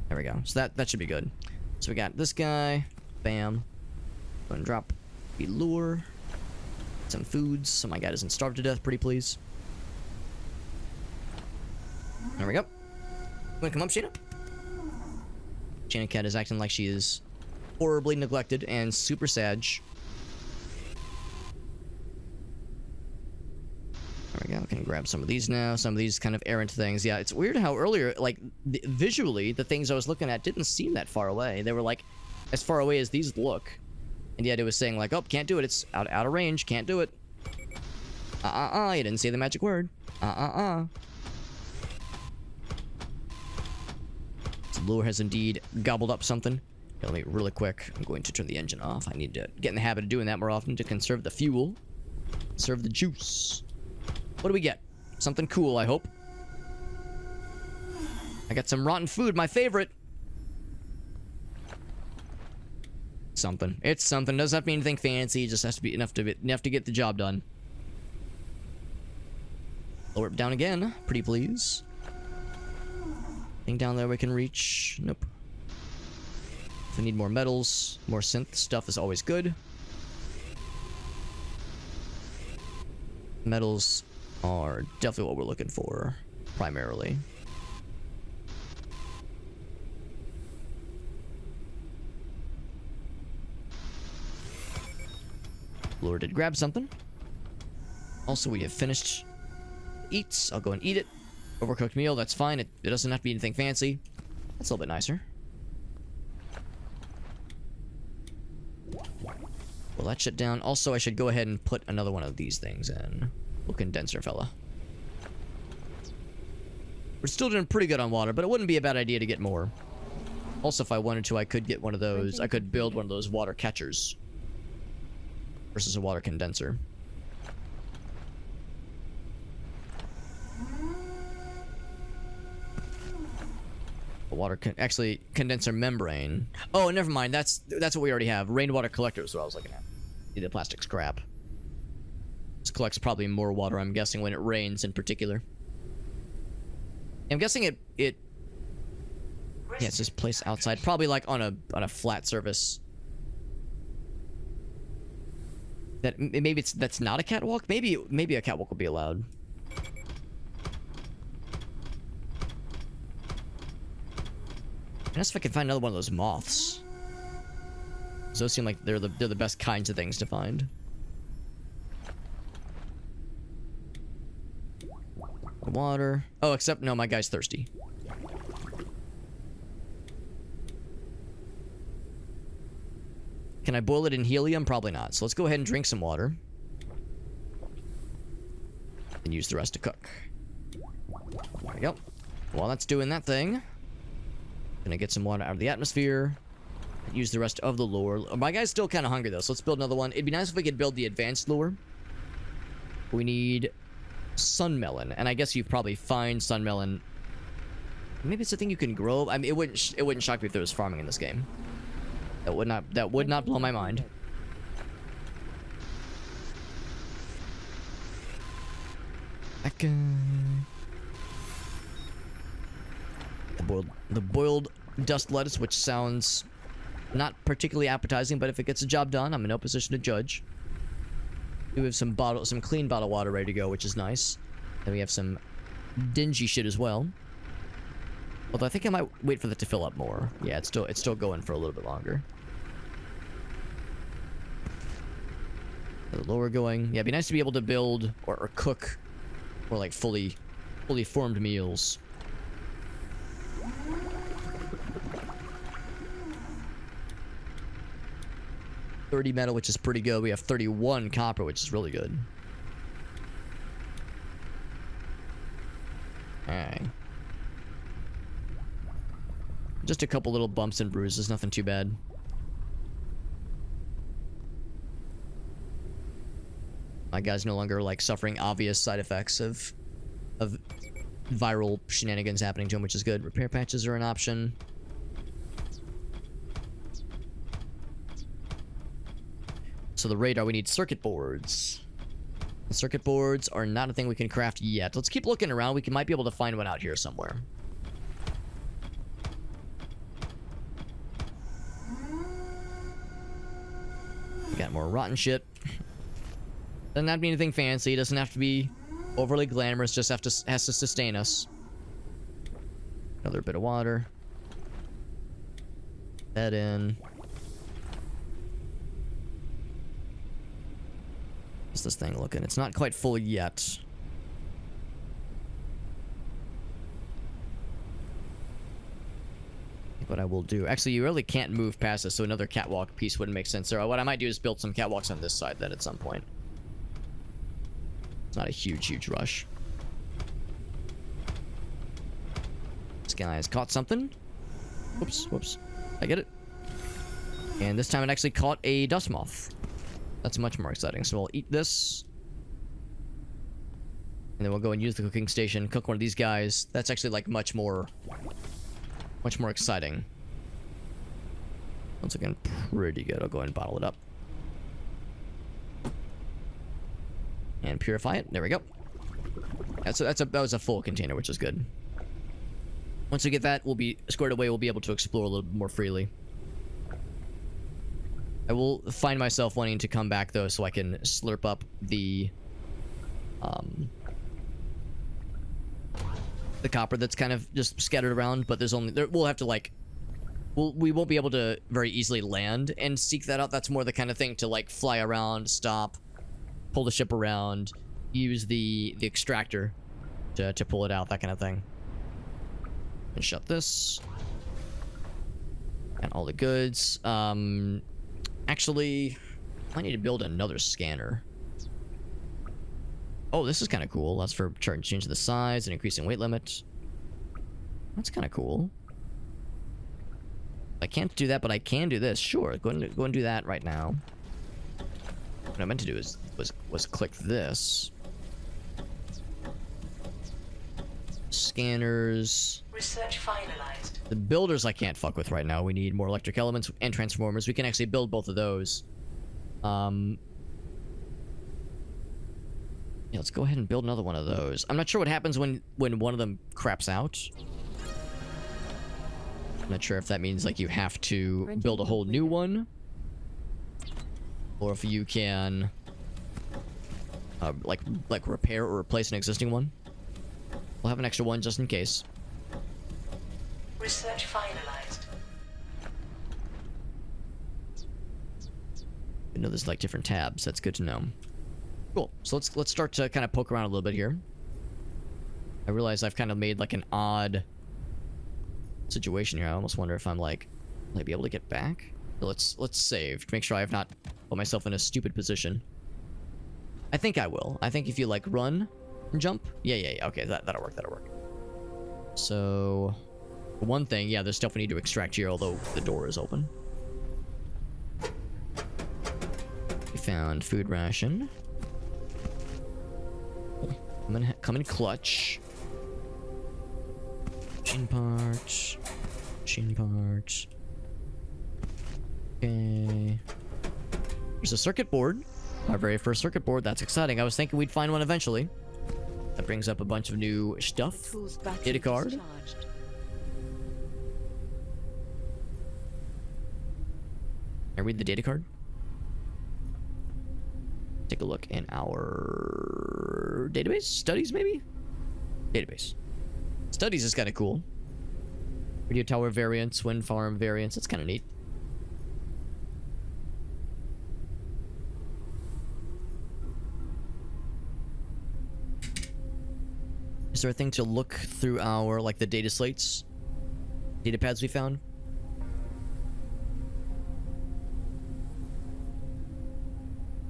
There we go. So that should be good. So we got this guy. Bam. Go and drop the lure. Some foods so my guy doesn't starve to death, pretty please. There we go. Wanna come up, Shayna? Shayna Cat is acting like she is horribly neglected and super sad. There we go. We can grab some of these now. Some of these kind of errant things. Yeah, it's weird how earlier, like, visually, the things I was looking at didn't seem that far away. They were, like, as far away as these look. And yet it was saying, like, oh, can't do it. It's out of range. Can't do it. You didn't say the magic word. The lure has indeed gobbled up something. Let me really quick. I'm going to turn the engine off. I need to get in the habit of doing that more often to conserve the fuel. Conserve the juice. What do we get? Something cool, I hope. I got some rotten food, my favorite. Something. It's something. Doesn't have to be anything fancy. It just has to be enough to get the job done. Lower it down again. Pretty please. Thing down there we can reach. Nope. If we need more metals, more synth stuff is always good. Metals are definitely what we're looking for, primarily. Lure did grab something. Also, we have finished eats. I'll go and eat it. Overcooked meal, that's fine. It doesn't have to be anything fancy. That's a little bit nicer. Pull that shit down. Also, I should go ahead and put another one of these things in. Little condenser fella. We're still doing pretty good on water, but it wouldn't be a bad idea to get more. Also, if I wanted to, I could get one of those. I could build one of those water catchers. Versus a water condenser. Actually, condenser membrane. Oh, never mind. That's what we already have. Rainwater collector is what I was looking at. Need the plastic scrap. This collects probably more water, I'm guessing, when it rains in particular. I'm guessing it yeah, it's just placed outside, probably like on a flat surface. That maybe that's not a catwalk. Maybe a catwalk will be allowed. Unless if I can find another one of those moths. Those seem like they're the best kinds of things to find. Water. Oh, except no, my guy's thirsty. Can I boil it in helium? Probably not. So let's go ahead and drink some water. And use the rest to cook. There we go. While that's doing that thing, gonna get some water out of the atmosphere. Use the rest of the lure. My guy's still kind of hungry though, so let's build another one. It'd be nice if we could build the advanced lure. We need sunmelon, and I guess you probably find sunmelon. Maybe it's a thing you can grow. I mean, it wouldn't shock me if there was farming in this game. That would not blow my mind. The boiled dust lettuce, which sounds not particularly appetizing, but if it gets the job done, I'm in no position to judge. We have some clean bottled water ready to go, which is nice. Then we have some dingy shit as well. Although I think I might wait for that to fill up more. Yeah, it's still going for a little bit longer. The lower going. Yeah, it'd be nice to be able to build or cook more like fully formed meals. $30 metal, which is pretty good. We have 31 copper, which is really good. Alright. Just a couple little bumps and bruises, nothing too bad. My guy's no longer like suffering obvious side effects of viral shenanigans happening to him, which is good. Repair patches are an option. So the radar, we need circuit boards. The circuit boards are not a thing we can craft yet. Let's keep looking around. We might be able to find one out here somewhere. More rotten shit. Doesn't have to be anything fancy. It doesn't have to be overly glamorous. Just has to sustain us. Another bit of water. That in. How's this thing looking? It's not quite full yet. What I will do. Actually, you really can't move past this, so another catwalk piece wouldn't make sense. So what I might do is build some catwalks on this side then at some point. It's not a huge rush. This guy has caught something. Whoops. I get it. And this time it actually caught a dust moth. That's much more exciting. So we'll eat this. And then we'll go and use the cooking station, cook one of these guys. That's actually like much more exciting. That's looking pretty good. I'll go ahead and bottle it up. And purify it. There we go. That was a full container, which is good. Once we get that, we'll be squared away. We'll be able to explore a little bit more freely. I will find myself wanting to come back though, so I can slurp up the copper that's kind of just scattered around. But we'll have to like, we won't be able to very easily land and seek that out. That's more the kind of thing to like fly around, stop, pull the ship around, use the extractor to pull it out, that kind of thing. And shut this. And all the goods. Actually, I need to build another scanner. Oh, this is kind of cool. That's for changing the size and increasing weight limit. That's kind of cool. I can't do that, but I can do this. Sure, go and do that right now. What I meant to do was click this. Scanners. Research finalized. The builders I can't fuck with right now. We need more electric elements and transformers. We can actually build both of those. Yeah, let's go ahead and build another one of those. I'm not sure what happens when one of them craps out. I'm not sure if that means like you have to build a whole new one, or if you can like repair or replace an existing one. We'll have an extra one just in case. Research finalized. I know there's like different tabs. That's good to know. Cool. So let's start to kind of poke around a little bit here. I realize I've kind of made like an odd situation here. I almost wonder if I'm like, will I be able to get back? So let's save to make sure I have not put myself in a stupid position. I think I will. I think if you like run and jump, yeah. Okay, that'll work. So one thing, yeah, there's stuff we need to extract here, although the door is open. We found food ration. I'm gonna come in clutch. Machine parts. Okay. There's a circuit board. Our very first circuit board. That's exciting. I was thinking we'd find one eventually. That brings up a bunch of new stuff. Data card. Discharged. Can I read the data card? Take a look in our database? Studies, maybe? Database. Studies is kind of cool. Radio tower variants, wind farm variants. That's kind of neat. Is there a thing to look through our, like, the data slates? Data pads we found?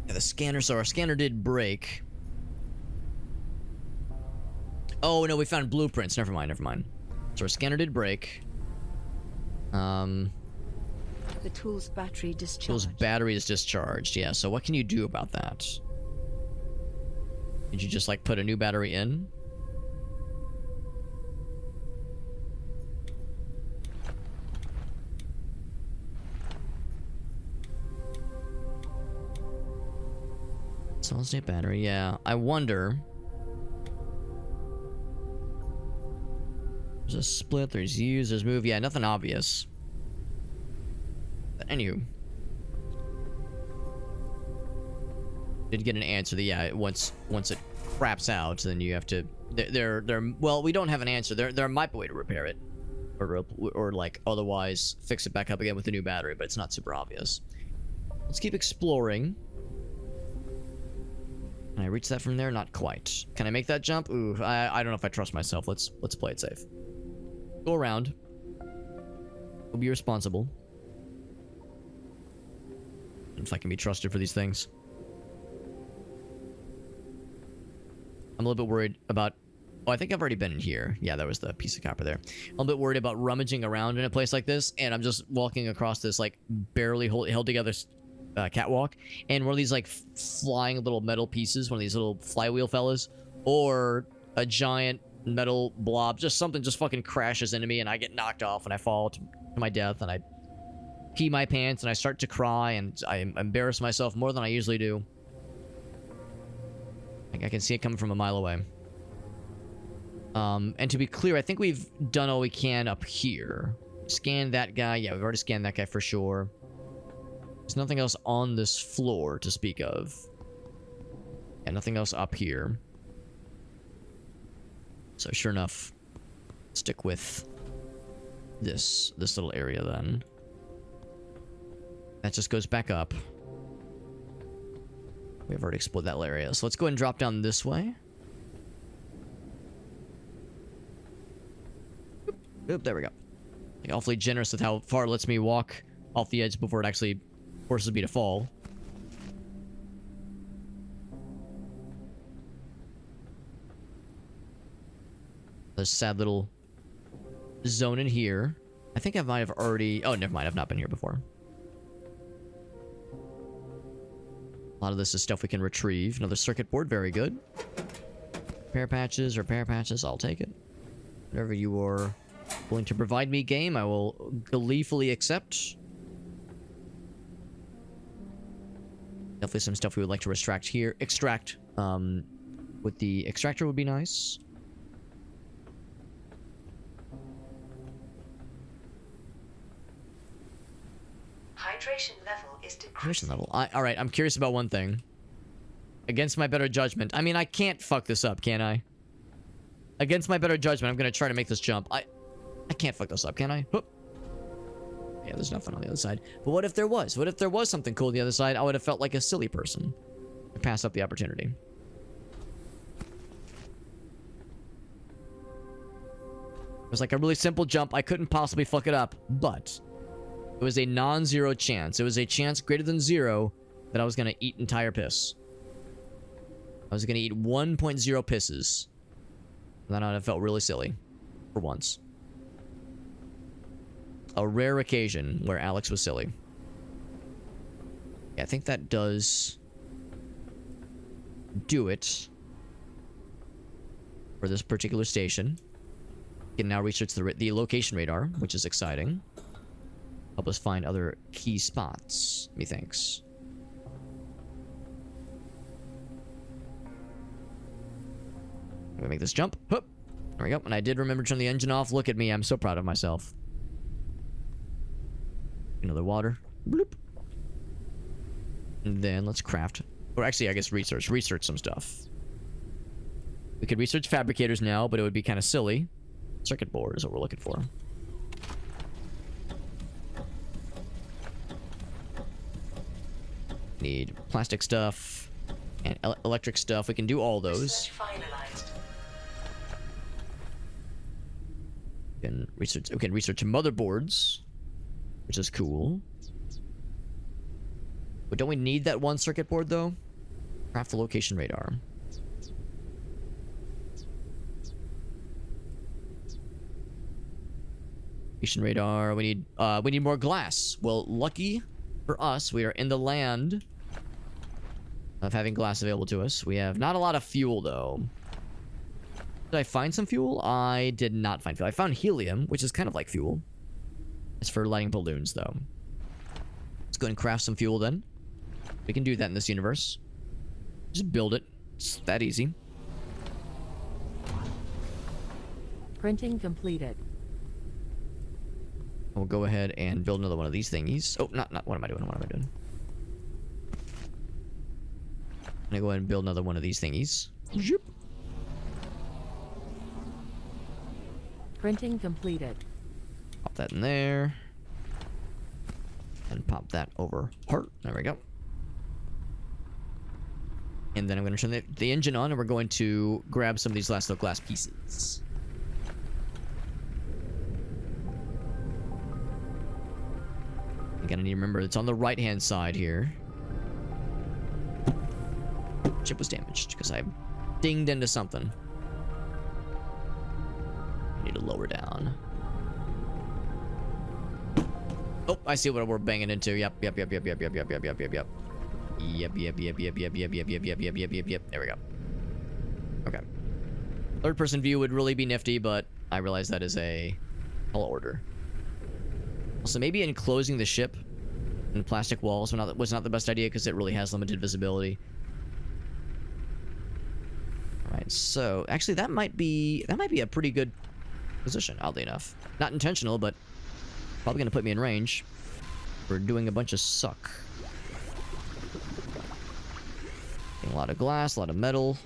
Yeah, the scanner, so our scanner did break. Oh, no, we found blueprints. Never mind. So our scanner did break. The tool's battery discharged. Tool's battery is discharged. Yeah, so what can you do about that? Did you just, like, put a new battery in? Solid state battery, yeah. I wonder. There's a split, there's use, there's move. Yeah, nothing obvious. But anywho. Did get an answer that, yeah, once it craps out, then you have to... Well, we don't have an answer. There might be a way to repair it. Or like, otherwise fix it back up again with a new battery, but it's not super obvious. Let's keep exploring. Can I reach that from there? Not quite. Can I make that jump? Ooh, I don't know if I trust myself. Let's play it safe. Go around. We'll be responsible. If I can be trusted for these things. I'm a little bit worried about... Oh, I think I've already been in here. Yeah, that was the piece of copper there. I'm a bit worried about rummaging around in a place like this, and I'm just walking across this, like, barely held together catwalk, and one of these, like, flying little metal pieces, one of these little flywheel fellas, or a giant metal blob, just something just fucking crashes into me, and I get knocked off, and I fall to my death, and I pee my pants, and I start to cry, and I embarrass myself more than I usually do. I can see it coming from a mile away. And to be clear, I think we've done all we can up here. Scan that guy. Yeah, we've already scanned that guy for sure. There's nothing else on this floor to speak of. And nothing else up here. So sure enough, stick with this little area then. That just goes back up. We've already explored that area. So let's go ahead and drop down this way. Oop, there we go. Like, awfully generous with how far it lets me walk off the edge before it actually forces me to fall. This sad little zone in here. I think I might have already... Oh, never mind. I've not been here before. A lot of this is stuff we can retrieve. Another circuit board. Very good. Repair patches. I'll take it. Whatever you are willing to provide me, game, I will gleefully accept. Definitely some stuff we would like to extract here. With the extractor would be nice. Hydration level is decreasing. Hydration level. Alright, I'm curious about one thing. Against my better judgment. I mean, I can't fuck this up, can I? Against my better judgment, I'm gonna try to make this jump. I can't fuck this up, can I? Whoop. Yeah, there's nothing on the other side. But what if there was? What if there was something cool on the other side? I would have felt like a silly person to pass up the opportunity. It was like a really simple jump. I couldn't possibly fuck it up, but it was a non-zero chance. It was a chance greater than 0 that I was gonna eat entire piss. I was gonna eat 1.0 pisses. And then I felt really silly. For once. A rare occasion where Alex was silly. Yeah, I think that does do it for this particular station. We can now research the location radar, which is exciting. Help us find other key spots, methinks. I'm gonna make this jump. Hup. There we go. And I did remember to turn the engine off. Look at me. I'm so proud of myself. Another water. Bloop. And then let's craft. Or actually, I guess research some stuff. We could research fabricators now, but it would be kind of silly. Circuit board is what we're looking for. Need plastic stuff and electric stuff. We can do all those. Research finalized. We can research motherboards, which is cool. But don't we need that one circuit board though? Craft the location radar. Location radar. We need more glass. Well, lucky for us, we are in the land of having glass available to us. We have not a lot of fuel though. Did I find some fuel? I did not find fuel. I found helium, which is kind of like fuel. It's for lighting balloons, though. Let's go ahead and craft some fuel, then. We can do that in this universe. Just build it. It's that easy. Printing completed. We'll go ahead and build another one of these thingies. Oh, not what am I doing? What am I doing? gonna go ahead and build another one of these thingies. Zoop. Printing completed. Pop that in there. And pop that over heart. There we go. And then I'm going to turn the engine on, and we're going to grab some of these last little glass pieces. I'm going to need to remember it's on the right-hand side here. Chip was damaged because I dinged into something. I need to lower down. Oh, I see what we're banging into. Yep. Yep. There we go. Okay. Third-person view would really be nifty, but I realize that is a tall order. Also, maybe enclosing the ship in plastic walls was not the best idea because it really has limited visibility. Alright, so actually that might be a pretty good position, oddly enough. Not intentional, but probably gonna put me in range for doing a bunch of suck. Getting a lot of glass, a lot of metal.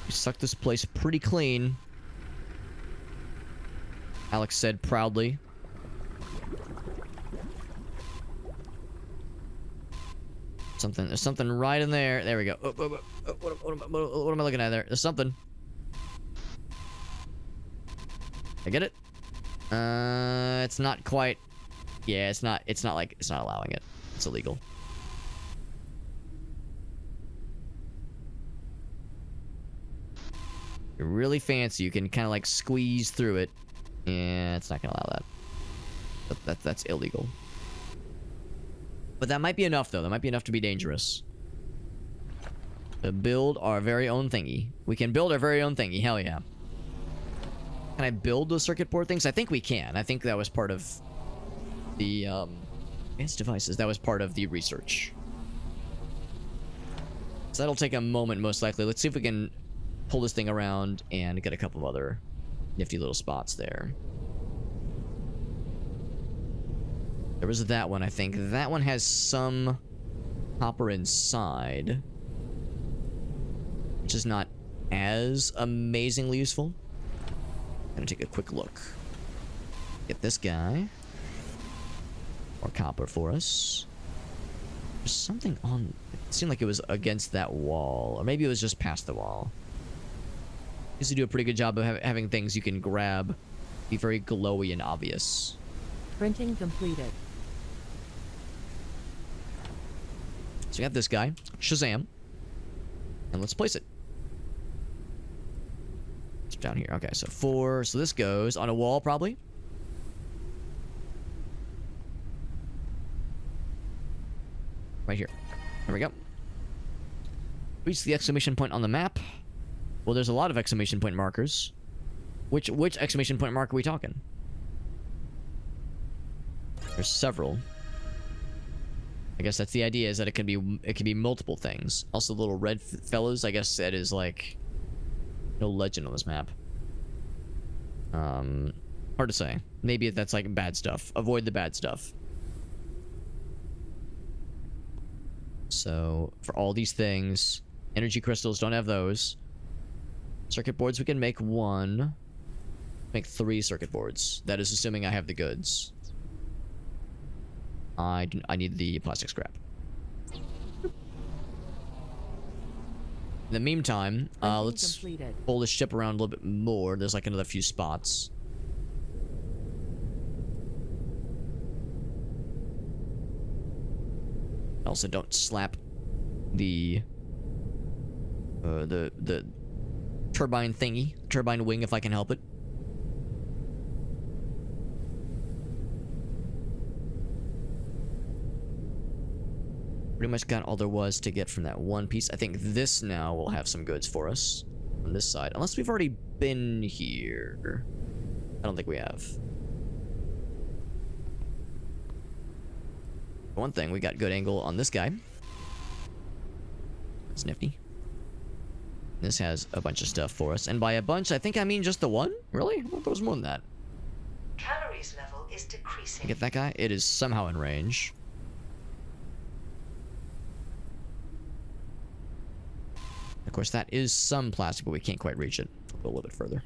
We sucked this place pretty clean, Alex said proudly. There's something right in there. There we go. What am I looking at there? There's something. I get it. It's not quite. Yeah, it's not allowing it. It's illegal. You're really fancy. You can kind of like squeeze through it. Yeah, it's not gonna allow that. That's illegal. But that might be enough, though. That might be enough to be dangerous. To build our very own thingy. We can build our very own thingy. Hell yeah. Can I build those circuit board things? I think we can. I think that was part of the advanced devices. That was part of the research. So that'll take a moment, most likely. Let's see if we can pull this thing around and get a couple of other nifty little spots there. There was that one, I think. That one has some copper inside, which is not as amazingly useful. Gonna take a quick look. Get this guy. More copper for us. There's something on... It seemed like it was against that wall. Or maybe it was just past the wall. Used to do a pretty good job of having things you can grab be very glowy and obvious. Printing completed. So we got this guy, Shazam, and let's place it. It's down here. Okay, so 4. So this goes on a wall, probably. Right here. There we go. Reach the exclamation point on the map. Well, there's a lot of exclamation point markers. Which exclamation point mark are we talking? There's several. I guess that's the idea, is that it can be multiple things. Also, the little red fellows, I guess that is like no legend on this map. Hard to say. Maybe that's like bad stuff. Avoid the bad stuff. So for all these things, energy crystals, don't have those. Circuit boards, we can make 1. Make 3 circuit boards. That is assuming I have the goods. I need the plastic scrap. In the meantime, let's pull this ship around a little bit more. There's like another few spots. Also, don't slap the turbine thingy, turbine wing, if I can help it. Pretty much got all there was to get from that one piece. I think this now will have some goods for us on this side. Unless we've already been here. I don't think we have. One thing, we got good angle on this guy. It's nifty. This has a bunch of stuff for us. And by a bunch, I think I mean just the one? Really? I thought there was more than that. Calories level is decreasing. Get that guy? It is somehow in range. Of course, that is some plastic, but we can't quite reach it. We'll go a little bit further.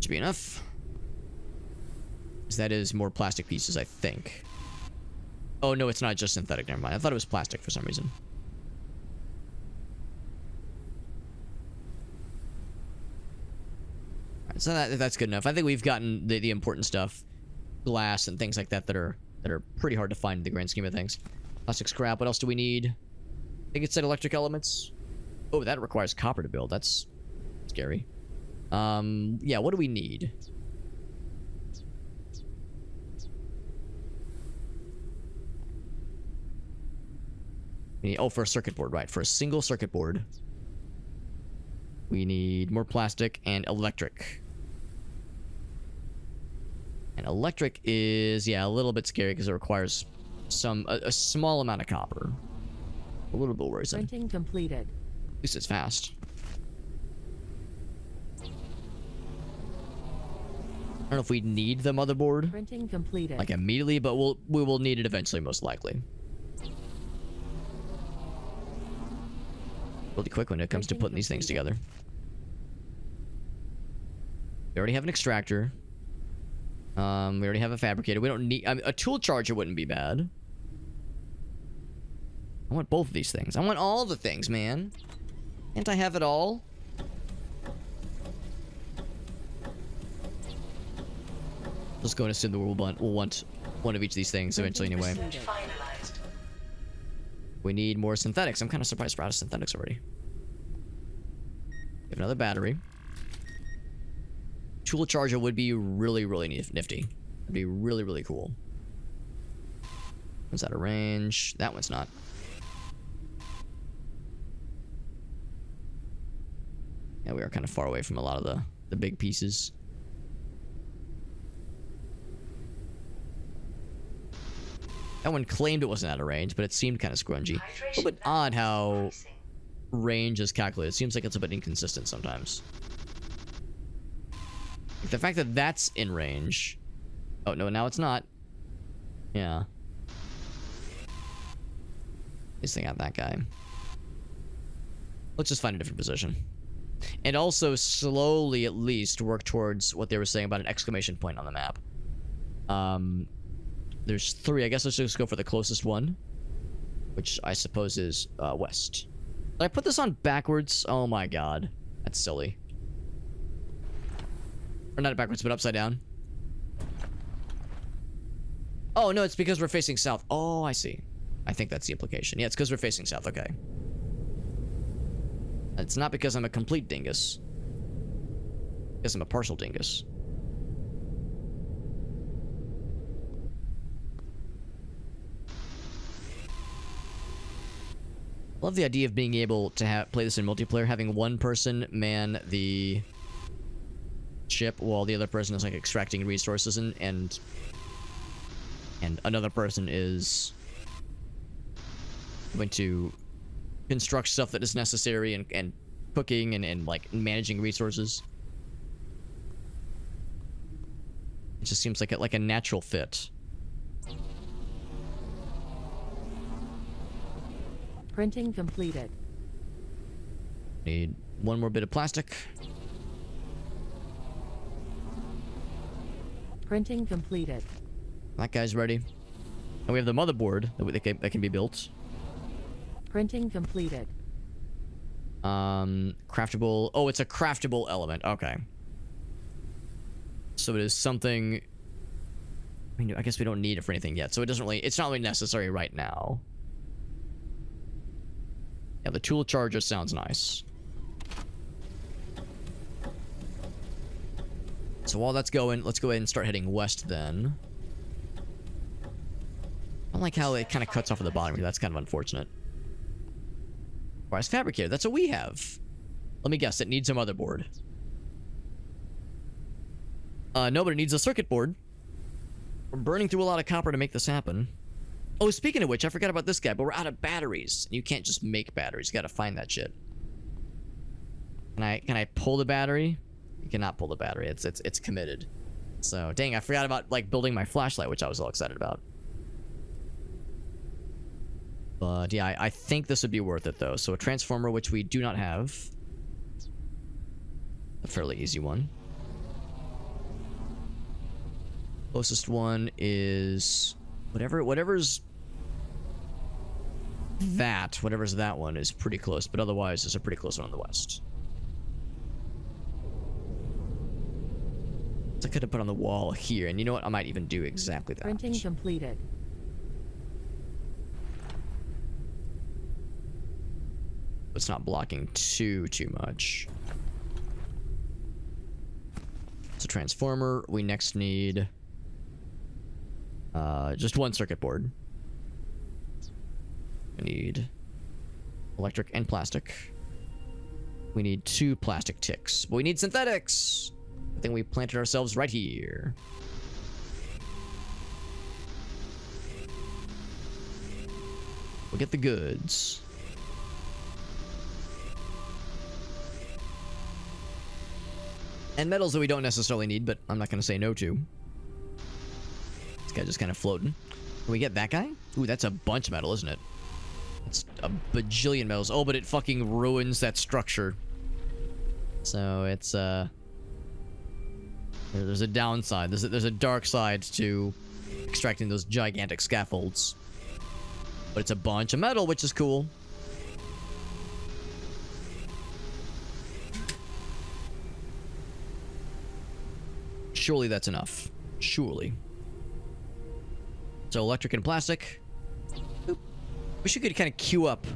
Should be enough. That is more plastic pieces, I think. Oh, no, it's not just synthetic. Never mind. I thought it was plastic for some reason. Alright, so that's good enough. I think we've gotten the important stuff. Glass and things like that that are pretty hard to find in the grand scheme of things. Plastic scrap. What else do we need? I think it said electric elements. Oh, that requires copper to build. That's scary. Yeah, what do we need? Oh, for a circuit board, right. For a single circuit board, we need more plastic and electric. And electric is, yeah, a little bit scary because it requires a small amount of copper. A little bit worrisome. Printing completed. At least it's fast. I don't know if we need the motherboard Printing completed. like immediately, but we will need it eventually, most likely. Really quick when it comes to putting these things together. We already have an extractor. We already have a fabricator. We don't need... I mean, a tool charger wouldn't be bad. I want both of these things. I want all the things, man. Can't I have it all? Let's go and assume that we'll want one of each of these things eventually anyway. Finalized. We need more synthetics. I'm kind of surprised we're out of synthetics already. We have another battery. Tool charger would be really, really nifty. It'd be really, really cool. One's out of range. That one's not. Yeah, we are kind of far away from a lot of the big pieces. That one claimed it wasn't out of range, but it seemed kind of scrungy. A little bit odd how range is calculated. It seems like it's a bit inconsistent sometimes. Like the fact that that's in range. Oh, no, now it's not. Yeah. At least they got that guy. Let's just find a different position. And also slowly, at least, work towards what they were saying about an exclamation point on the map. There's 3. I guess let's just go for the closest one. Which I suppose is west. Did I put this on backwards? Oh my god. That's silly. Or not backwards, but upside down. Oh, no, it's because we're facing south. Oh, I see. I think that's the implication. Yeah, it's because we're facing south. Okay. It's not because I'm a complete dingus. Because I'm a partial dingus. Love the idea of being able to play this in multiplayer, having one person man the ship while the other person is like extracting resources and another person is going to construct stuff that is necessary and cooking and like managing resources. It just seems like a natural fit. Printing completed. Need one more bit of plastic. Printing completed. That guy's ready. And we have the motherboard that can be built. Printing completed. Craftable. Oh, it's a craftable element. Okay. So it is something. I mean, I guess we don't need it for anything yet. So it doesn't really. It's not really necessary right now. Yeah, the tool charger sounds nice. So while that's going, let's go ahead and start heading west then. I don't like how it kind of cuts off at the bottom here. That's kind of unfortunate. Whereas fabricator, that's what we have. Let me guess, it needs a motherboard. No, but it needs a circuit board. We're burning through a lot of copper to make this happen. Oh, speaking of which, I forgot about this guy, but we're out of batteries. You can't just make batteries. You gotta find that shit. Can I pull the battery? You cannot pull the battery. It's committed. So, dang, I forgot about, like, building my flashlight, which I was all excited about. But, yeah, I think this would be worth it, though. So, a transformer, which we do not have. A fairly easy one. Closest one is... Whatever's that one is pretty close. But otherwise, there's a pretty close one on the west. So I could have put on the wall here, and you know what? I might even do exactly that. Printing completed. It's not blocking too much. So transformer, we next need just one circuit board. We need electric and plastic. We need 2 plastic ticks, but we need synthetics. I think we planted ourselves right here. We'll get the goods. And metals that we don't necessarily need, but I'm not going to say no to. This guy just kind of floating. Can we get that guy? Ooh, that's a bunch of metal, isn't it? It's a bajillion metals. Oh, but it fucking ruins that structure. So it's, there's a downside. There's a dark side to extracting those gigantic scaffolds. But it's a bunch of metal, which is cool. Surely that's enough. Surely. So electric and plastic. Boop. Wish you could kind of queue up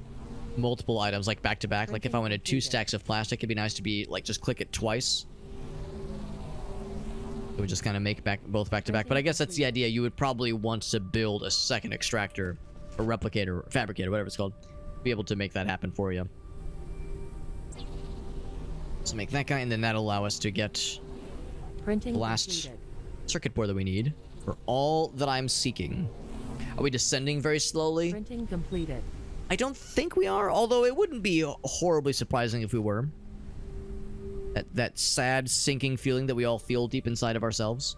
multiple items like back to back. Like if I wanted 2 stacks of plastic, it'd be nice to be like just click it twice. It would just kind of make both back to back. But I guess that's the idea. You would probably want to build a second extractor or replicator or fabricator, whatever it's called, be able to make that happen for you. So make that guy, and then that'll allow us to get Printing the last completed. circuit board that we need for all that I'm seeking. Are we descending very slowly? Printing completed. I don't think we are, although it wouldn't be horribly surprising if we were. That sad, sinking feeling that we all feel deep inside of ourselves.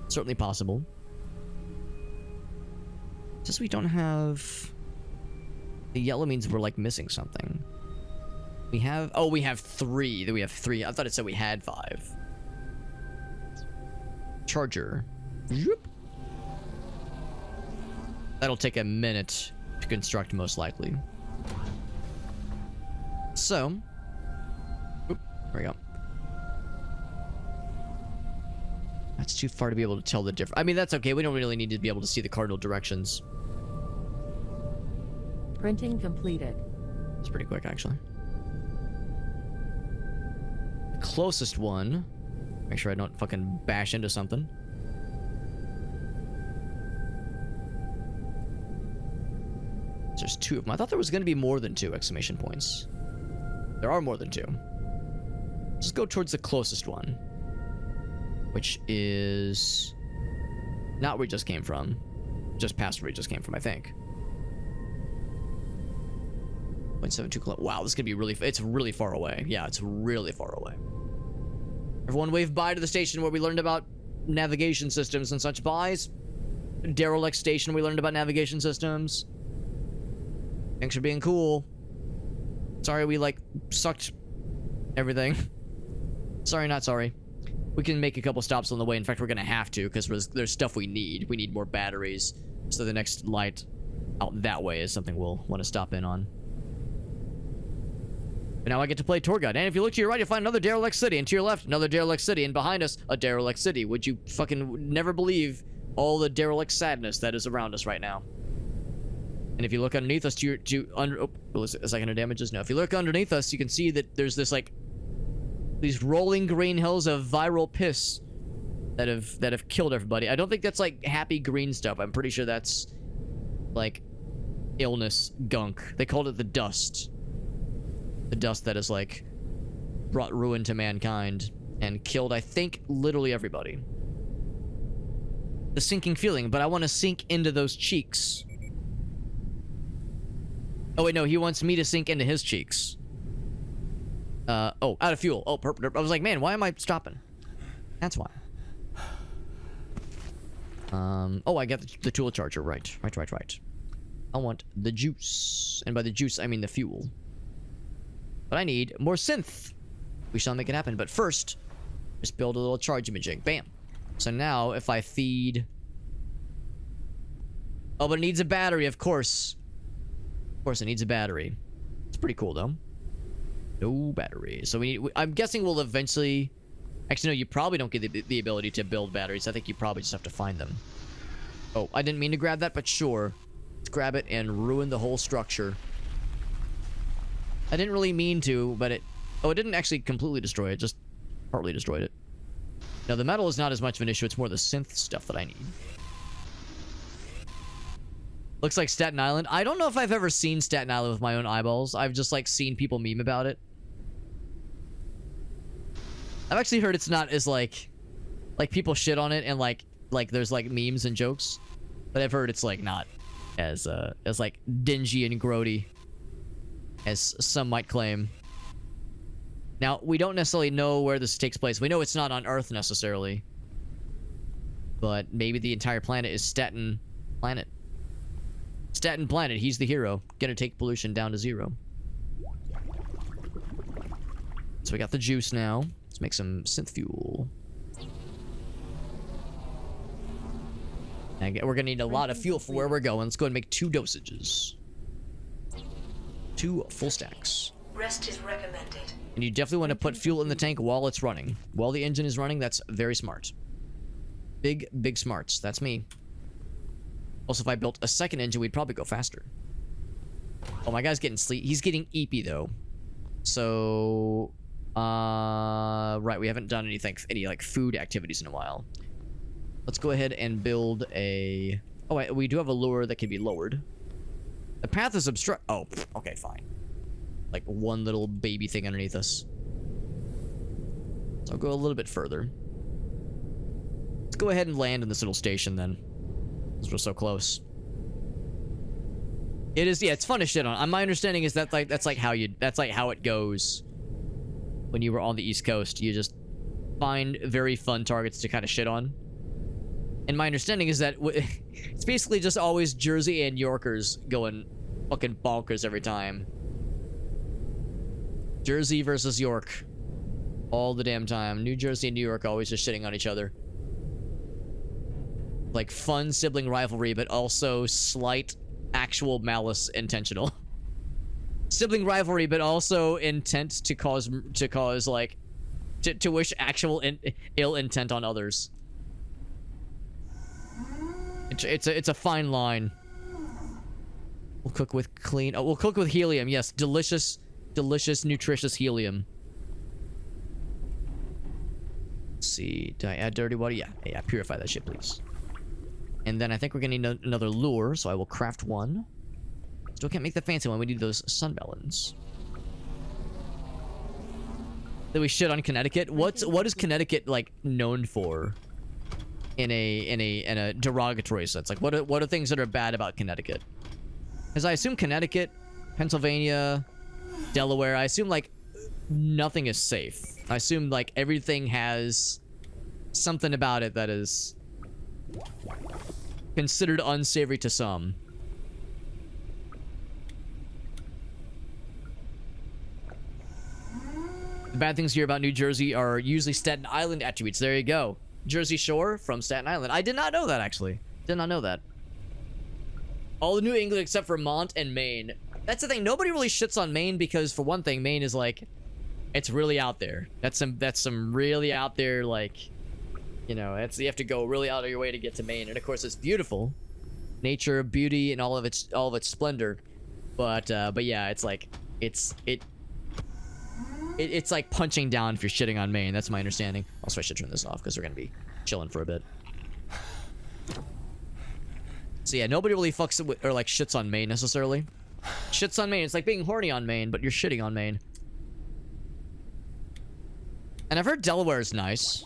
Certainly possible. Just we don't have... The yellow means we're, like, missing something. We have... Oh, we have 3. We have 3. I thought it said we had 5. Charger. Zoop. That'll take a minute to construct, most likely. So... Oop, there we go. That's too far to be able to tell the difference. I mean, that's okay. We don't really need to be able to see the cardinal directions. Printing completed. It's pretty quick, actually. The closest one. Make sure I don't fucking bash into something. There's 2 of them. I thought there was going to be more than 2 exclamation points. There are more than 2. Just go towards the closest one. Which is... not where we just came from. Just past where we just came from, I think. 0.72 wow, this is gonna be really... It's really far away. Yeah, it's really far away. Everyone wave bye to the station where we learned about navigation systems and such. Byes. Derelict station we learned about navigation systems. Thanks for being cool. Sorry we, like, sucked everything. Sorry, not sorry. We can make a couple stops on the way. In fact, we're gonna have to, because there's stuff we need. We need more batteries. So the next light out that way is something we'll want to stop in on. But now I get to play tour guide. And if you look to your right, you'll find another derelict city. And to your left, another derelict city. And behind us, a derelict city. Would you fucking never believe all the derelict sadness that is around us right now? And if you look underneath us oh, was it a second of damages? No. If you look underneath us, you can see that there's this, like, these rolling green hills of viral piss that have killed everybody. I don't think that's, like, happy green stuff. I'm pretty sure that's, like, illness gunk. They called it the dust. The dust that has, like, brought ruin to mankind and killed, I think, literally everybody. The sinking feeling, but I want to sink into those cheeks. Oh, wait, no. He wants me to sink into his cheeks. Oh, out of fuel. Oh, I was like, man, why am I stopping? That's why. Oh, I got the tool charger. Right. I want the juice. And by the juice, I mean the fuel. But I need more synth. We shall make it happen. But first, just build a little charge imaging. Bam. So now, if I feed... Oh, but it needs a battery, of course. Of course, it needs a battery. It's pretty cool, though. No battery. So I'm guessing we'll eventually... Actually, no, you probably don't get the ability to build batteries. I think you probably just have to find them. Oh, I didn't mean to grab that, but sure. Let's grab it and ruin the whole structure. I didn't really mean to, but it... Oh, it didn't actually completely destroy it. Just partly destroyed it. Now, the metal is not as much of an issue. It's more the synth stuff that I need. Looks like Staten Island. I don't know if I've ever seen Staten Island with my own eyeballs. I've just, like, seen people meme about it. I've actually heard it's not as, like people shit on it and, like, there's, like, memes and jokes. But I've heard it's, like, not as like, dingy and grody as some might claim. Now, we don't necessarily know where this takes place. We know it's not on Earth, necessarily. But maybe the entire planet is Staten Planet. Staten Planet, he's the hero. Gonna take pollution down to 0. So we got the juice now. Let's make some synth fuel. And we're gonna need a lot of fuel for where we're going. Let's go and make 2 dosages. 2 full stacks. Rest is recommended. And you definitely want to put fuel in the tank while it's running. While the engine is running, that's very smart. Big smarts. That's me. Also, if I built a second engine, we'd probably go faster. Oh, my guy's getting sleep. He's getting eepy, though. So... right, we haven't done any, like, food activities in a while. Let's go ahead and build a... Oh, wait, we do have a lure that can be lowered. The path is obstruct... Oh, okay, fine. Like, one little baby thing underneath us. So I'll go a little bit further. Let's go ahead and land in this little station, then. Because we're so close. It is, yeah, it's fun to shit on. My understanding is that, like, that's how it goes when you were on the East Coast. You just find very fun targets to kind of shit on. And my understanding is that it's basically just always Jersey and Yorkers going fucking bonkers every time. Jersey versus York. All the damn time. New Jersey and New York always just shitting on each other. Like, fun sibling rivalry, but also slight actual malice intentional. Sibling rivalry, but also intent to cause like, to wish actual ill intent on others. It's a fine line. We'll cook with clean... Oh, we'll cook with helium, yes. Delicious, nutritious helium. Let's see. Did I add dirty water? Yeah, purify that shit, please. And then I think we're gonna need another lure, so I will craft one. Still can't make the fancy one. We need those sunmelons. Did we shit on Connecticut? What is Connecticut, like, known for? In a derogatory sense. Like, what are things that are bad about Connecticut? Because I assume Connecticut, Pennsylvania, Delaware, I assume, like, nothing is safe. I assume, like, everything has something about it that is considered unsavory to some. The bad things here about New Jersey are usually Staten Island attributes. There you go. Jersey Shore from Staten Island. I did not know that, actually. Did not know that. All of New England except Vermont and Maine. That's the thing. Nobody really shits on Maine because, for one thing, Maine is, like, it's really out there. That's some really out there, like, you know, you have to go really out of your way to get to Maine. And, of course, it's beautiful. Nature, beauty, and all of its splendor. But yeah, it's like, it's like punching down if you're shitting on Maine. That's my understanding. Also, I should turn this off because we're going to be chilling for a bit. So yeah, nobody really fucks with, or like shits on Maine necessarily. Shits on Maine. It's like being horny on Maine, but you're shitting on Maine. And I've heard Delaware is nice.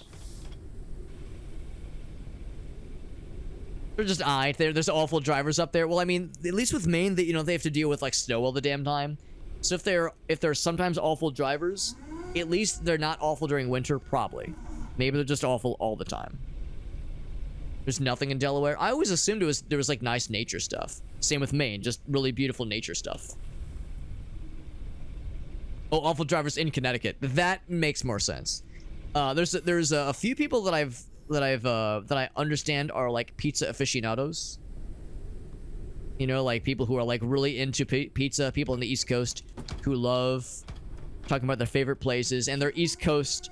They're just there's awful drivers up there. Well, I mean, at least with Maine, they have to deal with like snow all the damn time. So if they're sometimes awful drivers, at least they're not awful during winter, probably. Maybe they're just awful all the time. There's nothing in Delaware. I always assumed there was like nice nature stuff. Same with Maine, just really beautiful nature stuff. Oh, awful drivers in Connecticut. That makes more sense. There's a few people that I understand are like pizza aficionados. You know, like people who are like really into pizza. People on the East Coast who love talking about their favorite places, and they're East Coast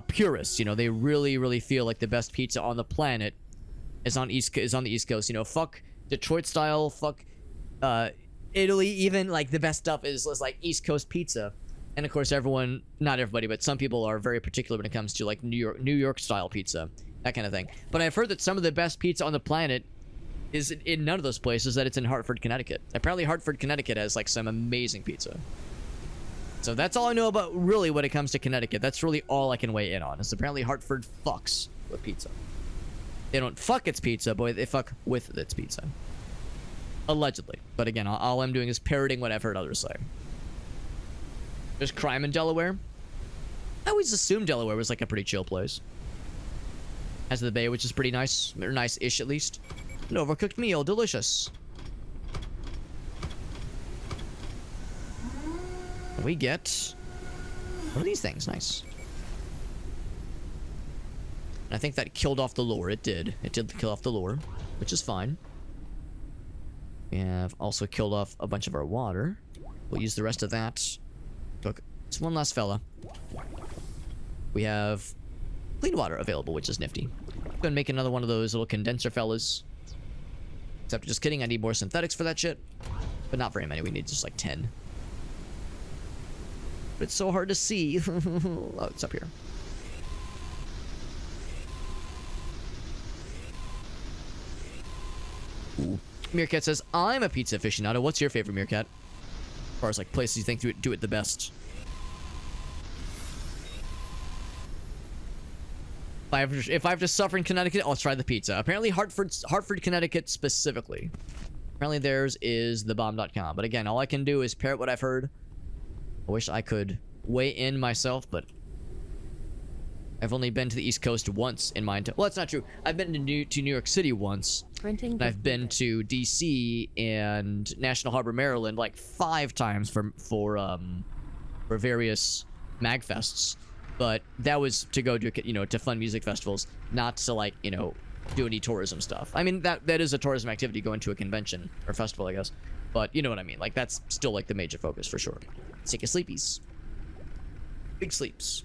purists. You know, they really feel like the best pizza on the planet is on the East Coast. You know, fuck Detroit style, fuck Italy. Even like the best stuff is like East Coast pizza. And of course, not everybody, but some people are very particular when it comes to like New York style pizza, that kind of thing. But I've heard that some of the best pizza on the planet is in none of those places, that it's in Hartford, Connecticut. Apparently Hartford, Connecticut has like some amazing pizza. So that's all I know about really when it comes to Connecticut. That's really all I can weigh in on, is apparently Hartford fucks with pizza. They don't fuck its pizza, but they fuck with its pizza. Allegedly. But again, all I'm doing is parroting what I've heard others say. There's crime in Delaware. I always assumed Delaware was like a pretty chill place. Has the bay, which is pretty nice, or nice-ish at least. An overcooked meal, delicious. We get one of these things, nice. And I think that killed off the lure. It did kill off the lure, which is fine. We have also killed off a bunch of our water. We'll use the rest of that. Look, it's one last fella. We have clean water available, which is nifty. I'm gonna make another one of those little condenser fellas. Except, just kidding, I need more synthetics for that shit. But not very many, we need just like 10. But it's so hard to see. Oh, it's up here. Ooh. Meerkat says, I'm a pizza aficionado. What's your favorite, Meerkat? As far as like places you think do it the best. If I have to suffer in Connecticut, I'll try the pizza. Apparently Hartford, Connecticut specifically. Apparently theirs is thebomb.com. But again, all I can do is parrot what I've heard. I wish I could weigh in myself, but I've only been to the East Coast once in my entire... Well, that's not true. I've been to New York City once. Printing. And I've been to DC and National Harbor, Maryland, like 5 times for various magfests. But that was to go to, you know, to fun music festivals, not to like, you know, do any tourism stuff. I mean, that is a tourism activity, going to a convention or festival, I guess. But you know what I mean. Like, that's still like the major focus for sure. Let's take a sleepies. Big sleeps.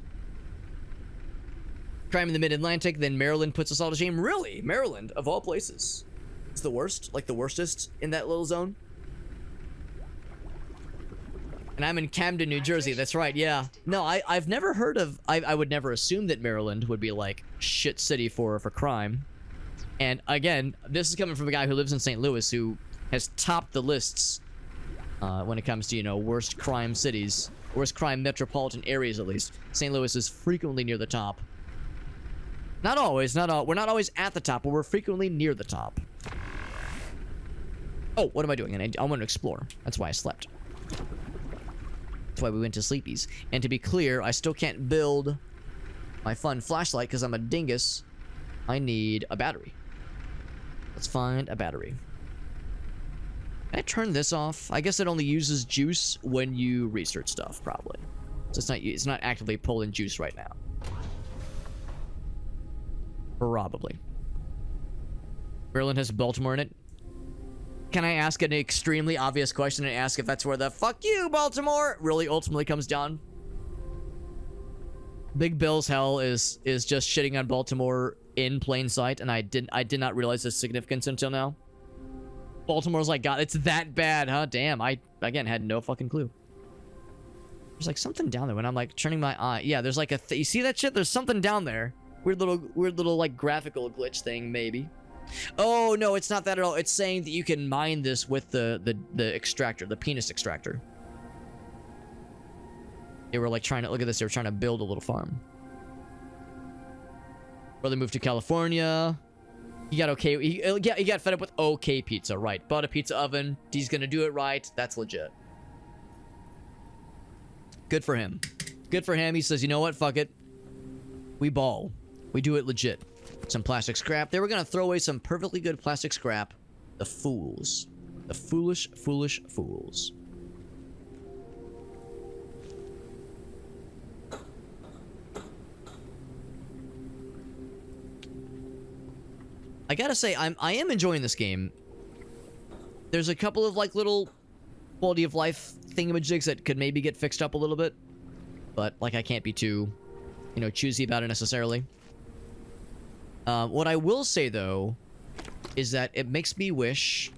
Crime in the mid-Atlantic, then Maryland puts us all to shame. Really? Maryland, of all places. It's the worst? Like the worstest in that little zone? And I'm in Camden, New Jersey. That's right, yeah. No, I've never heard of... I would never assume that Maryland would be like shit city for crime. And again, this is coming from a guy who lives in St. Louis, who has topped the lists when it comes to, you know, worst crime cities. Worst crime metropolitan areas, at least. St. Louis is frequently near the top. Not always, we're not always at the top, but we're frequently near the top. Oh, what am I doing? I want to explore. That's why I slept. That's why we went to sleepies. And to be clear, I still can't build my fun flashlight because I'm a dingus. I need a battery. Let's find a battery. Can I turn this off? I guess it only uses juice when you research stuff, probably. So it's not actively pulling juice right now. Probably. Maryland has Baltimore in it. Can I ask an extremely obvious question and ask if that's where the "fuck you, Baltimore" really ultimately comes down? Big Bill's hell is just shitting on Baltimore in plain sight, and I did not realize its significance until now. Baltimore's like, God, it's that bad, huh? Damn, I again had no fucking clue. There's like something down there when I'm like turning my eye. Yeah, there's like you see that shit? There's something down there. Weird little like graphical glitch thing, maybe. Oh no, it's not that at all. It's saying that you can mine this with the extractor, the penis extractor. They were like trying to look at this. They were trying to build a little farm. Brother moved to California. He got okay. He got fed up with okay pizza, right? Bought a pizza oven. He's gonna do it right. That's legit. Good for him. Good for him. He says, you know what? Fuck it. We ball. We do it legit. Some plastic scrap. They were gonna throw away some perfectly good plastic scrap. The fools. The foolish, foolish fools. I gotta say, I am enjoying this game. There's a couple of like little quality of life thingamajigs that could maybe get fixed up a little bit, but like I can't be too, you know, choosy about it necessarily. What I will say though is that it makes me wish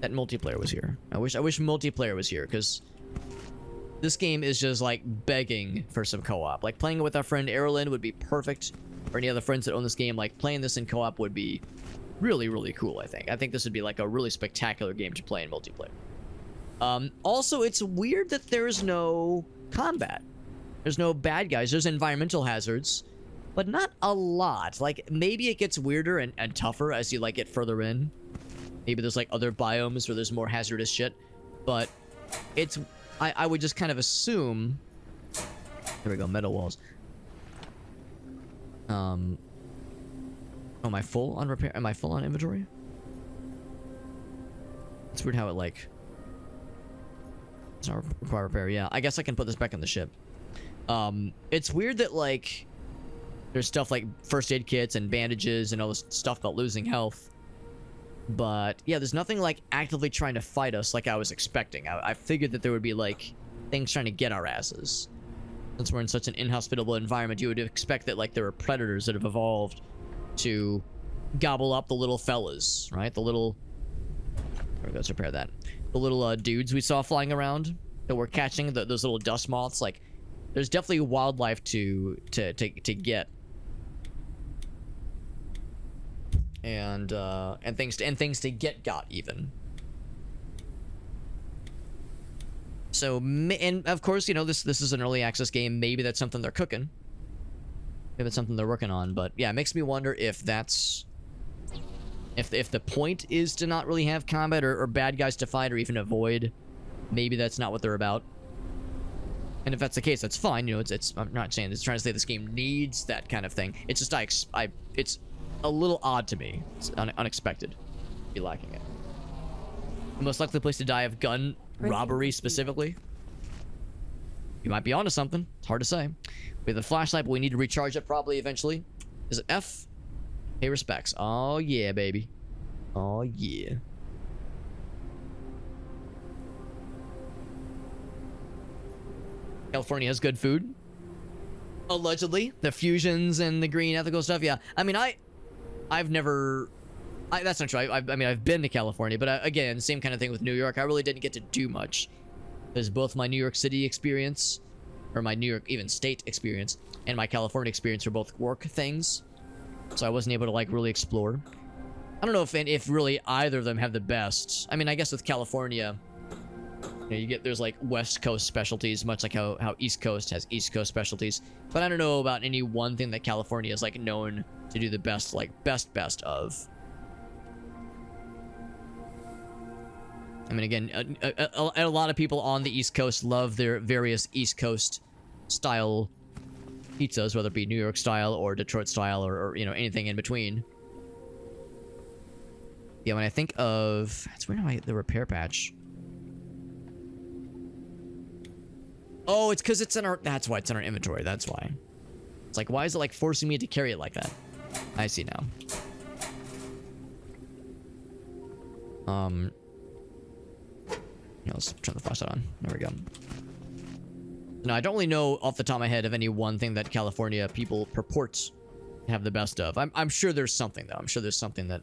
that multiplayer was here. I wish multiplayer was here, because this game is just like begging for some co-op. Like playing it with our friend Erlen would be perfect. Or any other friends that own this game, like playing this in co-op would be really, really cool, I think. I think this would be like a really spectacular game to play in multiplayer. Also, it's weird that there's no combat. There's no bad guys. There's environmental hazards, but not a lot. Like, maybe it gets weirder and tougher as you, like, get further in. Maybe there's, like, other biomes where there's more hazardous shit. But it's... I would just kind of assume... There we go, metal walls. Oh, am I full on repair? Am I full on inventory? It's weird how it, like... It's not require repair. Yeah, I guess I can put this back on the ship. It's weird that, like... There's stuff like first aid kits and bandages and all this stuff about losing health. But, yeah, there's nothing, like, actively trying to fight us like I was expecting. I figured that there would be, like, things trying to get our asses. Since we're in such an inhospitable environment, you would expect that, like, there are predators that have evolved to gobble up the little fellas, right? The little... There we go, let's repair that. The little dudes we saw flying around that we're catching, those little dust moths. Like, there's definitely wildlife to get. And things to get got, even. So, and of course, you know, this is an early access game. Maybe that's something they're cooking. Maybe it's something they're working on. But yeah, it makes me wonder if that's... If the point is to not really have combat or bad guys to fight or even avoid, maybe that's not what they're about. And if that's the case, that's fine. You know, I'm not saying it's trying to say this game needs that kind of thing. It's just it's a little odd to me. It's unexpected. Be lacking it. The most likely place to die of gun robbery specifically. You might be onto something. It's hard to say. We have the flashlight, but we need to recharge it probably eventually. Is it F? Pay respects. Oh yeah, baby. Oh yeah. California has good food. Allegedly. The fusions and the green ethical stuff, yeah. I mean, I've never... that's not true. I mean, I've been to California, but again, same kind of thing with New York. I really didn't get to do much. Because both my New York City experience, or my New York, even state experience, and my California experience were both work things. So I wasn't able to, like, really explore. I don't know if really either of them have the best. I mean, I guess with California, you know, there's, like, West Coast specialties, much like how East Coast has East Coast specialties. But I don't know about any one thing that California is, like, known to do the best, like, best of. I mean, again, a lot of people on the East Coast love their various East Coast style pizzas, whether it be New York style or Detroit style or you know, anything in between. Yeah, when I think of... It's weird how the repair patch... Oh, it's because it's in our... That's why it's in our inventory. That's why. It's like, why is it, like, forcing me to carry it like that? I see now. Yeah, let's turn the flashlight on. There we go. No, I don't really know off the top of my head of any one thing that California people purport to have the best of. I'm sure there's something, though. I'm sure there's something that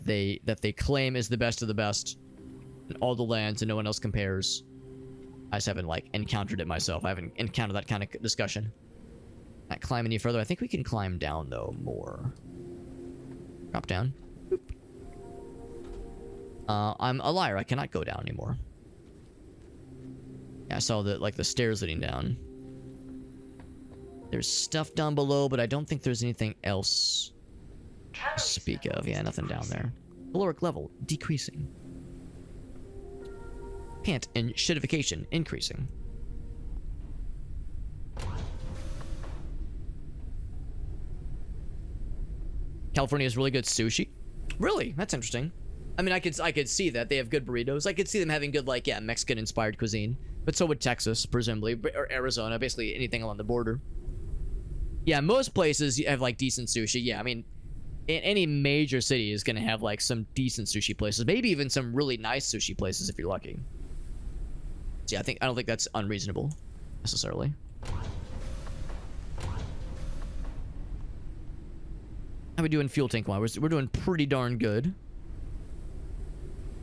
they claim is the best of the best in all the lands and no one else compares. I just haven't, like, encountered it myself. I haven't encountered that kind of discussion. Not climb any further. I think we can climb down, though, more. Drop down. Boop. I'm a liar. I cannot go down anymore. Yeah, I saw the stairs leading down. There's stuff down below, but I don't think there's anything else Speak of, yeah, nothing down there. Caloric level decreasing. Pant and shitification increasing. California has really good sushi. Really? That's interesting. I mean, I could see that. They have good burritos. I could see them having good, like, yeah, Mexican-inspired cuisine. But so would Texas, presumably. Or Arizona, basically anything along the border. Yeah, most places have, like, decent sushi. Yeah, I mean, in any major city is going to have, like, some decent sushi places. Maybe even some really nice sushi places if you're lucky. So yeah, I don't think that's unreasonable, necessarily. How we doing fuel tank-wise? We're doing pretty darn good.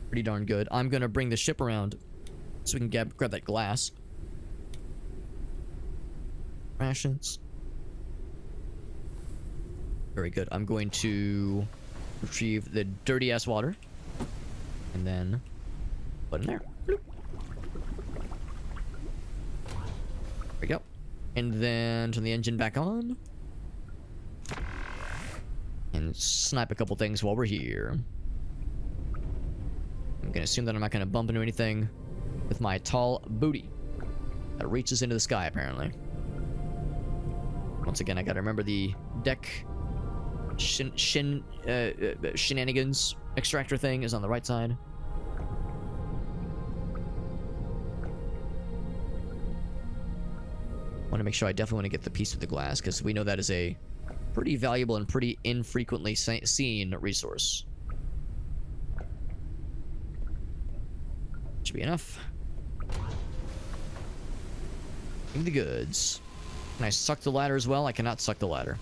Pretty darn good. I'm gonna bring the ship around so we can grab that glass. Rations. Very good. I'm going to retrieve the dirty-ass water. And then put in there. Bloop. There we go. And then turn the engine back on. And snipe a couple things while we're here. I'm gonna assume that I'm not gonna bump into anything with my tall booty that reaches into the sky, apparently. Once again, I gotta remember the deck shenanigans extractor thing is on the right side. Want to make sure I definitely want to get the piece of the glass, because we know that is a pretty valuable and pretty infrequently seen resource. Should be enough. Give me the goods. Can I suck the ladder as well? I cannot suck the ladder.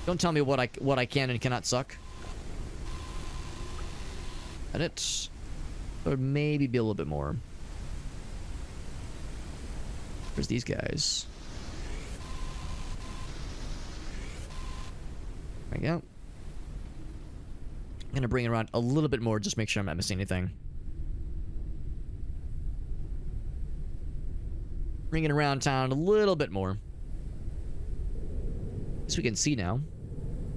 Don't tell me what I can and cannot suck. At it. Or maybe be a little bit more. Where's these guys? There we go. I'm gonna bring it around a little bit more, just make sure I'm not missing anything. Bring it around town a little bit more. This we can see now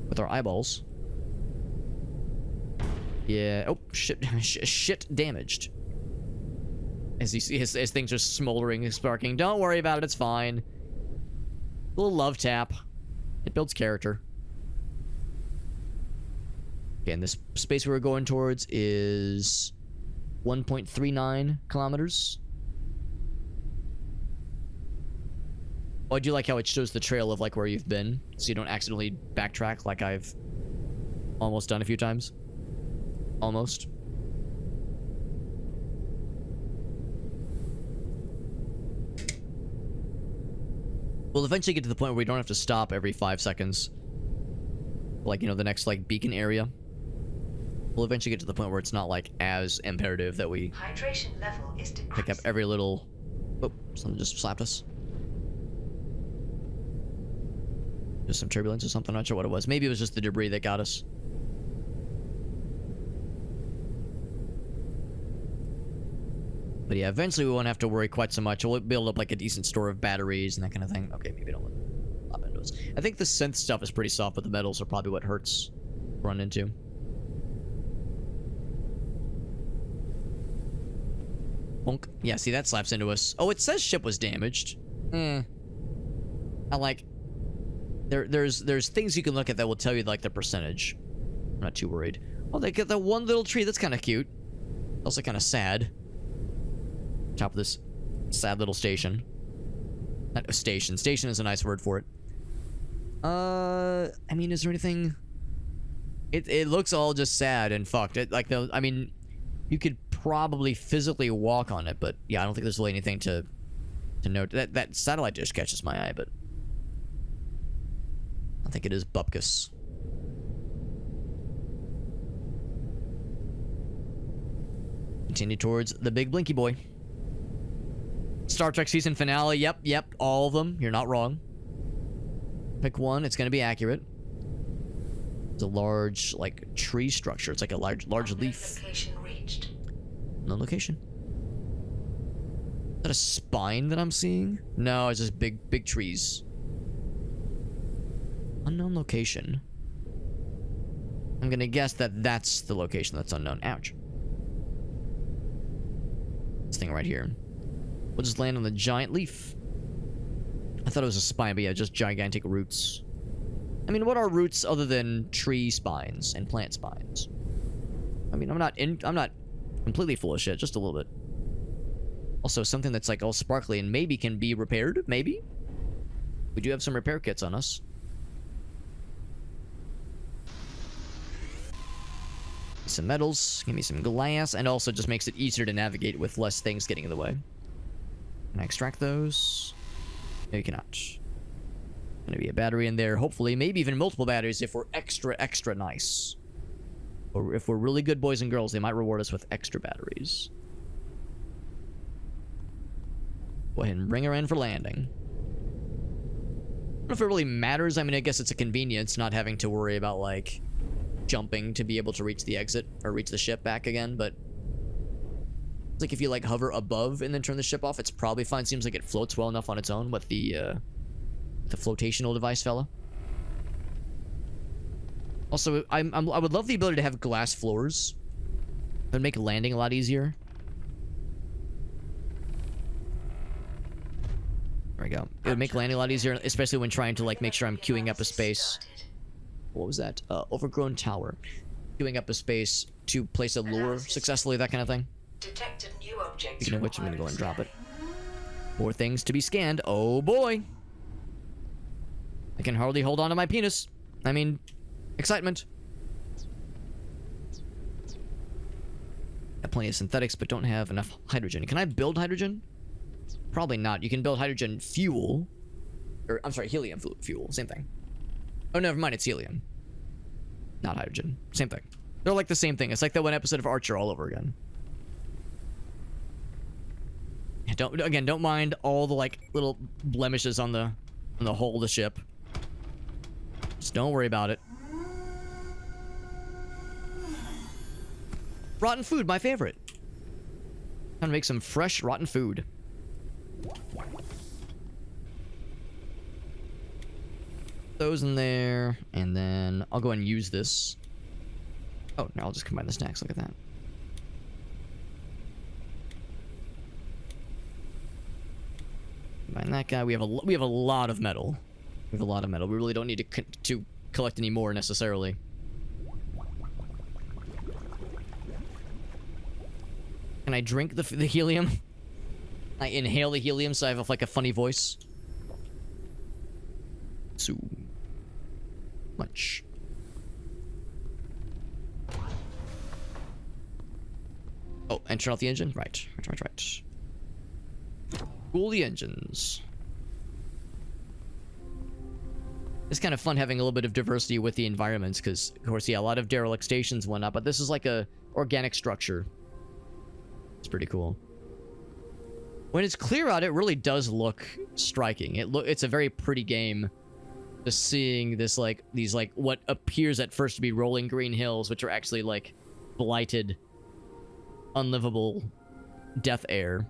with our eyeballs. Yeah. Oh shit! Shit damaged. As you see, his things are smoldering and sparking. Don't worry about it. It's fine. A little love tap. It builds character. Okay, and this space we were going towards is 1.39 kilometers. Oh, I do like how it shows the trail of like where you've been, so you don't accidentally backtrack like I've almost done a few times. Almost. We'll eventually get to the point where we don't have to stop every 5 seconds. Like, you know, the next, like, beacon area. We'll eventually get to the point where it's not, like, as imperative that we hydration level is pick up every little... Oh, something just slapped us. Just some turbulence or something, not sure what it was. Maybe it was just the debris that got us. But yeah, eventually we won't have to worry quite so much. We'll build up like a decent store of batteries and that kind of thing. Okay, maybe don't look into us. I think the synth stuff is pretty soft, but the metals are probably what hurts to run into. Bonk. Yeah, see, that slaps into us. Oh, it says ship was damaged. I like... There's things you can look at that will tell you, like, the percentage. I'm not too worried. Oh, they get that one little tree. That's kind of cute. Also kind of sad. Top of this sad little station. Not a station. Station is a nice word for it. I mean, is there anything... It looks all just sad and fucked. I mean, you could probably physically walk on it, but yeah, I don't think there's really anything to note. That satellite dish catches my eye, but I think it is bupkis. Continue towards the big blinky boy. Star Trek season finale. Yep, all of them. You're not wrong. Pick one. It's going to be accurate. It's a large, like, tree structure. It's like a large leaf. Location reached. No location. Is that a spine that I'm seeing? No, it's just big trees. Unknown location. I'm gonna guess that that's the location that's unknown. Ouch. This thing right here. We'll just land on the giant leaf. I thought it was a spine, but yeah, just gigantic roots. I mean, what are roots other than tree spines and plant spines? I mean, I'm not completely full of shit, just a little bit. Also, something that's like all sparkly and maybe can be repaired, maybe? We do have some repair kits on us. Some metals, give me some glass, and also just makes it easier to navigate with less things getting in the way. Can I extract those? No, you cannot. Gonna be a battery in there, hopefully, maybe even multiple batteries if we're extra nice. Or if we're really good boys and girls, they might reward us with extra batteries. Go ahead and bring her in for landing. I don't know if it really matters. I mean, I guess it's a convenience not having to worry about, like, jumping to be able to reach the exit or reach the ship back again, but it's like if you like hover above and then turn the ship off, it's probably fine. Seems like it floats well enough on its own with the flotational device fella. Also, I would love the ability to have glass floors. It would make landing a lot easier. There we go. It would make landing a lot easier, especially when trying to like make sure I'm queuing up a space. What was that? Overgrown tower. Queuing up a space to place a lure successfully, that kind of thing. Detected new objects. Speaking of which, I'm gonna go and drop it. More things to be scanned. Oh boy! I can hardly hold on to my penis. I mean, excitement. Got plenty of synthetics, but don't have enough hydrogen. Can I build hydrogen? Probably not. You can build hydrogen fuel. Or, I'm sorry, helium fuel. Same thing. Oh, never mind. It's helium. Not hydrogen. Same thing. They're like the same thing. It's like that one episode of Archer all over again. Don't mind all the like little blemishes on the hull of the ship. Just don't worry about it. Rotten food, my favorite. Time to make some fresh rotten food. Those in there, and then I'll go and use this. Oh, no, I'll just combine the snacks. Look at that. Combine that guy. We have a lot of metal. We have a lot of metal. We really don't need to collect any more necessarily. Can I drink the helium? I inhale the helium so I have like a funny voice. So much. Oh, and turn off the engine? Right. Cool the engines. It's kind of fun having a little bit of diversity with the environments, because, of course, yeah, a lot of derelict stations and whatnot, but this is like a organic structure. It's pretty cool. When it's clear out, it really does look striking. It's a very pretty game. Just seeing this, like, these, like, what appears at first to be rolling green hills, which are actually, like, blighted, unlivable death air.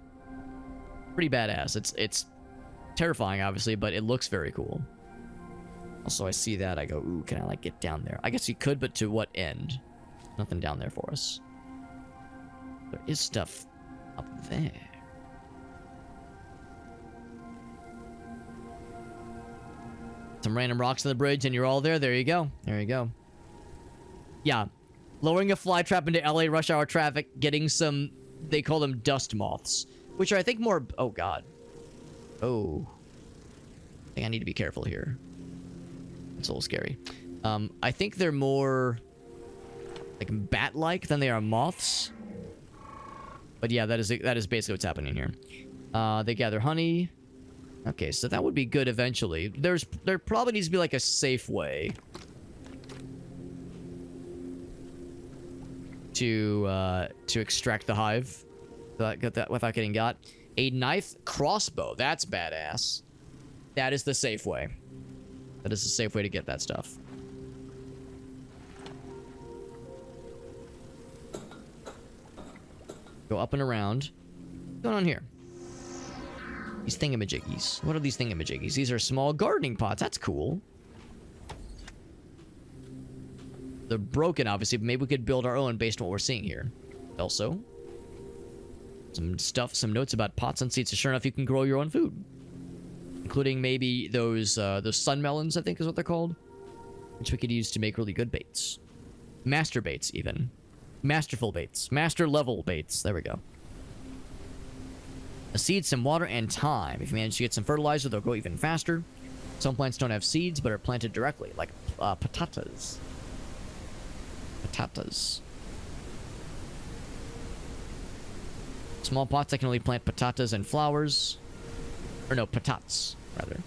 Pretty badass. It's terrifying, obviously, but it looks very cool. Also, I see that, I go, ooh, can I, like, get down there? I guess you could, but to what end? Nothing down there for us. There is stuff up there. Some random rocks on the bridge, and you're all there. There you go. There you go. Yeah. Lowering a fly trap into LA rush hour traffic, getting some, they call them dust moths, which are, I think, more, oh, God. Oh. I think I need to be careful here. It's a little scary. I think they're more, like, bat-like than they are moths. But yeah, that is basically what's happening here. They gather honey. Okay, so that would be good eventually. There probably needs to be like a safe way to extract the hive without getting got. A knife crossbow. That's badass. That is the safe way. That is the safe way to get that stuff. Go up and around. What's going on here? These thingamajiggies. What are these thingamajiggies? These are small gardening pots. That's cool. They're broken, obviously, but maybe we could build our own based on what we're seeing here. Also, some notes about pots and seeds. So sure enough, you can grow your own food, including maybe those sun melons, I think is what they're called, which we could use to make really good baits. Master baits, even. Masterful baits. Master level baits. There we go. A seed, some water, and time. If you manage to get some fertilizer, they'll grow even faster. Some plants don't have seeds, but are planted directly, like patatas. Patatas. Small pots, I can only plant patatas and flowers. Or no, patats, rather.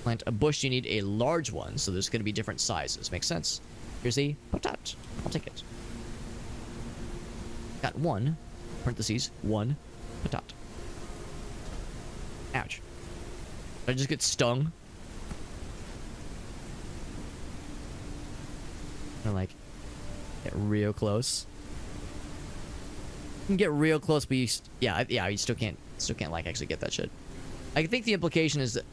Plant a bush, you need a large one, so there's going to be different sizes. Makes sense. Here's a patat. I'll take it. Got one, parentheses, one patat. Ouch. Did I just get stung? I like get real close. You can get real close, but you you still can't like actually get that shit. I think the implication is that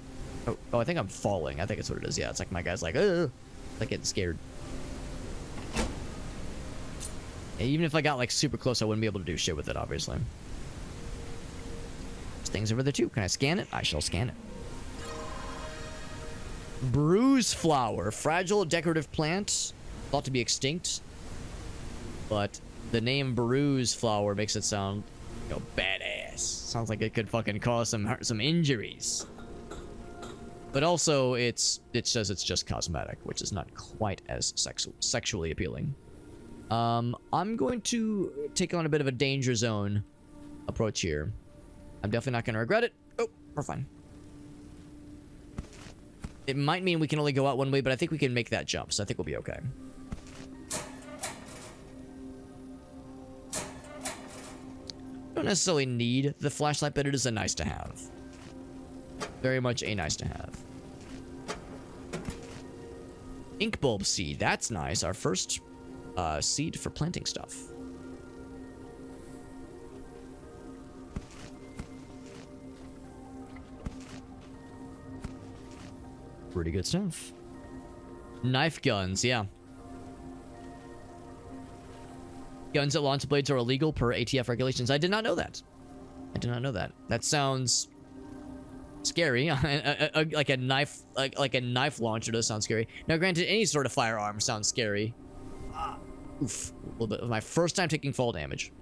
I think I'm falling. I think it's what it is. Yeah, it's like my guy's like, like getting scared. Even if I got like super close, I wouldn't be able to do shit with it, obviously. There's things over there too. Can I scan it? I shall scan it. Bruise flower, fragile decorative plant, thought to be extinct, but the name bruise flower makes it sound, badass. Sounds like it could fucking cause some injuries. But also, it says it's just cosmetic, which is not quite as sexually appealing. I'm going to take on a bit of a danger zone approach here. I'm definitely not going to regret it. Oh, we're fine. It might mean we can only go out one way, but I think we can make that jump, so I think we'll be okay. Don't necessarily need the flashlight, but it is a nice to have. Very much a nice to have. Ink bulb seed, that's nice. Our first seed for planting stuff. Pretty good stuff. Knife guns, yeah. Guns that launch blades are illegal per ATF regulations. I did not know that. I did not know that. That sounds scary. Like a knife, like a knife launcher does sound scary. Now, granted, any sort of firearm sounds scary. Oof, a little bit. My first time taking fall damage,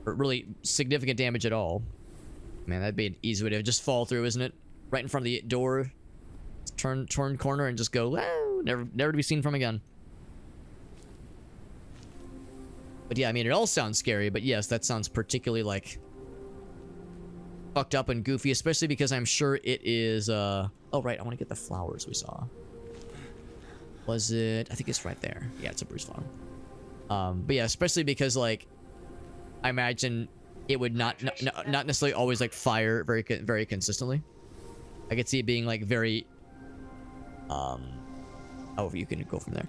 or really significant damage at all. Man, that'd be an easy way to just fall through, isn't it? Right in front of the door. Turn corner and just go. Whoa, never to be seen from again. But yeah, I mean, it all sounds scary. But yes, that sounds particularly like fucked up and goofy, especially because I'm sure it is. Oh right, I want to get the flowers we saw. Was it? I think it's right there. Yeah, it's a bruise flower. But yeah, especially because like, I imagine it would not necessarily always like fire very consistently. I could see it being like very. Oh, you can go from there.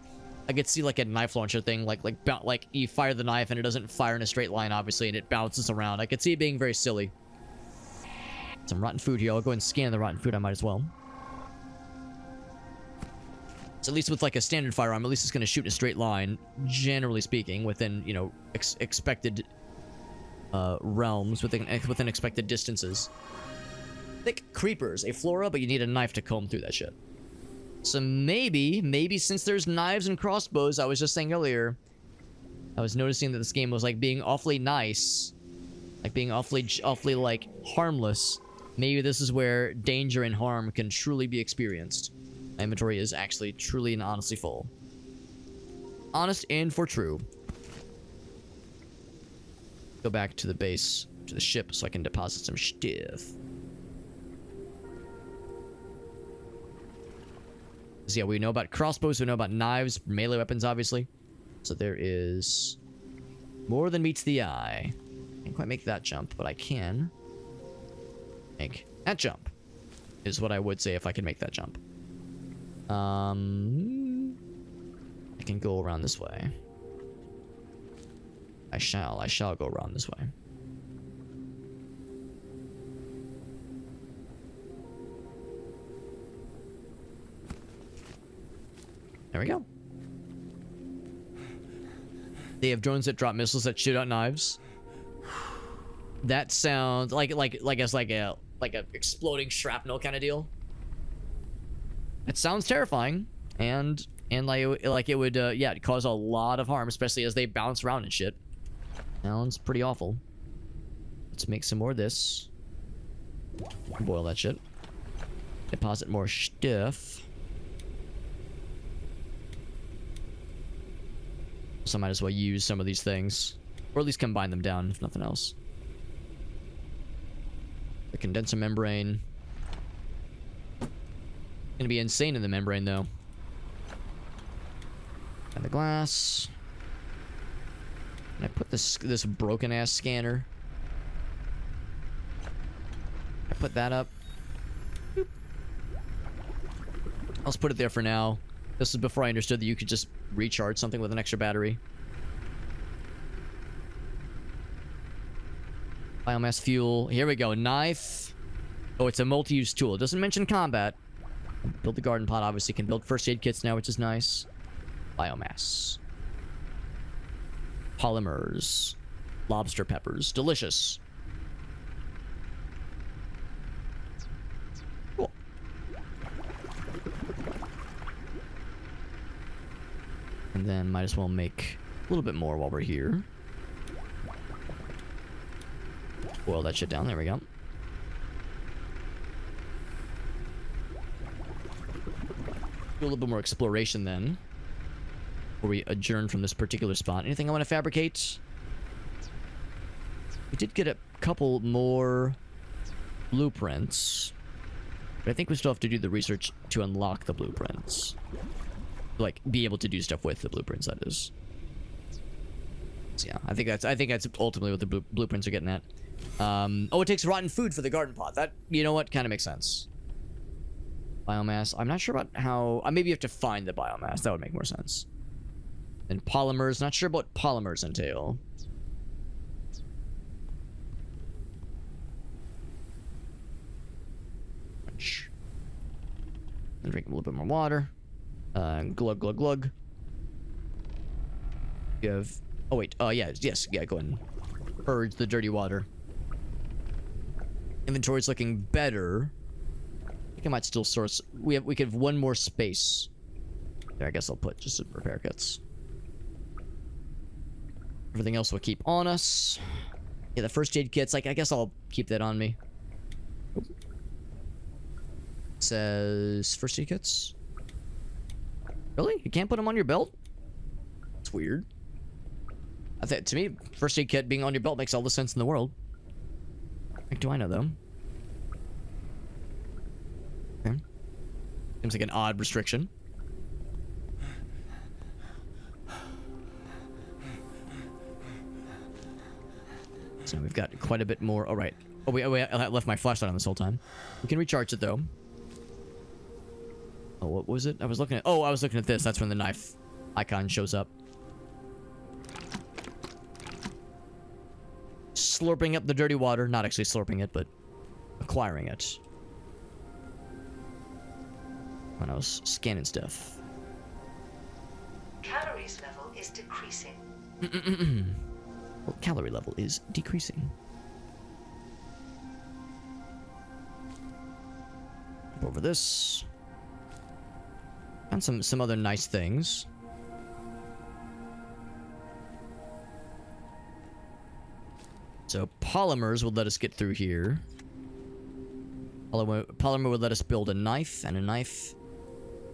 I could see like a knife launcher thing, like you fire the knife and it doesn't fire in a straight line, obviously, and it bounces around. I could see it being very silly. Some rotten food here. I'll go and scan the rotten food. I might as well. So at least with like a standard firearm, at least it's going to shoot in a straight line, generally speaking, within, expected realms, within expected distances. Thick creepers, a flora, but you need a knife to comb through that shit. So maybe since there's knives and crossbows, I was just saying earlier, I was noticing that this game was like being awfully nice, like being awfully like harmless. Maybe this is where danger and harm can truly be experienced. My inventory is actually truly and honestly full. Honest and for true. Go back to the base, to the ship, so I can deposit some stuff. So yeah, we know about crossbows, we know about knives, melee weapons, obviously. So there is more than meets the eye. Can't quite make that jump, but I can make that jump, is what I would say if I can make that jump. I can go around this way. I shall go around this way. There we go. They have drones that drop missiles that shoot out knives. That sounds like it's like a exploding shrapnel kind of deal. It sounds terrifying, and like it would yeah, cause a lot of harm, especially as they bounce around and shit. Sounds pretty awful. Let's make some more of this. Boil that shit. Deposit more stuff. So I might as well use some of these things, or at least combine them down, if nothing else. The condenser membrane. Gonna be insane in the membrane, though. And the glass. And I put this broken ass scanner. I put that up. Boop. I'll just put it there for now. This is before I understood that you could just recharge something with an extra battery. Biomass fuel. Here we go. Knife. Oh, it's a multi-use tool. It doesn't mention combat. Build the garden pot. Obviously can build first aid kits now, which is nice. Biomass. Polymers. Lobster peppers. Delicious. Cool. And then might as well make a little bit more while we're here. Boil that shit down. There we go. Do a little bit more exploration then. Before we adjourn from this particular spot. Anything I want to fabricate? We did get a couple more blueprints. But I think we still have to do the research to unlock the blueprints. Like, be able to do stuff with the blueprints, that is. So yeah, I think that's ultimately what the blueprints are getting at. Oh, it takes rotten food for the garden pot. That, you know what, kind of makes sense. Biomass. I'm not sure about how... maybe you have to find the biomass. That would make more sense. And polymers. Not sure what polymers entail. And drink a little bit more water. Glug, glug, glug. You have... oh, wait. Yes. Yeah, go and purge the dirty water. Inventory's looking better. I think I might still source... we could have one more space. There, I guess I'll put just some repair kits. Everything else will keep on us. Yeah, the first aid kits, like, I guess I'll keep that on me. Oop. It says first aid kits. Really? You can't put them on your belt? It's weird. I think, to me, first aid kit being on your belt makes all the sense in the world. Heck do I know, though? Okay. Seems like an odd restriction. So we've got quite a bit more. All right. Oh, wait, I left my flashlight on this whole time. We can recharge it, though. Oh, what was it? I was looking at this. That's when the knife icon shows up. Slurping up the dirty water. Not actually slurping it, but acquiring it. When I was scanning stuff. Calories level is decreasing. Well, calorie level is decreasing. Over this. And some other nice things. So polymers will let us get through here. Polymer would let us build a knife, and a knife,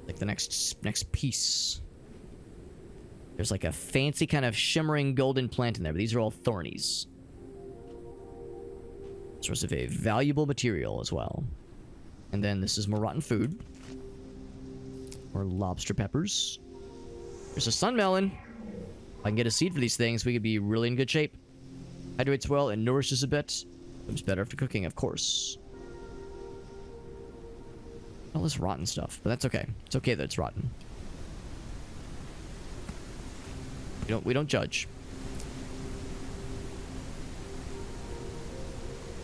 like the next piece. There's like a fancy kind of shimmering golden plant in there, but these are all thornies. Source of a valuable material as well. And then this is more rotten food. More lobster peppers. There's a sun melon. If I can get a seed for these things, we could be really in good shape. Hydrates well and nourishes a bit. It's better after cooking, of course. All this rotten stuff, but that's okay. It's okay that it's rotten. We don't judge.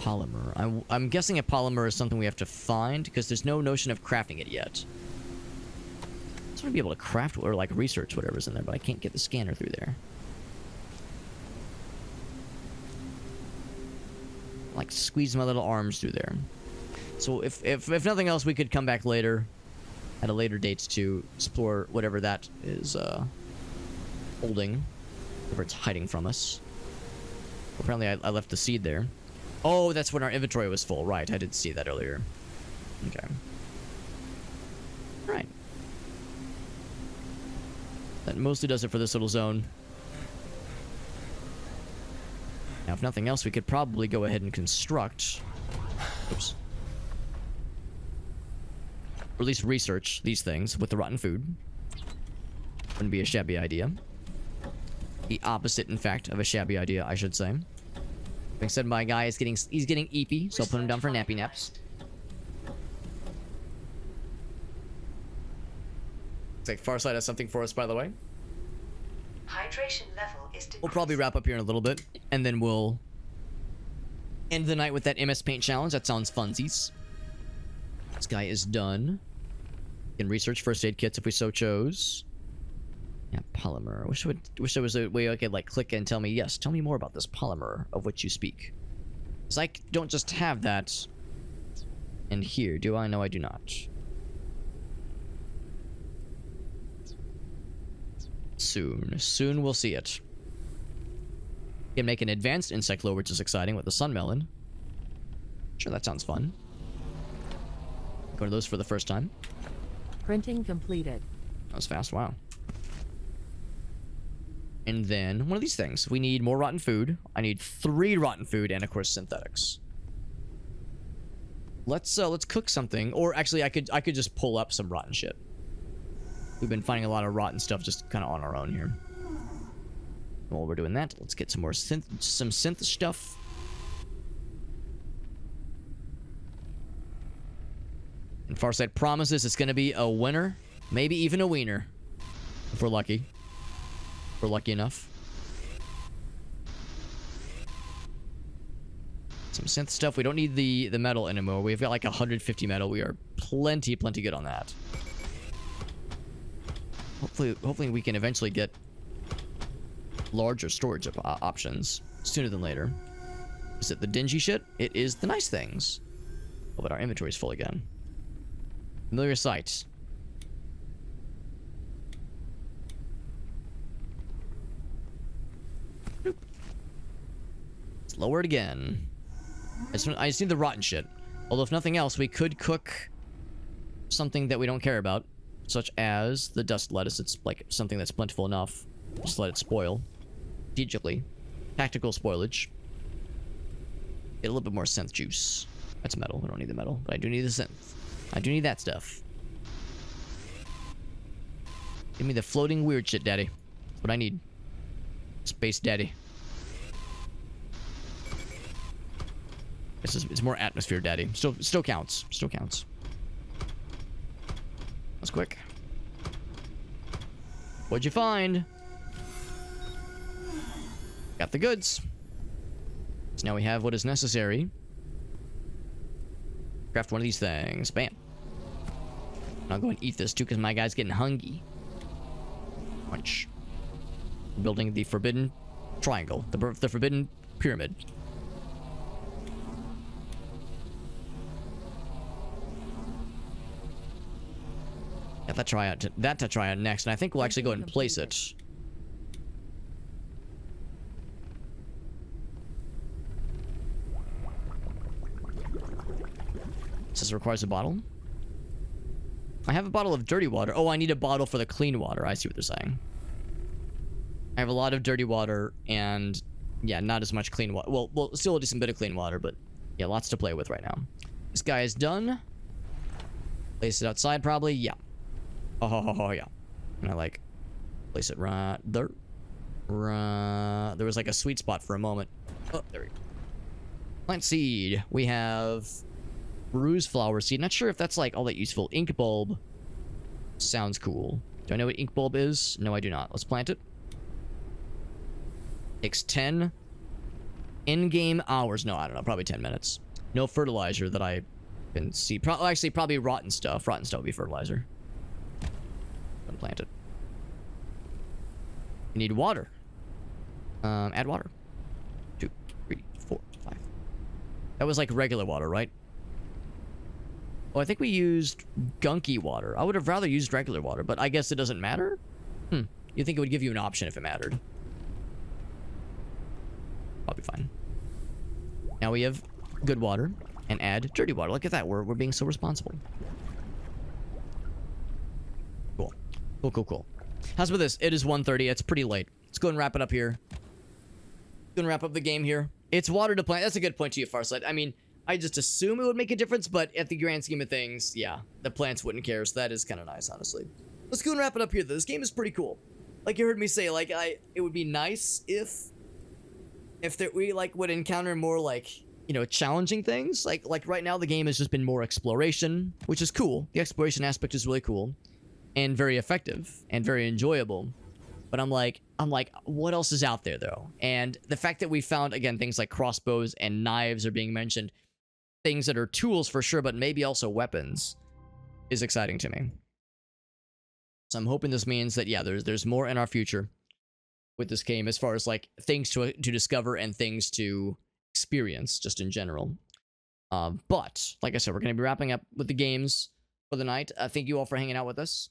Polymer. I'm guessing a polymer is something we have to find because there's no notion of crafting it yet. I just want to be able to craft or like research whatever's in there, but I can't get the scanner through there. like squeeze my little arms through there. So if nothing else, we could come back later, at a later date, to explore whatever that is holding, whatever it's hiding from us. Apparently, I left the seed there. Oh, that's when our inventory was full. Right, I did see that earlier. Okay. Right. That mostly does it for this little zone. Now, if nothing else, we could probably go ahead and construct... Oops. Or at least research these things with the rotten food. Wouldn't be a shabby idea. The opposite, in fact, of a shabby idea, I should say. Being said, my guy is getting eepy, so I'll put him down for nappy naps. Looks like Farsight has something for us, by the way. Hydration level is decreased. We'll probably wrap up here in a little bit, and then we'll end the night with that MS Paint challenge. That sounds funsies. This guy is done. We can research first aid kits if we so chose. Yeah, polymer. Wish there was a way I could like click and tell me, yes, tell me more about this polymer of which you speak. Because I don't just have that in here, do I? No, I do not. Soon we'll see it. You can make an advanced insect lure, which is exciting, with the sun melon. Sure, that sounds fun. Go to those for the first time. Printing completed. That was fast, wow. And then one of these things. We need more rotten food. I need 3 rotten food and of course synthetics. Let's cook something, or actually I could just pull up some rotten shit. We've been finding a lot of rotten stuff just kind of on our own here. While we're doing that, let's get some more synth stuff. And Farsight promises it's going to be a winner, maybe even a wiener, if we're lucky. If we're lucky enough. Some synth stuff. We don't need the metal anymore. We've got like 150 metal. We are plenty good on that. Hopefully we can eventually get larger storage options sooner than later. Is it the dingy shit? It is the nice things. Oh, but our inventory is full again. Familiar sight. Boop. Let's lower it again. I just need the rotten shit. Although if nothing else, we could cook something that we don't care about, such as the dust lettuce. It's like something that's plentiful enough. Just let it spoil. Strategically. Tactical spoilage. Get a little bit more synth juice. That's metal. We don't need the metal, but I do need the synth. I do need that stuff. Give me the floating weird shit, daddy. That's what I need. Space daddy. It's more atmosphere daddy. Still counts. Still counts. That's quick. What'd you find? Got the goods. So now we have what is necessary. Craft one of these things. Bam. I'll go and eat this too because my guy's getting hungry. Punch. Building the forbidden triangle. The forbidden pyramid. Got that to try out next, and I think we'll actually go ahead and place it. It says it requires a bottle. I have a bottle of dirty water. Oh, I need a bottle for the clean water. I see what they're saying. I have a lot of dirty water and, yeah, not as much clean water. Well, still a decent bit of clean water, but yeah, lots to play with right now. This guy is done. Place it outside, probably. Yeah. Oh, yeah. And I like place it right there. There was like a sweet spot for a moment. Oh, there we go. Plant seed. We have bruise flower seed. Not sure if that's like all that useful. Ink bulb sounds cool. Do I know what ink bulb is? No, I do not. Let's plant it. Takes 10 in-game hours. No, I don't know. Probably 10 minutes. No fertilizer that I can see. Actually, probably rotten stuff. Rotten stuff would be fertilizer. Plant it. You need water. Add water. 2, 3, 4, 5. That was like regular water, right? Oh, I think we used gunky water. I would have rather used regular water, but I guess it doesn't matter? You think it would give you an option if it mattered. I'll be fine. Now we have good water and add dirty water. Look at that. We're being so responsible. Cool. Cool. How's about this? It is 1:30. It's pretty late. Let's go and wrap it up here. Go and wrap up the game here. It's water to plant. That's a good point to you, Farsight. I mean, I just assume it would make a difference, but at the grand scheme of things, yeah, the plants wouldn't care, so that is kind of nice, honestly. Let's go and wrap it up here, though. This game is pretty cool. Like you heard me say, like, it would be nice if we, like, would encounter more, like, you know, challenging things. Like right now, the game has just been more exploration, which is cool. The exploration aspect is really cool and very effective and very enjoyable. But I'm like, what else is out there, though? And the fact that we found, again, things like crossbows and knives are being mentioned, things that are tools for sure, but maybe also weapons, is exciting to me. So I'm hoping this means that, yeah, there's more in our future with this game as far as, like, things to discover and things to experience, just in general. But, like I said, we're going to be wrapping up with the games for the night. Thank you all for hanging out with us.